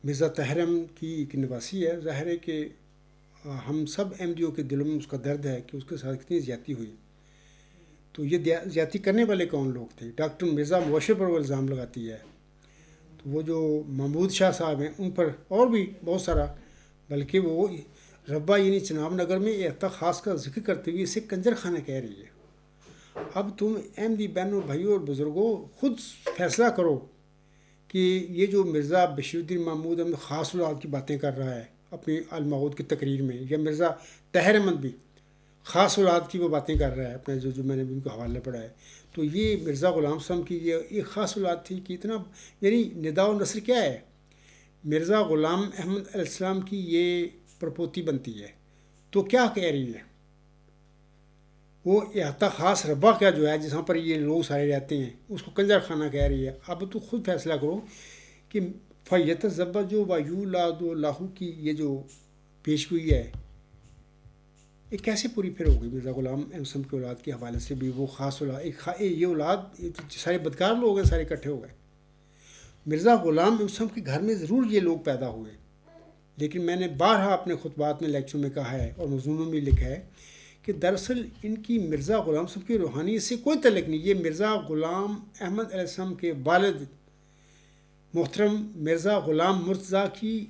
مرزا طاہر احمد کی ایک نواسی ہے. ظاہر ہے کہ ہم سب احمدیوں کے دلوں میں اس کا درد ہے کہ اس کے ساتھ کتنی زیادتی ہوئی. تو یہ زیادتی کرنے والے کون لوگ تھے؟ ڈاکٹر مرزا مبشر پر وہ الزام لگاتی ہے. تو وہ جو محمود شاہ صاحب ہیں ان پر اور بھی بہت سارا، بلکہ وہ ربا یعنی چناب نگر میں ایک خاص کا ذکر کرتے ہوئے اسے کنجر خانہ کہہ رہی ہے. اب تم احمدی بہنوں بھائیوں اور بزرگوں خود فیصلہ کرو کہ یہ جو مرزا بشیر الدین محمود احمد خاص اولاد کی باتیں کر رہا ہے اپنی المعود کی تقریر میں، یا مرزا طاہر احمد بھی خاص اولاد کی وہ باتیں کر رہا ہے اپنے جو میں نے بھی ان کو حوالے پڑھا ہے. تو یہ مرزا غلام صاحب کی یہ ایک خاص اولاد تھی کہ اتنا یعنی ندا و نثر کیا ہے، مرزا غلام احمد علیہ السلام کی یہ پرپوتی بنتی ہے. تو کیا کہہ رہی ہے وہ احاطہ خاص ربا کا جو ہے جہاں پر یہ لوگ سارے رہتے ہیں اس کو کنجر خانہ کہہ رہی ہے. اب تو خود فیصلہ کرو کہ فیت ضبع جو ویولاد لاہو کی یہ جو پیش گوئی ہے یہ کیسے پوری پھر ہو گئی؟ مرزا غلام احمد کی اولاد کے حوالے سے بھی وہ خاص اولاد یہ اولاد سارے بدکار لوگ ہیں، سارے اکٹھے ہو گئے. مرزا غلام احمد کے گھر میں ضرور یہ لوگ پیدا ہوئے، لیکن میں نے بارہا اپنے خطبات میں لیکچر میں کہا ہے اور مضمونوں میں لکھا ہے کہ دراصل ان کی مرزا غلام صاحب کی روحانیت سے کوئی تعلق نہیں. یہ مرزا غلام احمد علیہ السلام کے والد محترم مرزا غلام مرتضیٰ کی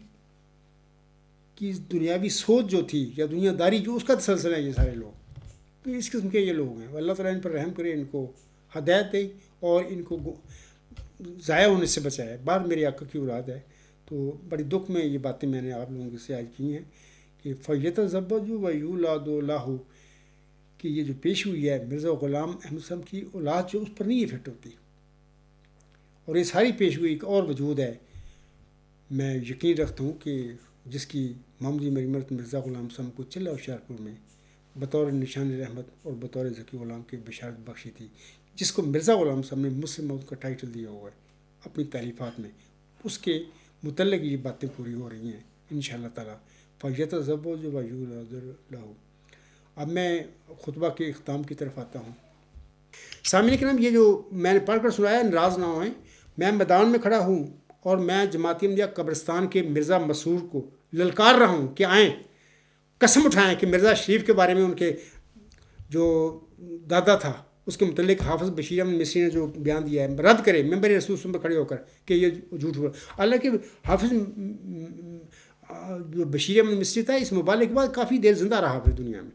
دنیاوی سوچ جو تھی یا دنیا داری جو اس کا تسلسل ہے یہ سارے لوگ. تو اس قسم کے یہ لوگ ہیں. اللہ تعالیٰ ان پر رحم کرے، ان کو ہدایت دے اور ان کو ضائع ہونے سے بچائے. بعد میرے آقا کی اولاد ہے. تو بڑی دکھ میں یہ باتیں میں نے آپ لوگوں سے آج کی ہیں کہ فیت ضبع جو ویولاد لاہو کہ یہ جو پیش ہوئی ہے مرزا غلام احمد صاحب کی اولاد جو اس پر نہیں یہ فٹ ہوتی. اور یہ ساری پیش ہوئی ایک اور وجود ہے. میں یقین رکھتا ہوں کہ جس کی محمدی مریمت مرزا غلام صاحب کو چلہ ہوشیارپور میں بطور نشان رحمت اور بطور ذکی غلام کی بشارت بخشی تھی، جس کو مرزا غلام صاحب نے مسلم موت کا ٹائٹل دیا ہوا ہے اپنی تعریفات میں، اس کے متعلق یہ باتیں پوری ہو رہی ہیں انشاءاللہ تعالیٰ. فیت ضبع جو ویولاد لاہو. اب میں خطبہ کے اختتام کی طرف آتا ہوں. سامعین کرام، یہ جو میں نے پڑھ کر سنایا ناراض نہ ہوئیں. میں میدان میں کھڑا ہوں اور میں جماعت احمدیہ قبرستان کے مرزا مسرور کو للکار رہا ہوں کہ آئیں، قسم اٹھائیں کہ مرزا شریف کے بارے میں ان کے جو دادا تھا اس کے متعلق حافظ بشیر احمد مصری نے جو بیان دیا ہے رد کرے ممبر رسول پر کھڑے ہو کر کہ یہ جھوٹ ہوا. حالانکہ حافظ جو بشیر احمد مصری تھا اس مبالغے کے بعد کافی دیر زندہ رہا پھر دنیا میں،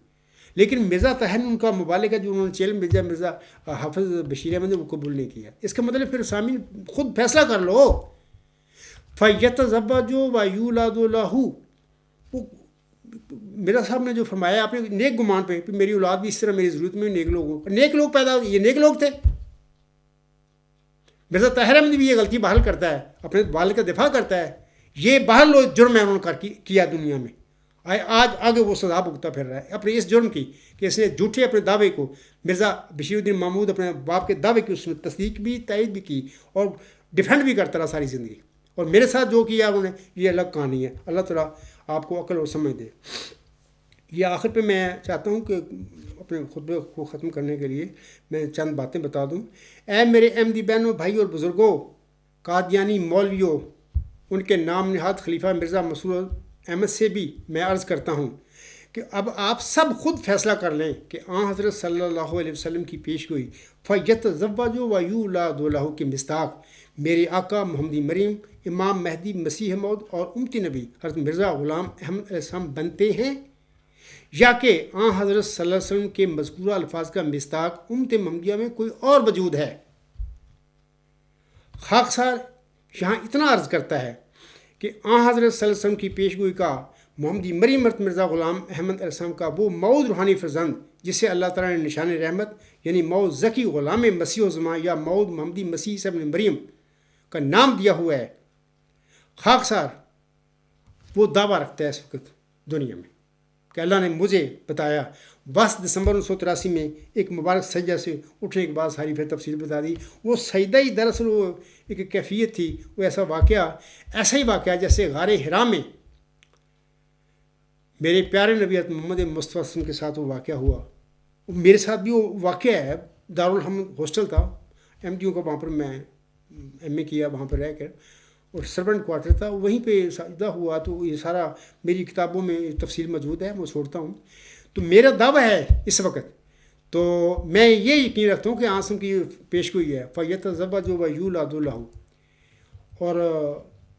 لیکن مرزا طاہر نے ان کا مبالغہ جو انہوں نے چیلنج بھیجا مرزا حافظ بشیر احمد نے وہ قبول نہیں کیا. اس کا مطلب پھر سامعین خود فیصلہ کر لو. فیت ضبع جو ویولاد لاہو، وہ مرزا صاحب نے جو فرمایا آپ نے نیک گمان پہ میری اولاد بھی اس طرح میری ضرورت میں نیک لوگ ہوں، نیک لوگ پیدا یہ نیک لوگ تھے. مرزا طاہر احمد بھی یہ غلطی بحال کرتا ہے، اپنے والد کا دفاع کرتا ہے. یہ بحال جرم ہے انہوں نے کیا دنیا میں. آج آگے وہ سزا بھگتا پھر رہا ہے اپنے اس جرم کی کہ اس نے جھوٹے اپنے دعوے کو، مرزا بشیر الدین محمود اپنے باپ کے دعوے کی اس نے تصدیق بھی تائید بھی کی اور ڈیفینڈ بھی کرتا رہا ساری زندگی. اور میرے ساتھ جو کیا انہوں نے یہ الگ کہانی ہے. اللہ تعالیٰ آپ کو عقل اور سمجھ دے. یہ آخر پہ میں چاہتا ہوں کہ اپنے خطبے کو ختم کرنے کے لیے میں چند باتیں بتا دوں. اے میرے احمدی بہنوں، بھائی اور بزرگوں، قادیانی مولویوں، ان کے نام نہاد خلیفہ مرزا مسرور احمد سے بھی میں عرض کرتا ہوں کہ اب آپ سب خود فیصلہ کر لیں کہ حضرت صلی اللہ علیہ وسلم کی پیش گوئی فیت ضبع جو ویولاد لاہو کے مصداق میرے آقا محمدی مریم امام مہدی مسیح موعود اور امتی نبی حضرت مرزا غلام احمد علیہ السلام بنتے ہیں، یا کہ حضرت صلی اللہ علیہ وسلم کے مذکورہ الفاظ کا مصداق امت محمدیہ میں کوئی اور وجود ہے. خاکسار یہاں اتنا عرض کرتا ہے کہ حضرت صلی اللہ علیہ وسلم کی پیشگوئی کا محمدی مریم مرزا غلام احمد علیہ السلام کا وہ موعود روحانی فرزند جسے اللہ تعالیٰ نے نشان رحمت یعنی موعود ذکی غلام مسیح الزماں یا موعود محمدی مسیح عیسی ابن مریم کا نام دیا ہوا ہے، خاکسار وہ دعویٰ رکھتا ہے اس وقت دنیا میں کہ اللہ نے مجھے بتایا. 22 دسمبر 1983 میں ایک مبارک سجدہ سے اٹھنے کے بعد ساری پھر تفصیل بتا دی. وہ سجدہ ہی دراصل وہ ایک کیفیت تھی، وہ ایسا ہی واقعہ جیسے غار حرا میں میرے پیارے نبی محمد مصطفیٰ وسلم کے ساتھ وہ واقعہ ہوا. میرے ساتھ بھی وہ واقعہ ہے. دارالحمد ہاسٹل تھا ایم ڈی او کا، وہاں پر میں ایم اے کیا وہاں پر رہ کر، اور سرونٹ کوارٹر تھا وہیں پہ سجدہ ہوا. تو یہ سارا میری کتابوں میں تفصیل موجود ہے، وہ چھوڑتا ہوں. تو میرا دعویٰ ہے اس وقت، تو میں یہ یقین رکھتا ہوں کہ آسم کی پیشگوئی ہے فیت ضبع جو ویولاد لاہو. اور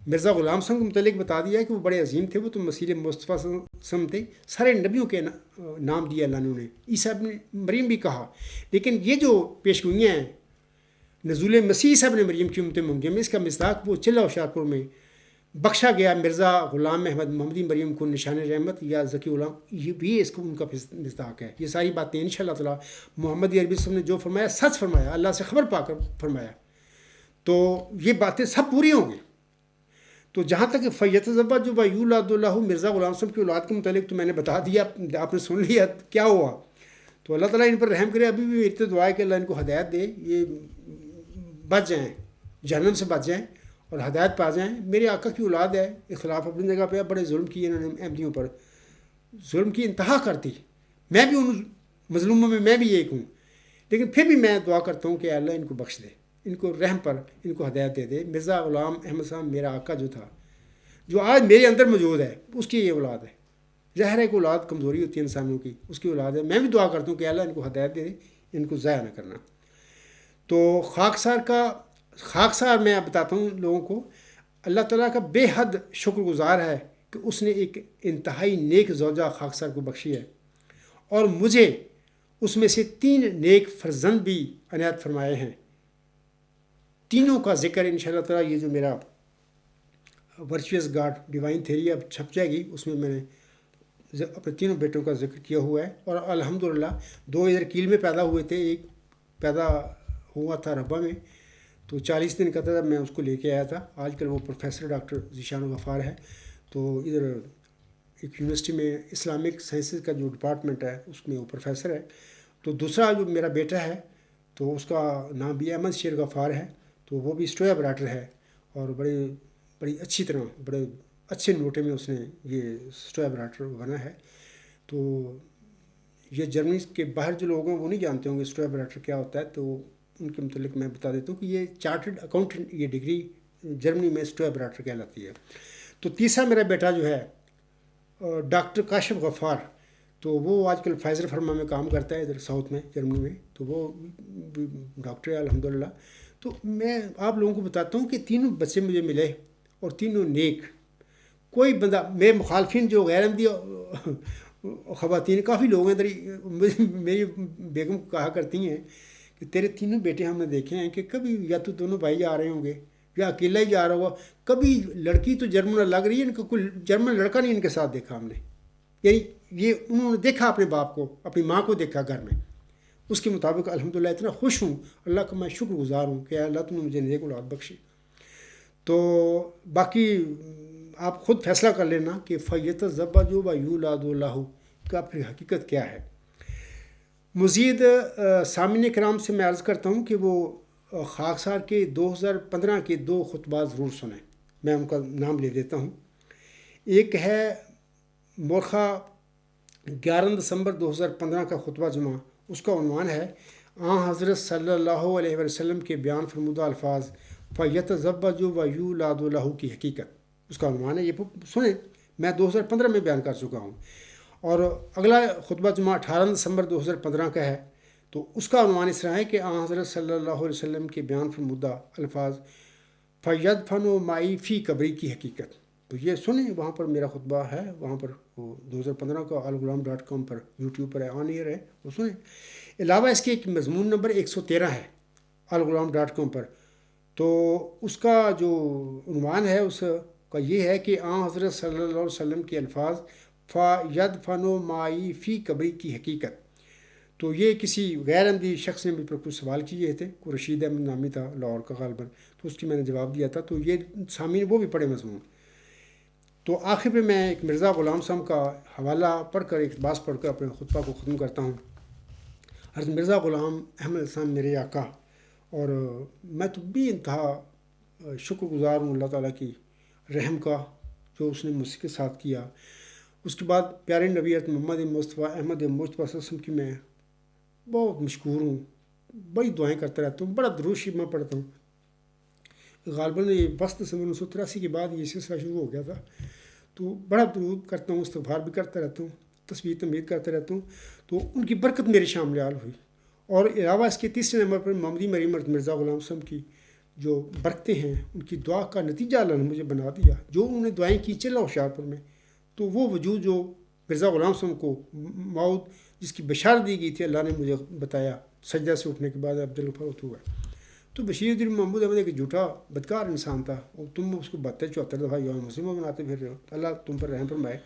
مرزا غلام صاحب کے متعلق بتا دیا ہے کہ وہ بڑے عظیم تھے. وہ تو مسیح مصطفیٰ صلی تھے. سارے نبیوں کے نام دیا اللہ نے انہیں. عیسیٰ ابن مریم بھی کہا. لیکن یہ جو پیشگوئیاں ہیں نزول مسیح عیسیٰ ابن مریم کی امت محمدیہ میں، اس کا مصداق وہ چلہ ہوشیارپور میں بخشا گیا مرزا غلام احمد محمدی مریم کو نشان رحمت یا ذکی غلام، یہ بھی اس کو ان کا مصداق ہے۔ یہ ساری باتیں انشاءاللہ تعالی محمد عربی صاحب نے جو فرمایا سچ فرمایا، اللہ سے خبر پا کر فرمایا، تو یہ باتیں سب پوری ہوں گی۔ تو جہاں تک فیتزوج جو یولد اللہ مرزا غلام صاحب کی اولاد کے متعلق تو میں نے بتا دیا، آپ نے سن لیا کیا ہوا۔ تو اللہ تعالیٰ ان پر رحم کرے۔ ابھی بھی میری تو دعا ہے کہ اللہ ان کو ہدایت دے، یہ بچ جائیں، جہنم سے بچ جائیں اور ہدایت پا جائیں۔ میرے آقا کی اولاد ہے، اختلاف اپنی جگہ پہ، بڑے ظلم کیے انہوں نے احمدیوں پر، ظلم کی انتہا کرتی۔ میں بھی ان مظلوموں میں میں بھی ایک ہوں، لیکن پھر بھی میں دعا کرتا ہوں کہ اللہ ان کو بخش دے، ان کو رحم پر ان کو ہدایت دے دے۔ مرزا غلام احمد صاحب میرا آقا جو تھا، جو آج میرے اندر موجود ہے، اس کی یہ اولاد ہے۔ ظاہر ہے کہ اولاد کمزوری ہوتی ہے انسانوں کی، اس کی اولاد ہے۔ میں بھی دعا کرتا ہوں کہ اللہ ان کو ہدایت دے دے، ان کو ضائع نہ کرنا۔ تو خاکسار میں بتاتا ہوں لوگوں کو، اللہ تعالیٰ کا بے حد شکر گزار ہے کہ اس نے ایک انتہائی نیک زوجہ خاکسار کو بخشی ہے، اور مجھے اس میں سے 3 نیک فرزند بھی عنایت فرمائے ہیں۔ تینوں کا ذکر انشاءاللہ تعالیٰ، یہ جو میرا ورچوئس گاڈ ڈیوائن تھیری اب چھپ جائے گی، اس میں میں نے اپنے تینوں بیٹوں کا ذکر کیا ہوا ہے۔ اور الحمدللہ 2 ادھر کیل میں پیدا ہوئے تھے، ایک پیدا ہوا تھا ربا میں، تو 40 دن کا تھا، میں اس کو لے کے آیا تھا۔ آج کل وہ پروفیسر ڈاکٹر ذیشان غفار ہے، تو ادھر ایک یونیورسٹی میں اسلامک سائنسز کا جو ڈپارٹمنٹ ہے اس میں وہ پروفیسر ہے۔ تو دوسرا جو میرا بیٹا ہے تو اس کا نام بھی احمد شیر غفار ہے، تو وہ بھی اسٹوری رائٹر ہے، اور بڑی اچھی طرح بڑے اچھے نوٹے میں اس نے یہ اسٹوری رائٹر بنا ہے۔ تو یہ جرمنی کے باہر جو لوگ ہیں وہ نہیں جانتے ہوں گے اسٹوری رائٹر کیا ہوتا ہے، تو ان کے متعلق میں بتا دیتا ہوں کہ یہ چارٹرڈ اکاؤنٹنٹ، یہ ڈگری جرمنی میں اسٹوری رائٹر کہلاتی ہے۔ تو تیسرا میرا بیٹا جو ہے ڈاکٹر کاشف غفار، تو وہ آج کل فائزر فرما میں کام کرتا ہے ادھر ساؤتھ میں جرمنی میں، تو وہ ڈاکٹر ہے الحمدللہ۔ تو میں آپ لوگوں کو بتاتا ہوں کہ تینوں بچے مجھے ملے اور تینوں نیک۔ کوئی بندہ، میرے مخالفین جو غیر احمدی خواتین کافی لوگ ہیں ادھر، میری بیگم کہا کرتی ہیں کہ تیرے تینوں بیٹے ہم نے دیکھے ہیں کہ کبھی یا تو دونوں بھائی جا رہے ہوں گے یا اکیلا ہی جا رہا ہوگا، کبھی لڑکی تو جرمن لگ رہی ہے، ان کا کوئی جرمن لڑکا نہیں ان کے ساتھ دیکھا ہم نے۔ یعنی یہ انہوں نے دیکھا اپنے باپ کو، اپنی ماں کو دیکھا گھر میں، اس کے مطابق الحمدللہ اتنا خوش ہوں، اللہ کا میں شکر گزار ہوں کہ اللہ تم نے مجھے نیک اولاد بخشی۔ تو باقی آپ خود فیصلہ کر لینا کہ فیتزوج و یولد اللہ کا پھر حقیقت کیا ہے۔ مزید سامعین کرام سے میں عرض کرتا ہوں کہ وہ خاکسار کے 2015 کے 2 خطبات ضرور سنیں، میں ان کا نام لے دیتا ہوں۔ ایک ہے مورخہ 11 دسمبر 2015 کا خطبہ جمعہ، اس کا عنوان ہے حضرت صلی اللہ علیہ وسلم کے بیان فرمودہ الفاظ فیتزوج و یولد اللہ کی حقیقت، اس کا عنوان ہے، یہ سنیں، میں 2015 میں بیان کر چکا ہوں۔ اور اگلا خطبہ جمعہ 18 دسمبر 2015 کا ہے، تو اس کا عنوان اس طرح ہے کہ حضرت صلی اللہ علیہ وسلم کے بیان فرمودہ الفاظ فیدفن معی فی قبری کی حقیقت۔ تو یہ سنیں، وہاں پر میرا خطبہ ہے، وہاں پر وہ 2015 کا alghulام.com پر یوٹیوب پر ہے، آن ایئر ہے، وہ سنیں۔ علاوہ اس کے ایک مضمون نمبر 113 ہے alghulام.com پر، تو اس کا جو عنوان ہے اس کا یہ ہے کہ حضرت صلی اللہ علیہ وسلم کے الفاظ فیدفن معی فی قبری کی حقیقت۔ تو یہ کسی غیر احمدی شخص نے مجھ پر کچھ سوال کیے تھے، کوئی رشید احمد نامی تھا لاہور کا غالباً، تو اس کی میں نے جواب دیا تھا، تو یہ سامعین وہ بھی پڑھے مضمون۔ تو آخر پہ میں ایک مرزا غلام صاحب کا حوالہ پڑھ کر، ایک باس پڑھ کر اپنے خطبہ کو ختم کرتا ہوں۔ حضرت مرزا غلام احمد صاحب میرے آقا، اور میں تو بھی انتہا شکر گزار ہوں اللہ تعالیٰ کی رحم کا جو اس نے مجھ کے ساتھ کیا۔ اس کے بعد پیارے نبی حضرت محمد مصطفیٰ احمد مجتبیٰ صلی اللہ علیہ وسلم کی میں بہت مشکور ہوں، بڑی دعائیں کرتا رہتا ہوں، بڑا درود شریف میں پڑھتا ہوں۔ غالباً یہ 22 دسمبر 1983 کے بعد یہ سلسلہ شروع ہو گیا تھا، تو بڑا درود کرتا ہوں، استغفار بھی کرتا رہتا ہوں، تسبیح تحمید کرتا رہتا ہوں، تو ان کی برکت میرے شامل حال ہوئی۔ اور علاوہ اس کے تیسرے نمبر پر محمدی مریم مرزا غلام صاحب کی جو برکتیں ہیں، ان کی دعا کا نتیجہ اللہ نے مجھے بنا دیا، جو انہوں نے دعائیں کی چلا ہوشیارپور میں، تو وہ وجود جو مرزا غلام صاحب کو موت جس کی بشارت دی گئی تھی، اللہ نے مجھے بتایا سجدہ سے اٹھنے کے بعد عبدالغفار ہوا، تو بشیر الدین محمود احمد ایک جھوٹا بدکار انسان تھا، اور تم اس کو 72-74 دفعہ یوم مسلمہ بناتے پھر رہے ہو، اللہ تم پر رحم فرمائے۔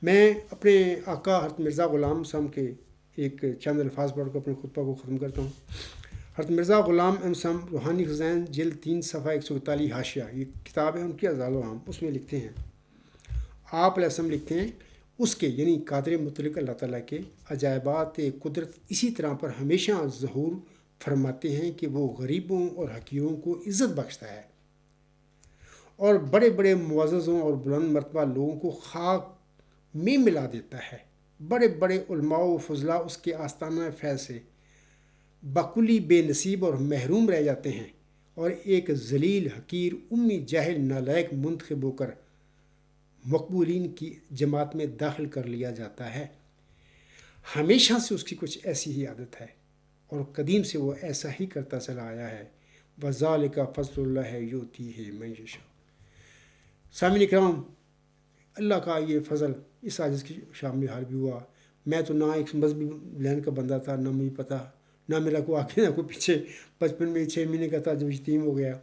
میں اپنے آقا حضرت مرزا غلام صاحب کے ایک چند الفاظ پڑھ کر اپنے خطبہ کو ختم کرتا ہوں۔ حضرت مرزا غلام احمد صاحب روحانی خزائن جلد 3 صفحہ 141 حاشیہ، یہ کتاب ہے ان کی ازال و عام، اس میں لکھتے ہیں، آپ علیہ السلام لکھتے ہیں، اس کے یعنی قادر مطلق اللہ تعالیٰ کے عجائبات قدرت اسی طرح پر ہمیشہ ظہور فرماتے ہیں کہ وہ غریبوں اور حقیروں کو عزت بخشتا ہے، اور بڑے بڑے معززوں اور بلند مرتبہ لوگوں کو خاک میں ملا دیتا ہے۔ بڑے بڑے علماء و فضلاء اس کے آستانہ فیض سے بکلی بے نصیب اور محروم رہ جاتے ہیں، اور ایک ذلیل حقیر امی جاہل نالائق منتخب ہو کر مقبولین کی جماعت میں داخل کر لیا جاتا ہے۔ ہمیشہ سے اس کی کچھ ایسی ہی عادت ہے، اور قدیم سے وہ ایسا ہی کرتا چلا آیا ہے۔ وَذَلِكَ فَضْلُ اللَّهِ يُؤْتِيهِ مَن يَشَاءُ۔ سامعین اکرام، اللہ کا یہ فضل اس عاجز کی شامل حال بھی ہوا۔ میں تو نہ ایک مذہبی لین کا بندہ تھا، نہ مجھے پتہ، نہ میرا کوئی آگے نہ کوئی پیچھے، بچپن میں 6 مہینے کا تھا جب یتیم ہو گیا۔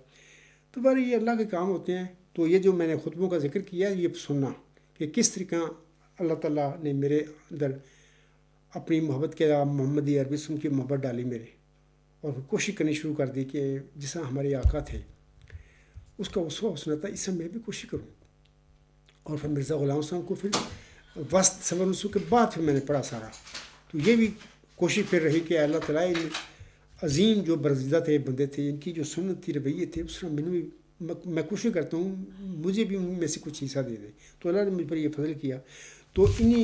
تو بار یہ اللہ کے کام ہوتے ہیں۔ تو یہ جو میں نے خطبوں کا ذکر کیا، یہ سننا کہ کس طریقہ اللہ تعالیٰ نے میرے اندر اپنی محبت کے محمدی عربی سن کی محبت ڈالی میرے، اور کوشش کرنی شروع کر دی کہ جس طرح ہمارے آقا تھے اس کا وصف سنا تھا، اس سے میں بھی کوشش کروں۔ اور پھر مرزا غلام صاحب کو پھر وسط صبر نسو کے بعد پھر میں نے پڑھا سارا، تو یہ بھی کوشش پھر رہی کہ اللہ تعالیٰ ان عظیم جو برگزیدہ تھے بندے تھے، ان کی جو سنت تھی، رویے تھے، اس طرح میں کوشش کرتا ہوں مجھے بھی ان میں سے کچھ حصہ دے دے۔ تو اللہ نے مجھ پر یہ فضل کیا۔ تو انہی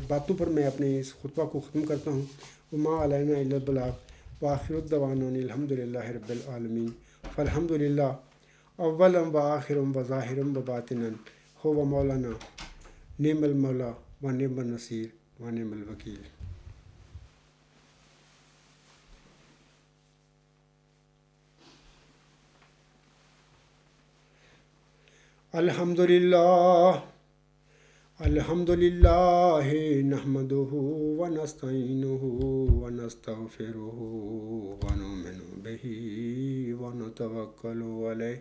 باتوں پر میں اپنے اس خطبہ کو ختم کرتا ہوں۔ وما علینا الا البلاغ وآخر دعوانا الحمد للہ رب العالمین۔ فالحمد للہ اولا وآخر وظاہر وباطنا هو مولانا نعم المولا ونعم النصیر ونعم الوکیل۔ الحمد للہ نحمده ونستعینه ونستغفره ونؤمن به ونتوکل علیہ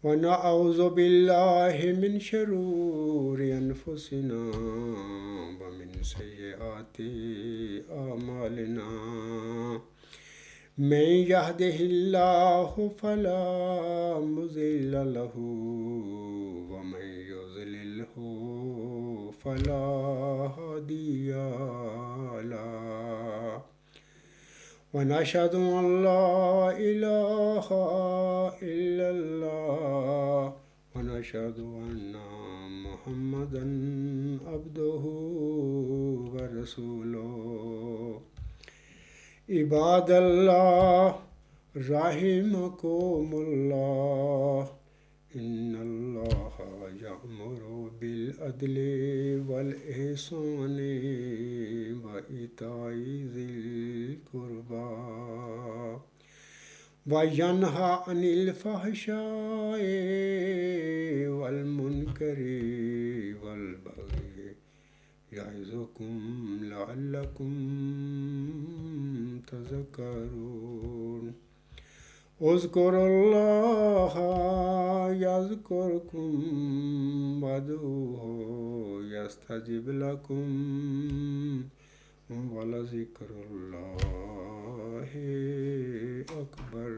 ونعوذ باللہ من شرور انفسنا ومن سیئات اعمالنا، من یهده اللہ فلا مضل له ومن یضللہ فلا هادی له، ونشهد ان لا الہ الا اللہ ونشهد ان محمدا عبدہ ورسولہ۔ عباد اللہ رحمکم اللہ، ان اللہ یأمر بالعدل والإحسان وإیتاء ذی القربى وینہی عن الفحشاء والمنکر والبغی یعظکم لعلکم تذکرون۔ اذکروا اللہ یذکرکم وادعوہ یستجب لکم ولذکر اللہ اکبر۔